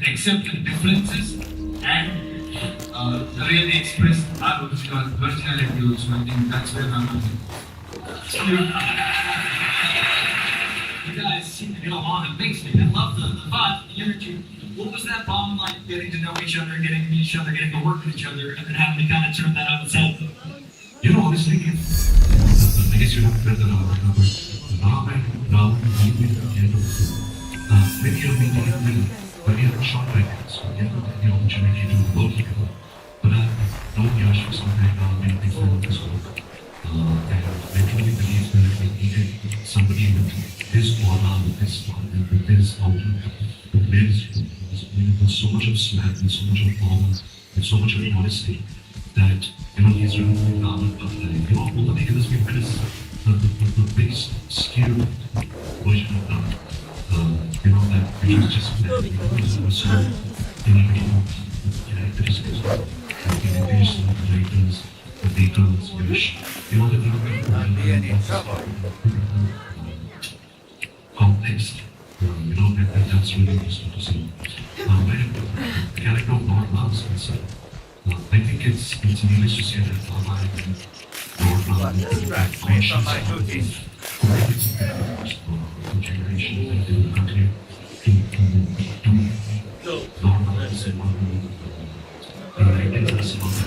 accept the differences and really express our originality also. I think that's where I'm at. You guys seem to get along amazingly. I love the vibe, the energy. What was that bond like, getting to know each other, getting to meet each other, getting to work with each other, and then having to kind of turn that on its head? You know, honestly, I guess you have to read the Ram and Ram, when you're meeting a meal, when you're short like this, when you have the opportunity to work together. But I've known Yash for some time now, many before this work. And I truly believe that we needed somebody with his aura, with his fun, with his outlook, with so much of swag, and so much of power, and so much of honesty that, he's really phenomenal. But all the because we've been the biggest skewed version of that. That which is just because it was so characteristics, the writers, the details, complex, and that's really useful to see. The character of Lord Lance, I think it's needless to say that Lord Lance creations generation that they will continue to Lord Lance and writers about the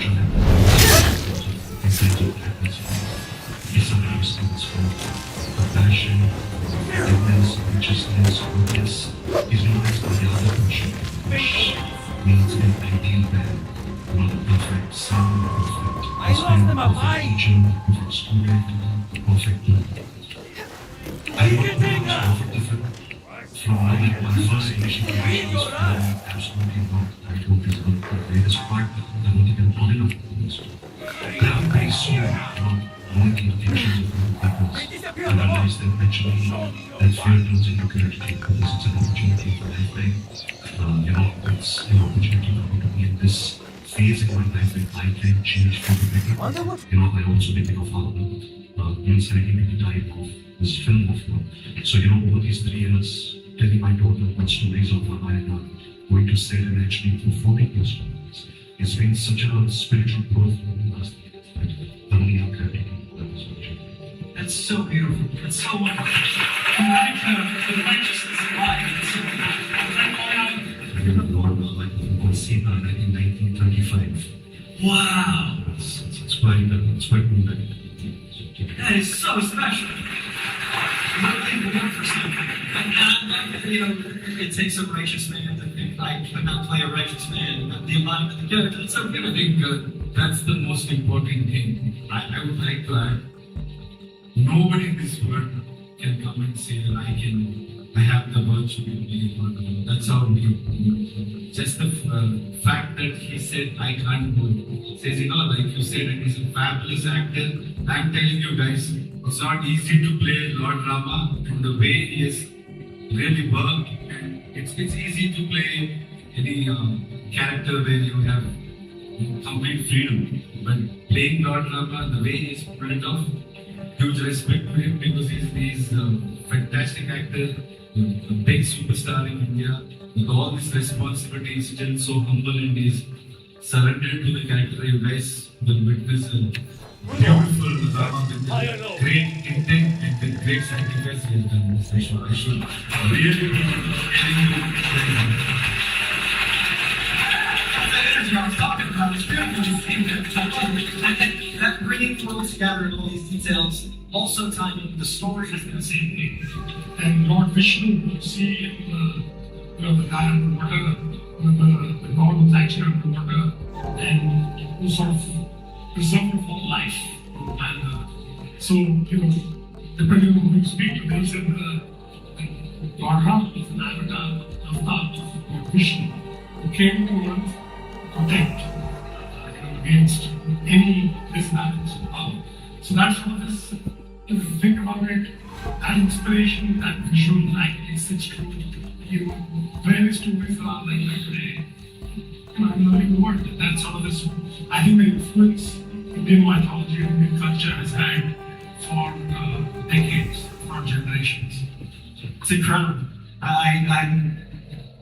He sometimes stands for compassion, goodness, righteousness, goodness. He's known as the other person, which means an ideal man, the perfect son, the perfect husband, the perfect teacher, the perfect student, the perfect mother. I work with him perfect different from my first initial relation was absolutely not. I told his greatest part, I don't even know enough of this. But I'm very soon knowing the intentions of the peoples. I realized that eventually that fear turns into gratitude because it's an opportunity for life. It's an opportunity for me to be in this phase in my life when I can change for the better. I also became a father. Coinciding with the time of this film of So, over these 3 years, telling my daughter what stories of Ramayana, going to set and actually performing those stories. It's been such a spiritual growth for the last 3 years that I'm really happy. That's so beautiful. That's so wonderful. The righteousness of life. Lord Sita in 1935. Wow. It's quite moving. That is so special. It takes a righteous man to think I could not play a righteous man. The embodiment of the character. It's so good. I think that's the most important thing. I would like to add, nobody in this world can come and say that I have the virtue to be one. That's how we just the fact that he said I can't do it. Says, like you said, and he's a fabulous actor. I'm telling you guys, it's not easy to play Lord Rama and the way he is really worked. And it's easy to play any character where you have complete freedom. But playing Lord Rama, the way he's pulled it off, huge respect to him because he's a fantastic actor, a big superstar in India. With all this responsibility, he's still so humble and he's surrendered to the character. You guys will witness a beautiful drama with great intent and with great sacrifice he has done. I should really be telling you very much. That energy I was talking about is beautiful. That bringing worlds together and all these details, also tying into the story is the same thing. And Lord Vishnu, you see the guy underwater, the god who's actually underwater, and who sort of preserved for life. And so, depending on who you speak to, they said Lord Ram is an avatar of Vishnu, who came to earth to protect against any disbalance of power. So that's what this, if you think about it, that inspiration, that visual light is it's true. various stories are like today. I'm learning the word. That's sort of this. I think the influence Indian mythology and Indian culture has had for decades, for generations. It's incredible. I'm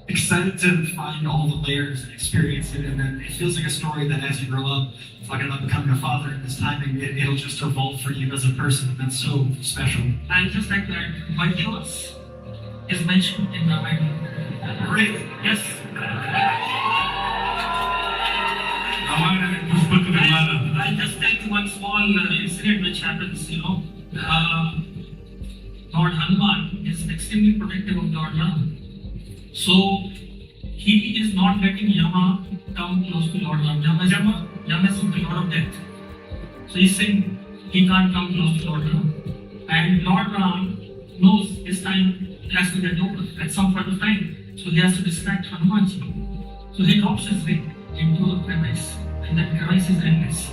excited to find all the layers and experience it, and then it feels like a story that as you grow up, talking about becoming a father in this timing, it'll just evolve for you as a person. That's so special. And just like that, white clothes is mentioned in the Bible. Really? Yes. I'll just tell you one small incident which happens, Lord Hanuman is extremely protective of Lord Ram. So, he is not letting Yama come close to Lord Ram. Yama is the Lord of Death. So he's saying he can't come close to Lord Ram. And Lord Ram knows his time has to get over at some point of time. So he has to distract Hanumanji. So he drops his ring into a crevice, and that crevice is endless.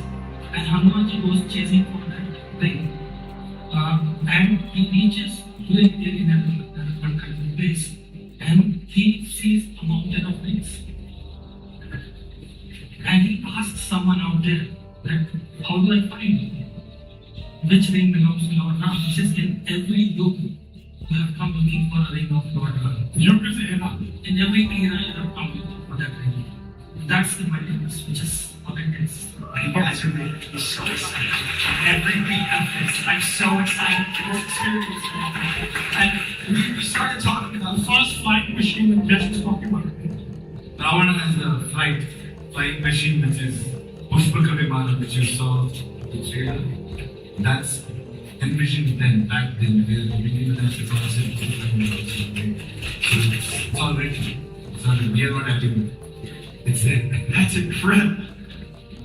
And Hanumanji goes chasing for that ring. And he reaches to a very narrow place. And he sees a mountain of rings. And he asks someone out there that, how do I find which ring belongs to Lord Ram? He says, in every yug, you have come looking for a ring of Lord Ram. Yug is era. In every era, you have come looking for that ring. That's the multiverse, which is all it is. You guys are making me so excited. Every week of this, I'm so excited for this experience. And we started talking about the first flying machine that Jesh was talking about. Ravana has a flying machine which is Pushpaka Vimana, which you saw in the trailer. That's envisioned then, back then, where we didn't even have to concept. So it's already. We are not acting. It's there. That's incredible.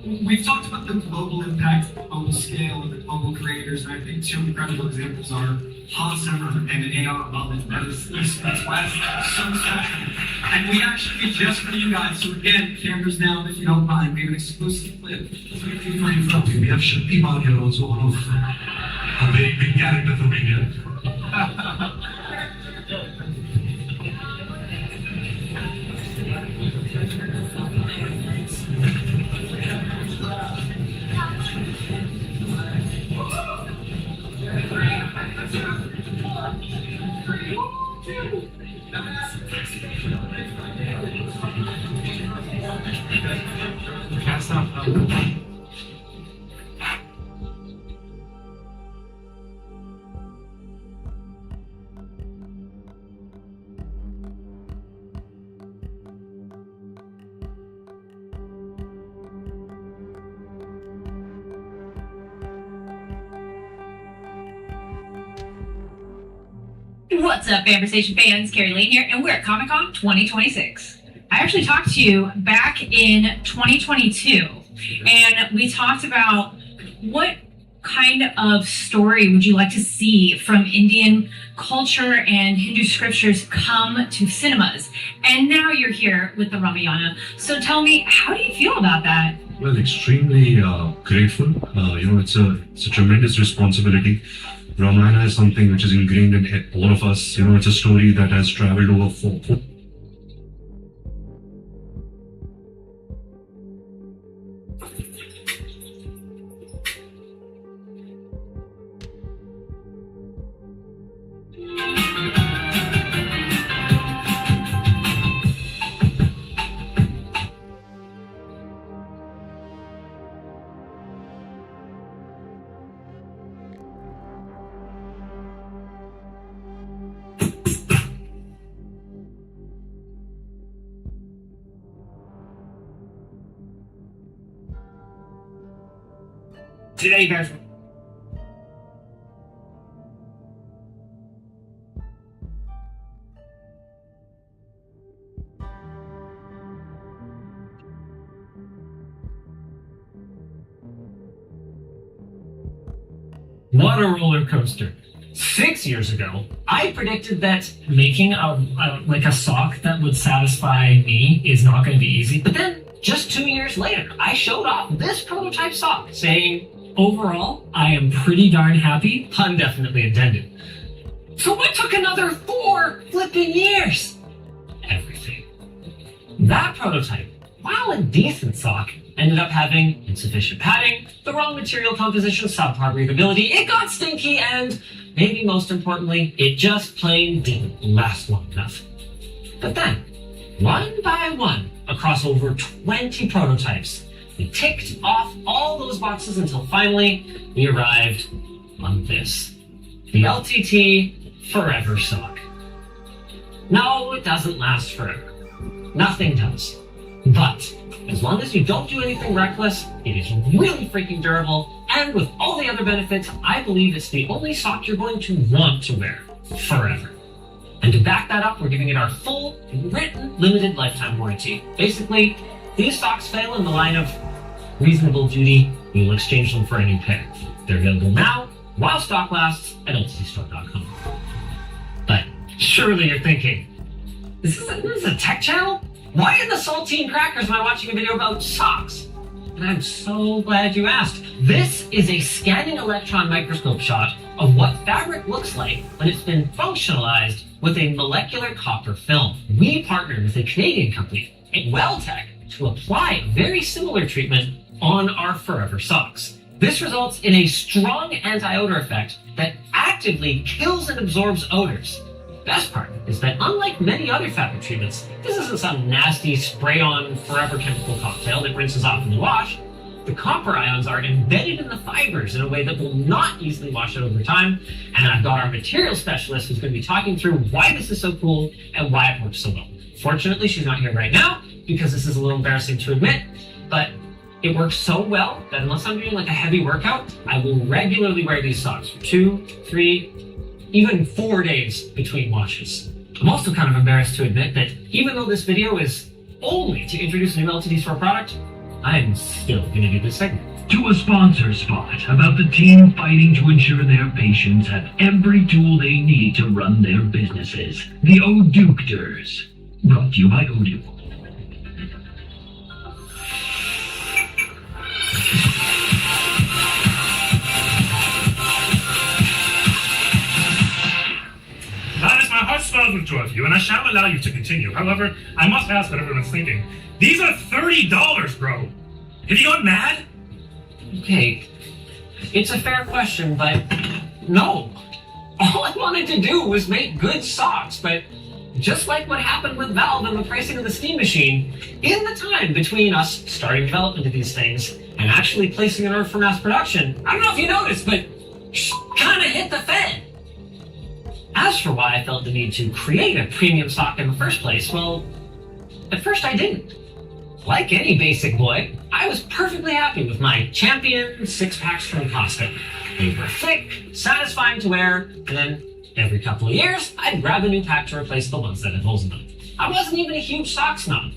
We've talked about the global impact, the global scale, and the global creators, and I think two incredible examples are Hans Zimmer and A.R. Rahman. That is East West, so special. And we actually, just for you guys, so again, cameras down if you don't mind, we have an exclusive clip. We have Shaktiman here also, one of a very big character from India. What's up, Amberstation fans? Carrie Lane here, and we're at Comic-Con 2026. I actually talked to you back in 2022, and we talked about what kind of story would you like to see from Indian culture and Hindu scriptures come to cinemas. And now you're here with the Ramayana. So tell me, how do you feel about that? Well, extremely grateful. It's a tremendous responsibility. Ramayana is something which is ingrained in all of us. It's a story that has traveled over four. Today, guys. What a roller coaster. 6 years ago, I predicted that making a sock that would satisfy me is not going to be easy. But then, just 2 years later, I showed off this prototype sock, saying, overall, I am pretty darn happy, pun definitely intended. So what took another 4 flipping years? That prototype, while a decent sock, ended up having insufficient padding, the wrong material composition, subpar breathability, it got stinky, and maybe most importantly, it just plain didn't last long enough. But then, one by one, across over 20 prototypes, we ticked off all those boxes until finally we arrived on this. The LTT Forever Sock. No, it doesn't last forever. Nothing does. But as long as you don't do anything reckless, it is really freaking durable, and with all the other benefits, I believe it's the only sock you're going to want to wear forever. And to back that up, we're giving it our full, written, limited lifetime warranty. Basically, these socks fail in the line of reasonable duty, we will exchange them for a new pair. They're available now, while stock lasts, at ltcstore.com. But surely you're thinking, this is a tech channel? Why in the saltine crackers am I watching a video about socks? And I'm so glad you asked. This is a scanning electron microscope shot of what fabric looks like when it's been functionalized with a molecular copper film. We partnered with a Canadian company, Welltech, to apply a very similar treatment on our Forever socks. This results in a strong anti-odor effect that actively kills and absorbs odors. Best part is that unlike many other fabric treatments, this isn't some nasty spray-on forever chemical cocktail that rinses off in the wash. The copper ions are embedded in the fibers in a way that will not easily wash out over time, and I've got our material specialist who's going to be talking through why this is so cool and why it works so well. Fortunately, she's not here right now because this is a little embarrassing to admit, but it works so well that unless I'm doing like a heavy workout, I will regularly wear these socks for 2, 3, even 4 days between washes. I'm also kind of embarrassed to admit that even though this video is only to introduce a new LTD Store product, I'm still going to do this segment. To a sponsor spot about the team fighting to ensure their patients have every tool they need to run their businesses. The Oductors. Brought to you by Odoo. Linus, my heart swells with joy for you, and I shall allow you to continue. However, I must ask what everyone's thinking. These are $30, bro! Have you gone mad? Okay, it's a fair question, but no. All I wanted to do was make good socks, but just like what happened with Valve and the pricing of the Steam Machine, in the time between us starting development of these things and actually placing an order for mass production, I don't know if you noticed, but kind of hit the fan. As for why I felt the need to create a premium sock in the first place, well, at first I didn't. Like any basic boy, I was perfectly happy with my Champion 6-packs from Costco. They were thick, satisfying to wear, and then every couple of years, I'd grab a new pack to replace the ones that had holes in them. I wasn't even a huge sock snob.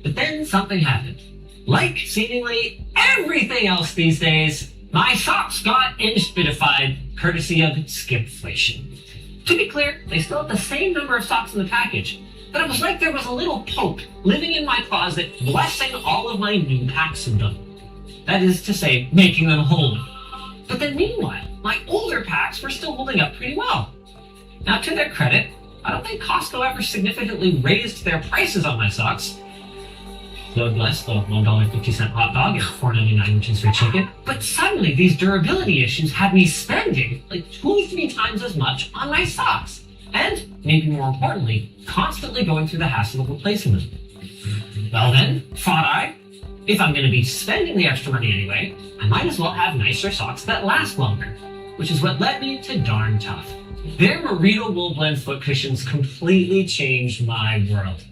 But then something happened. Like seemingly everything else these days, my socks got inch-bitified, courtesy of skipflation. To be clear, they still have the same number of socks in the package, but it was like there was a little pope living in my closet, blessing all of my new packs of them. That is to say, making them holy. But then meanwhile, my older packs were still holding up pretty well. Now, to their credit, I don't think Costco ever significantly raised their prices on my socks. God bless the $1.50 hot dog and $4.99 inches for chicken. But suddenly, these durability issues had me spending like 2-3 times as much on my socks. And, maybe more importantly, constantly going through the hassle of replacing them. Well then, thought I, if I'm going to be spending the extra money anyway, I might as well have nicer socks that last longer. Which is what led me to Darn Tough. Their Merino wool blend foot cushions completely changed my world.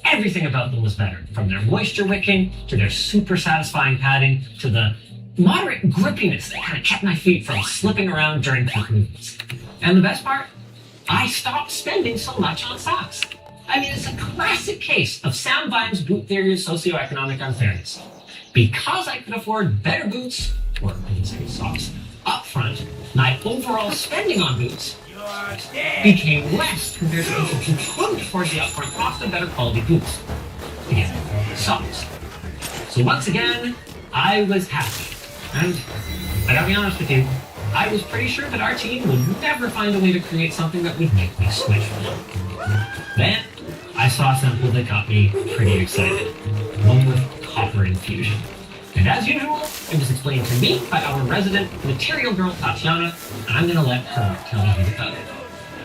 Everything about them was better, from their moisture wicking, to their super satisfying padding, to the moderate grippiness that kind of kept my feet from slipping around during quick movements. And the best part? I stopped spending so much on socks. I mean, it's a classic case of Sam Vine's boot theory's socioeconomic unfairness. Because I could afford better boots, or in this case socks, up front, my overall spending on boots became less compared to those who couldn't afford the upfront cost of better quality boots. Again, socks. So once again, I was happy. And I gotta be honest with you, I was pretty sure that our team would never find a way to create something that would make me switch. Then, I saw a sample that got me pretty excited. One with copper infusion. And as usual, it was explained to me by our resident material girl, Tatiana, and I'm gonna let her tell you about it.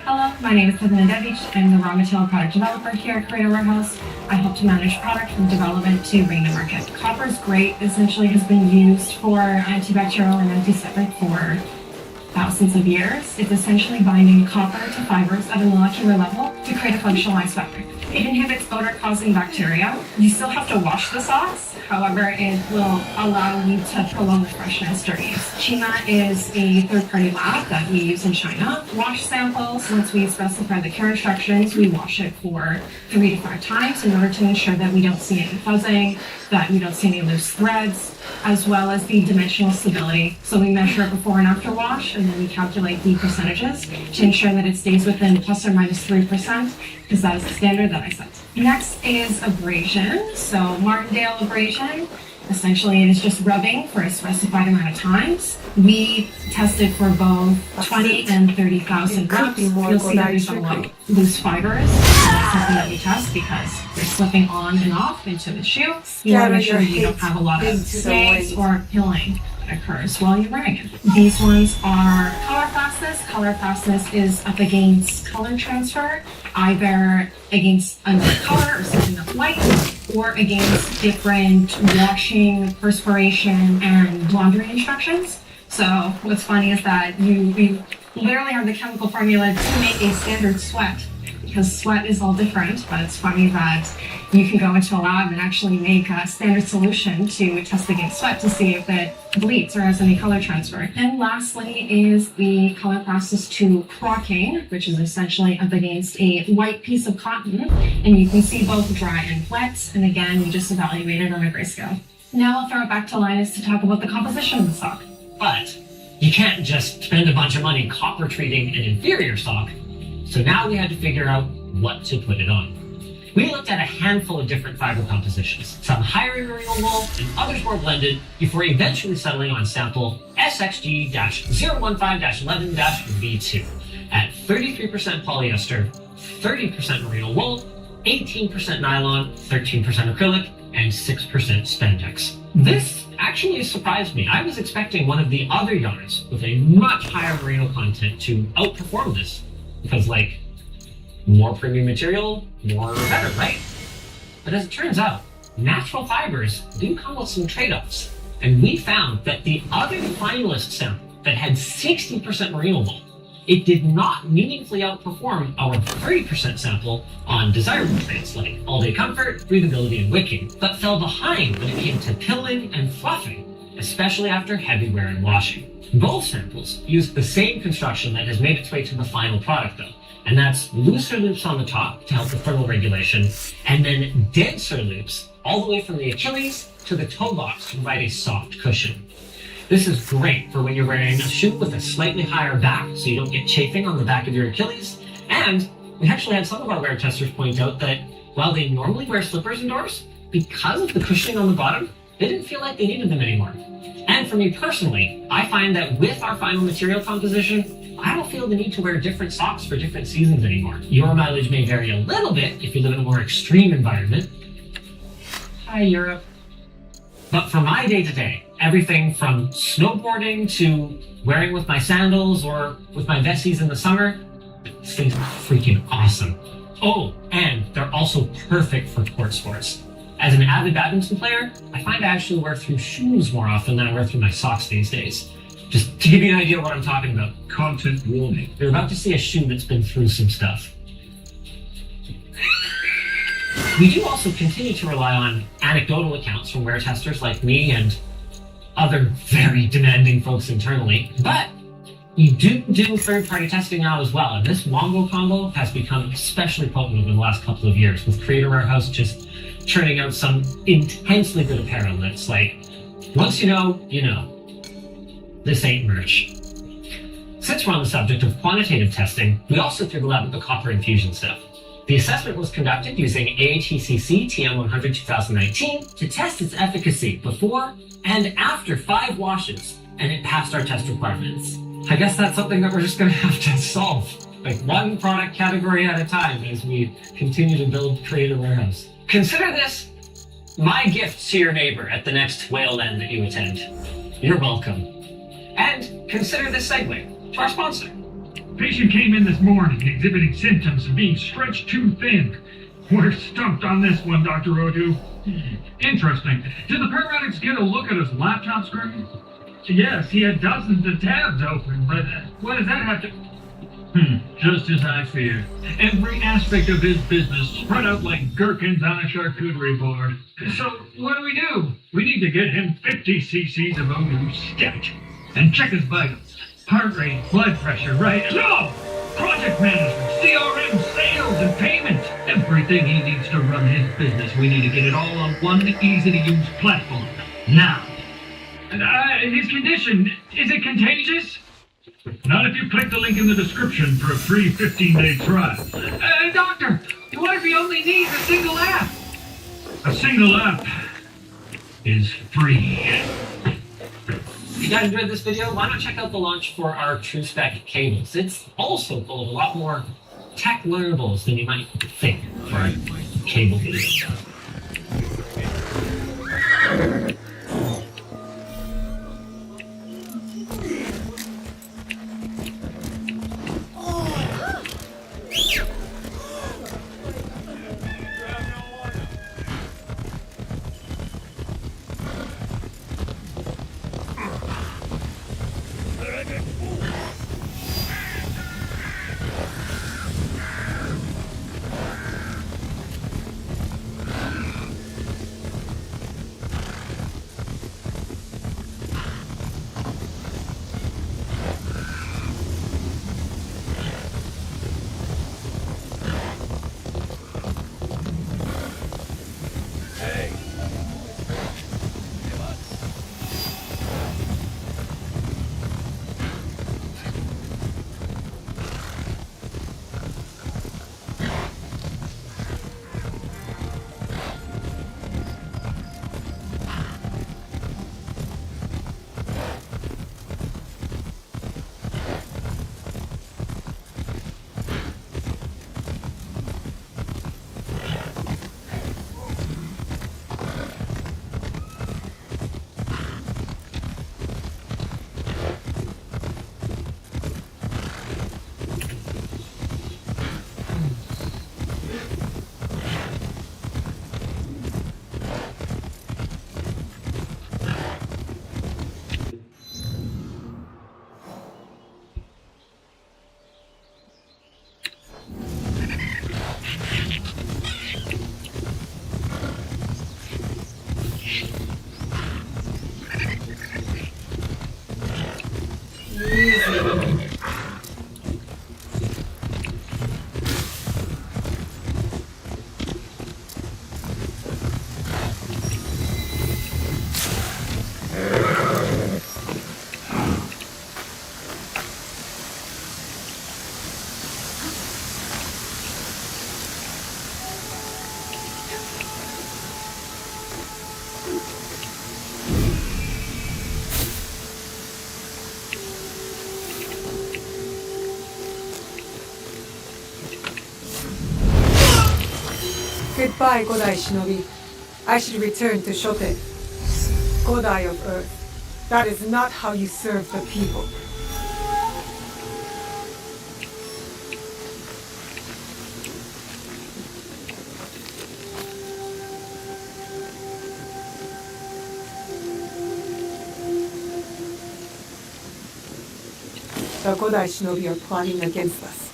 Hello, my name is Kathleen Devich. I'm the raw material product developer here at Creator Warehouse. I help to manage product from development to bring to market. Copper is great. Essentially has been used for antibacterial and antiseptic for thousands of years. It's essentially binding copper to fibers at a molecular level to create a functionalized fabric. It inhibits odor-causing bacteria. You still have to wash the socks. However, it will allow you to prolong the freshness during use. Chima is a third-party lab that we use in China. Wash samples. Once we specify the care instructions, we wash it for 3 to 5 times in order to ensure that we don't see any fuzzing, that we don't see any loose threads, as well as the dimensional stability. So we measure it before and after wash, and then we calculate the percentages to ensure that it stays within plus or minus 3%, because that is the standard that I set. Next is abrasion. So Martindale abrasion, essentially it is just rubbing for a specified amount of times. We tested for both 20 and 30,000 reps. You'll see that there's a lot of loose fibers. That's something that we test because they're slipping on and off into the shoe. You want to make sure that you don't have a lot of snags or pilling that occurs while you're wearing it. These ones are color fastness. Color fastness is up against color transfer, either against another color or something that's white, or against different washing, perspiration, and laundry instructions. So what's funny is that we literally have the chemical formula to make a standard sweat, because sweat is all different, but it's funny that you can go into a lab and actually make a standard solution to test against sweat to see if it bleeds or has any color transfer. And lastly is the color fastness to crocking, which is essentially up against a white piece of cotton, and you can see both dry and wet, and again, we just evaluate it on a grayscale. Now I'll throw it back to Linus to talk about the composition of the sock. But you can't just spend a bunch of money copper treating an inferior sock. So now we had to figure out what to put it on. We looked at a handful of different fiber compositions, some higher in merino wool and others more blended, before eventually settling on sample SXG-015-11-V2 at 33% polyester, 30% merino wool, 18% nylon, 13% acrylic, and 6% spandex. This actually surprised me. I was expecting one of the other yarns with a much higher merino content to outperform this, because more premium material, more better, right? But as it turns out, natural fibers do come with some trade-offs. And we found that the other finalist sample that had 60% merino wool, it did not meaningfully outperform our 30% sample on desirable traits like all-day comfort, breathability, and wicking, but fell behind when it came to pilling and fluffing, especially after heavy wear and washing. Both samples used the same construction that has made its way to the final product though, and that's looser loops on the top to help with thermal regulation, and then denser loops all the way from the Achilles to the toe box to provide a soft cushion. This is great for when you're wearing a shoe with a slightly higher back so you don't get chafing on the back of your Achilles, and we actually had some of our wear testers point out that while they normally wear slippers indoors, because of the cushioning on the bottom, they didn't feel like they needed them anymore. And for me personally, I find that with our final material composition, I don't feel the need to wear different socks for different seasons anymore. Your mileage may vary a little bit if you live in a more extreme environment. Hi, Europe. But for my day-to-day, everything from snowboarding to wearing with my sandals or with my vesties in the summer, these things are freaking awesome. Oh, and they're also perfect for court sports. As an avid badminton player, I find I actually wear through shoes more often than I wear through my socks these days. Just to give you an idea of what I'm talking about. Content warning. You're about to see a shoe that's been through some stuff. We do also continue to rely on anecdotal accounts from wear testers like me and other very demanding folks internally, but we do third-party testing now as well, and this Wongo combo has become especially potent over the last couple of years, with Creator Warehouse just churning out some intensely good apparel that's like, once you know, you know. This ain't merch. Since we're on the subject of quantitative testing, we also threw the lab with the copper infusion stuff. The assessment was conducted using AHECC TM100 2019 to test its efficacy before and after 5 washes, and it passed our test requirements. I guess that's something that we're just gonna have to solve. like one product category at a time as we continue to build Creator Warehouse. Consider this my gift to your neighbor at the next whale end that you attend. You're welcome. And consider this segue to our sponsor. Patient came in this morning exhibiting symptoms of being stretched too thin. We're stumped on this one, Dr. Odu. Interesting. Did the paramedics get a look at his laptop screen? Yes, he had dozens of tabs open, but what does that have to... Just as I feared. Every aspect of his business spread out like gherkins on a charcuterie board. So, what do? We need to get him 50 cc's of Odu stat. And check his vitals. Heart rate, blood pressure, right? No! Project management, CRM, sales, and payment. Everything he needs to run his business, we need to get it all on one easy-to-use platform. Now. His condition, is it contagious? Not if you click the link in the description for a free 15-day trial. Doctor, what if he only needs a single app? A single app is free. If you guys enjoyed this video, why not check out the launch for our TrueSpec cables? It's also full of a lot more tech learnables than you might think for a cable video. Goodbye, Godai Shinobi. I should return to Shoten. Godai of Earth. That is not how you serve the people. The Godai Shinobi are plotting against us.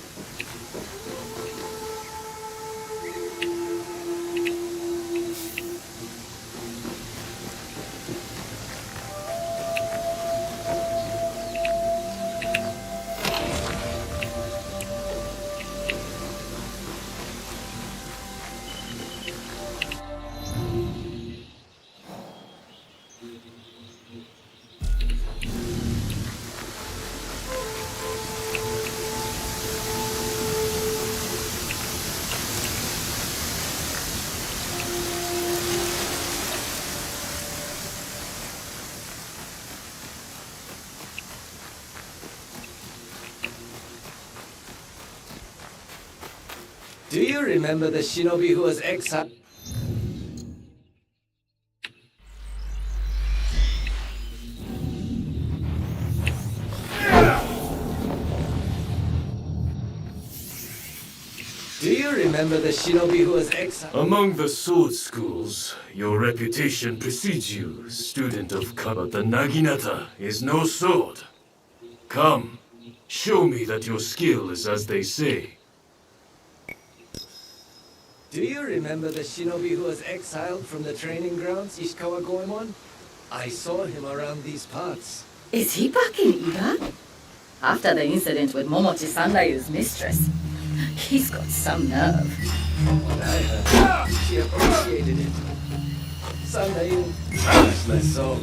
Do you remember the shinobi who was exiled? Do you remember the shinobi who was exiled? Among the sword schools, your reputation precedes you, student of But the Naginata is no sword. Come, show me that your skill is as they say. Do you remember the shinobi who was exiled from the training grounds, Ishikawa Goemon? I saw him around these parts. Is he back in Iga? After the incident with Momochi Sandayu's mistress, he's got some nerve. From what I heard, she appreciated it. Sandayu, bless my soul.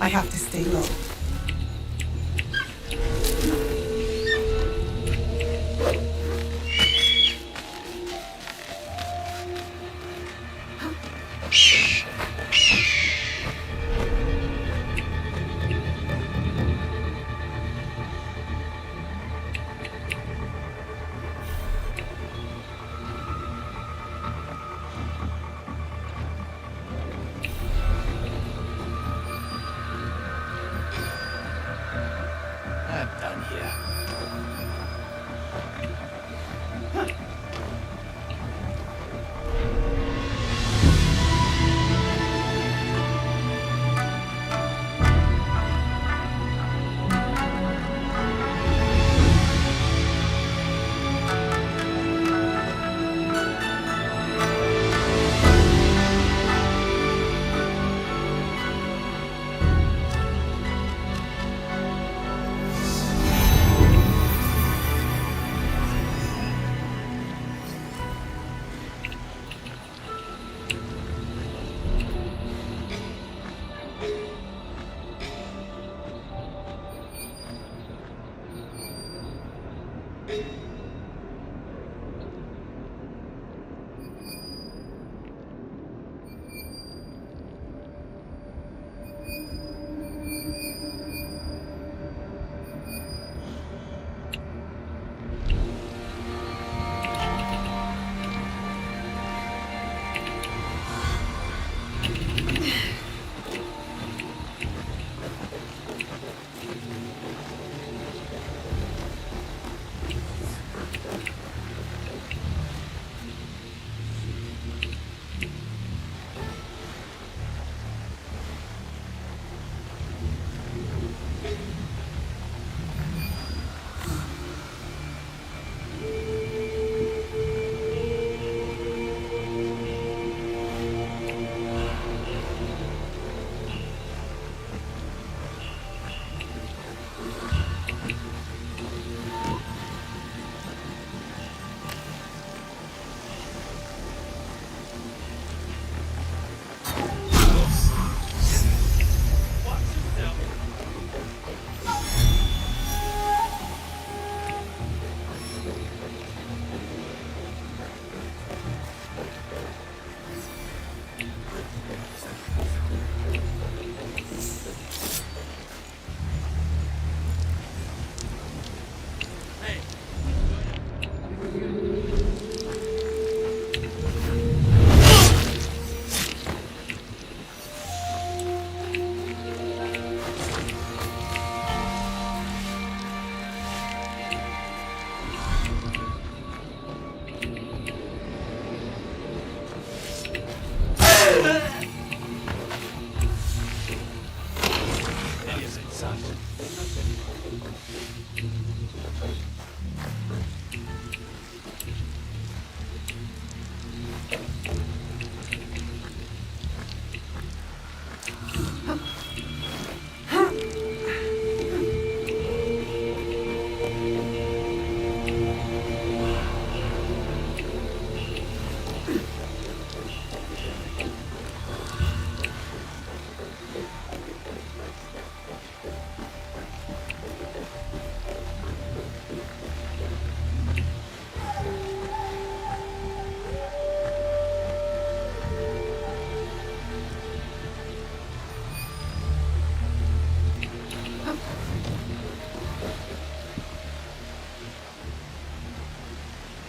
I have to stay low. I'm done here.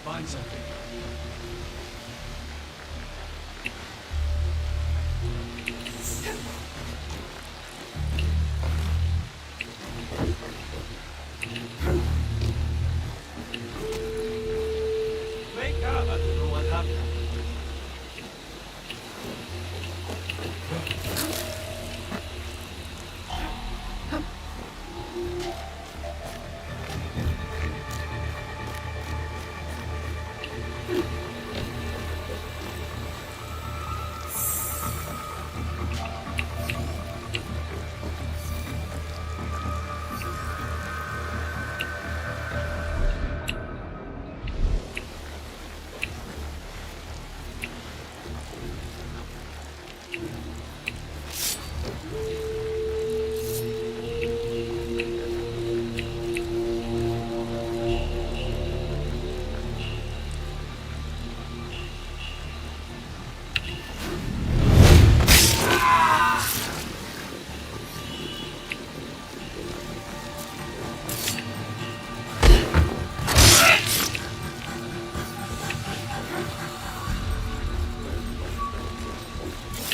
Find something. Wake up! I don't know what happened.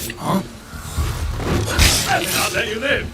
Huh? I'll let you live.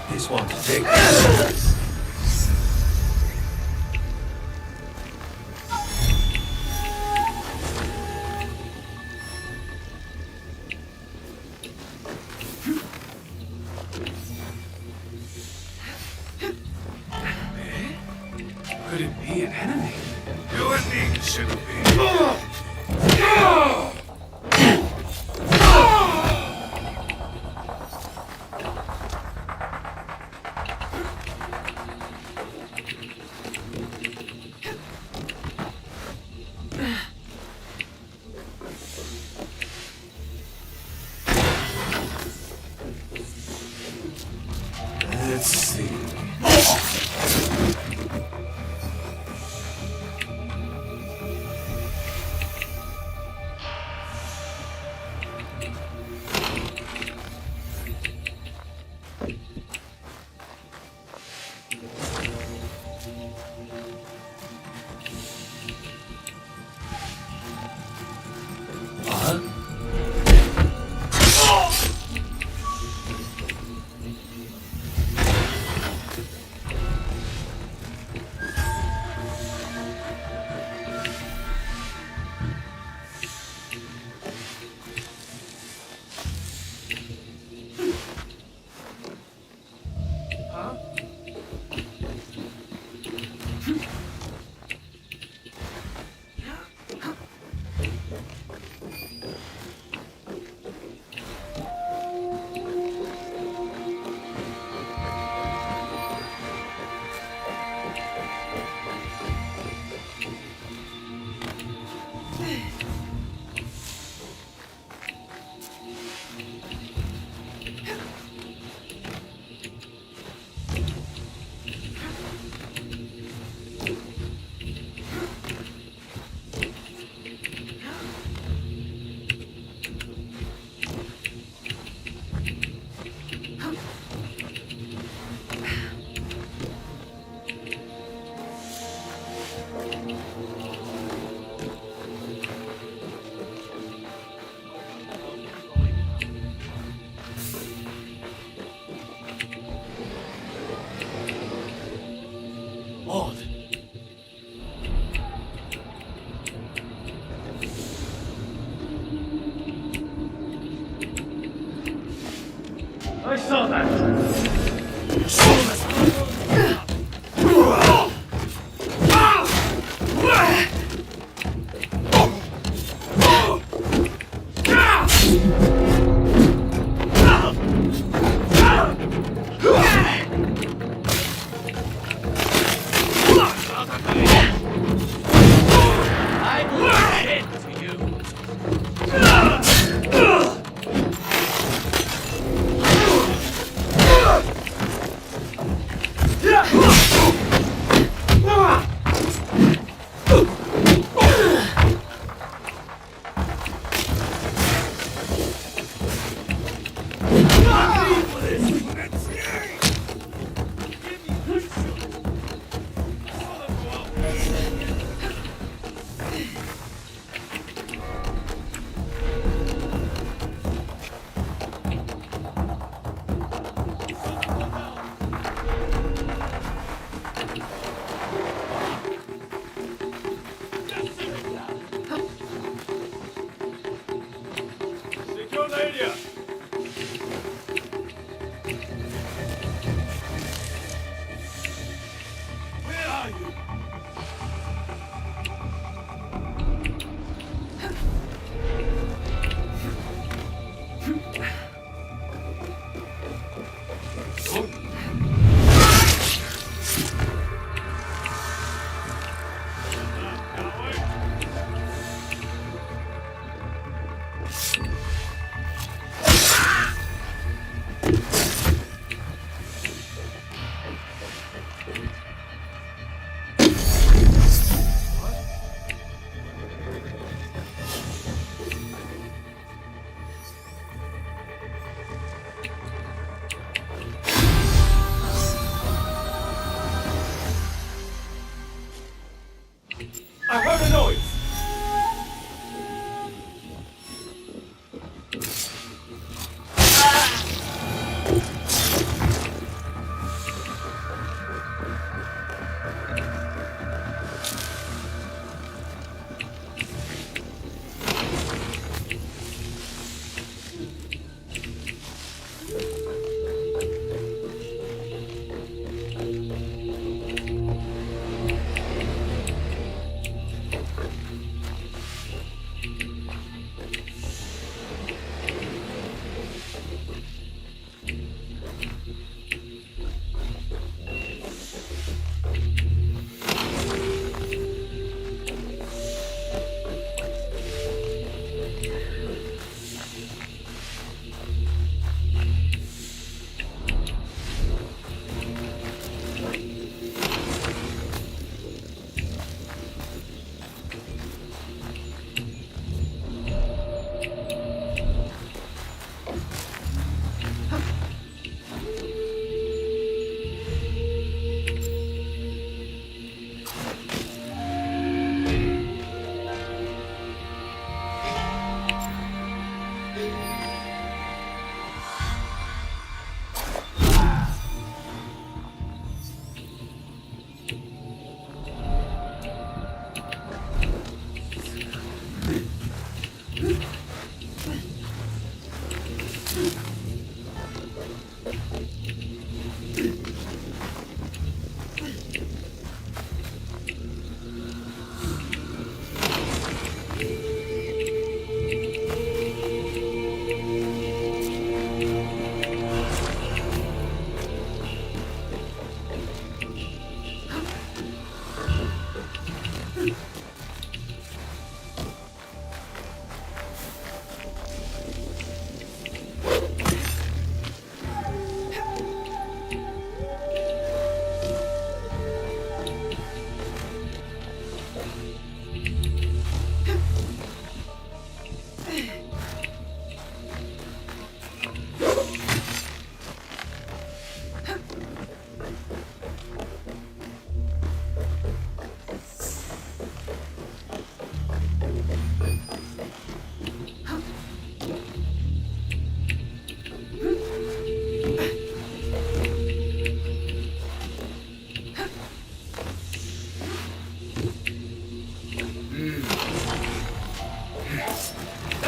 This one to take. Could it be an enemy? You and me, Shinobi. Let's see.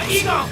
Egon!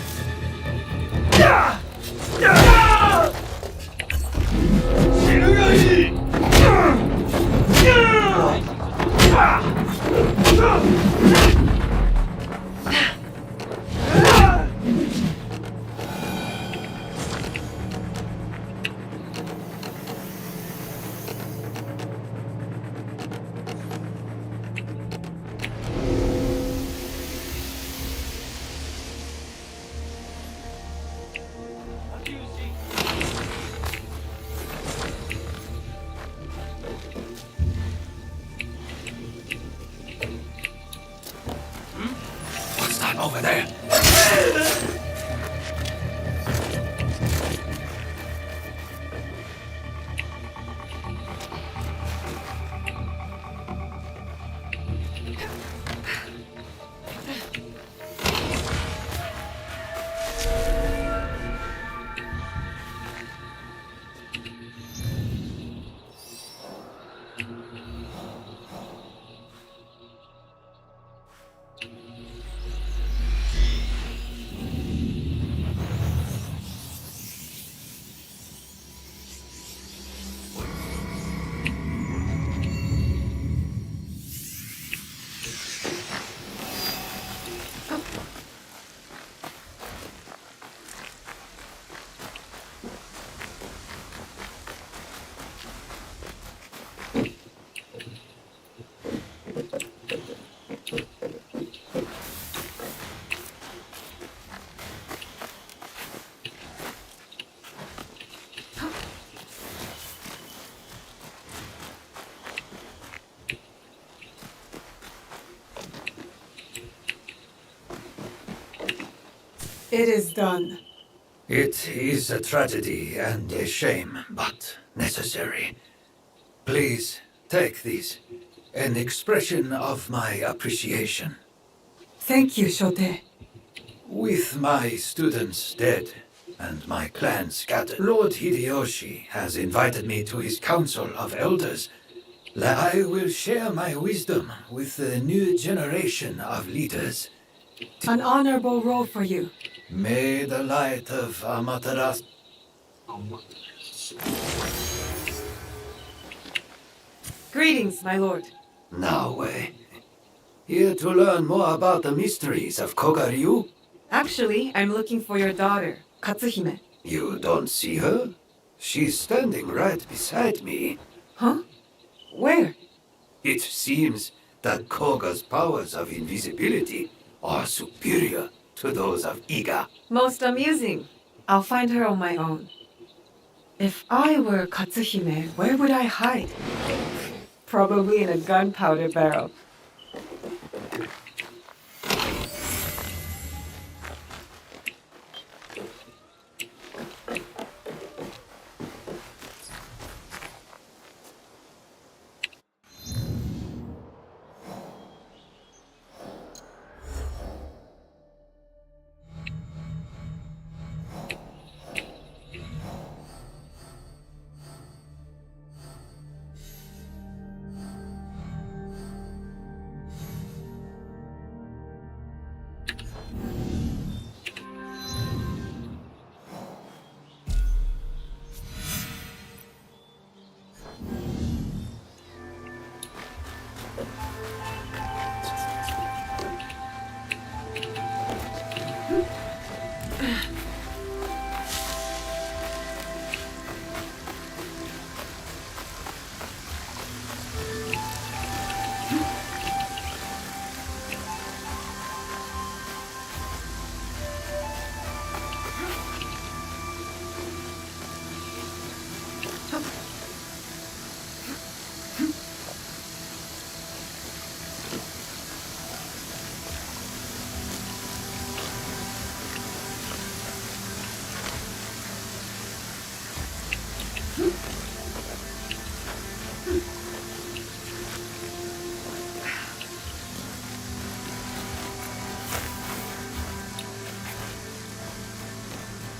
What's that over there? It is done. It is a tragedy and a shame, but necessary. Please take these, an expression of my appreciation. Thank you, Shote. With my students dead and my clan scattered, Lord Hideyoshi has invited me to his council of elders. I will share my wisdom with the new generation of leaders. An honorable role for you. May the light of Amaterasu... Greetings, my lord. Naoe. Here to learn more about the mysteries of Kogaryu? Actually, I'm looking for your daughter, Katsuhime. You don't see her? She's standing right beside me. Huh? Where? It seems that Koga's powers of invisibility are superior to those of Iga. Most amusing. I'll find her on my own. If I were Katsuhime, where would I hide? Probably in a gunpowder barrel.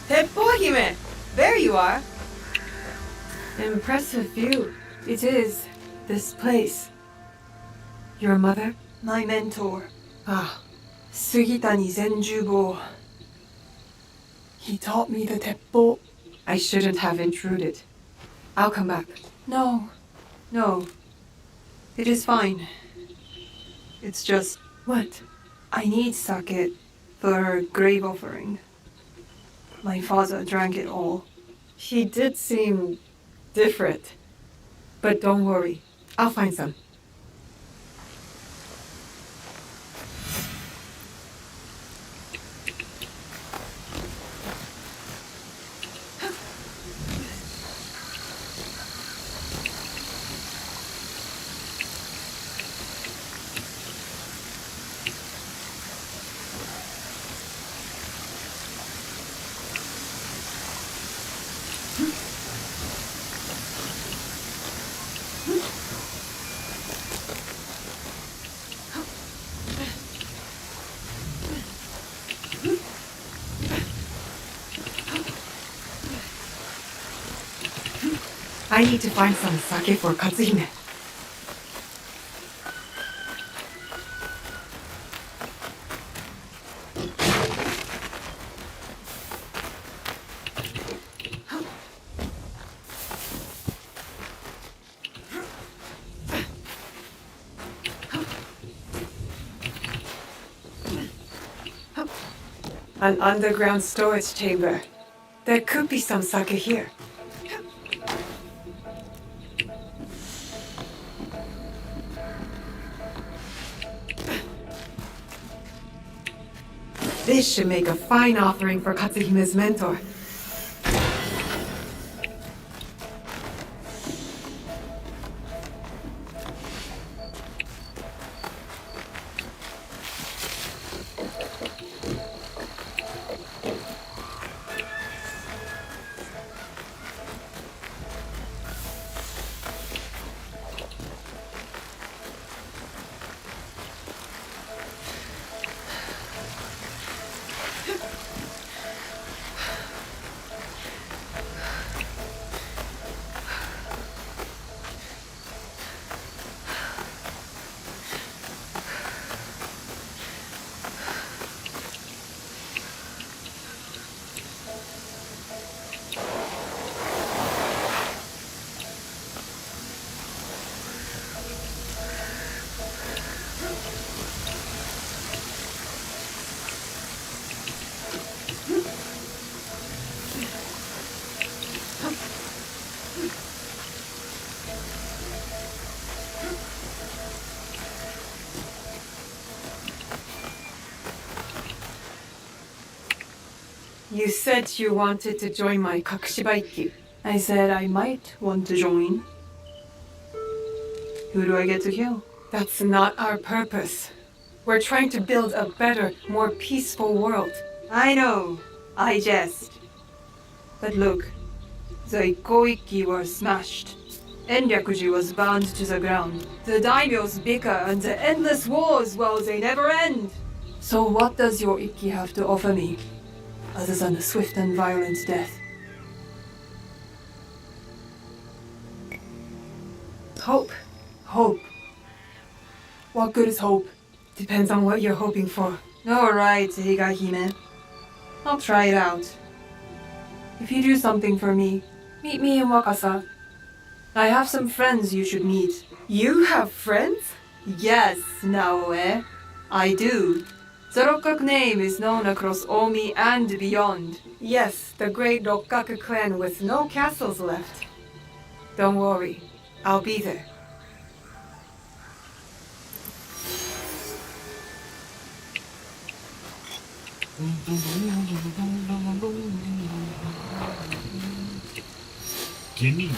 Teppohime! There you are! Impressive view. It is. This place. Your mother? My mentor, Ah, Sugitani Zenjubo. He taught me the teppo. I shouldn't have intruded. I'll come back. No. It is fine. It's just... What? I need sake for her grave offering. My father drank it all. He did seem different. But don't worry. I'll find some. I need to find some sake for Katsuhime. An underground storage chamber. There could be some sake here. This should make a fine offering for Katsuhime's mentor. You said you wanted to join my Kakushibaikyu. I said I might want to join. Who do I get to kill? That's not our purpose. We're trying to build a better, more peaceful world. I know. I jest. But look, the Ikoiki were smashed. Enryakuji was burned to the ground. The daimyos bicker and the endless wars, well, they never end. So what does your Ikki have to offer me? Other than a swift and violent death. Hope. Hope. What good is hope? Depends on what you're hoping for. Alright, Higahime. I'll try it out. If you do something for me, meet me in Wakasa. I have some friends you should meet. You have friends? Yes, Naoe. I do. The Rokkaku name is known across Omi and beyond. Yes, the great Rokkaku clan with no castles left. Don't worry, I'll be there. Gimme.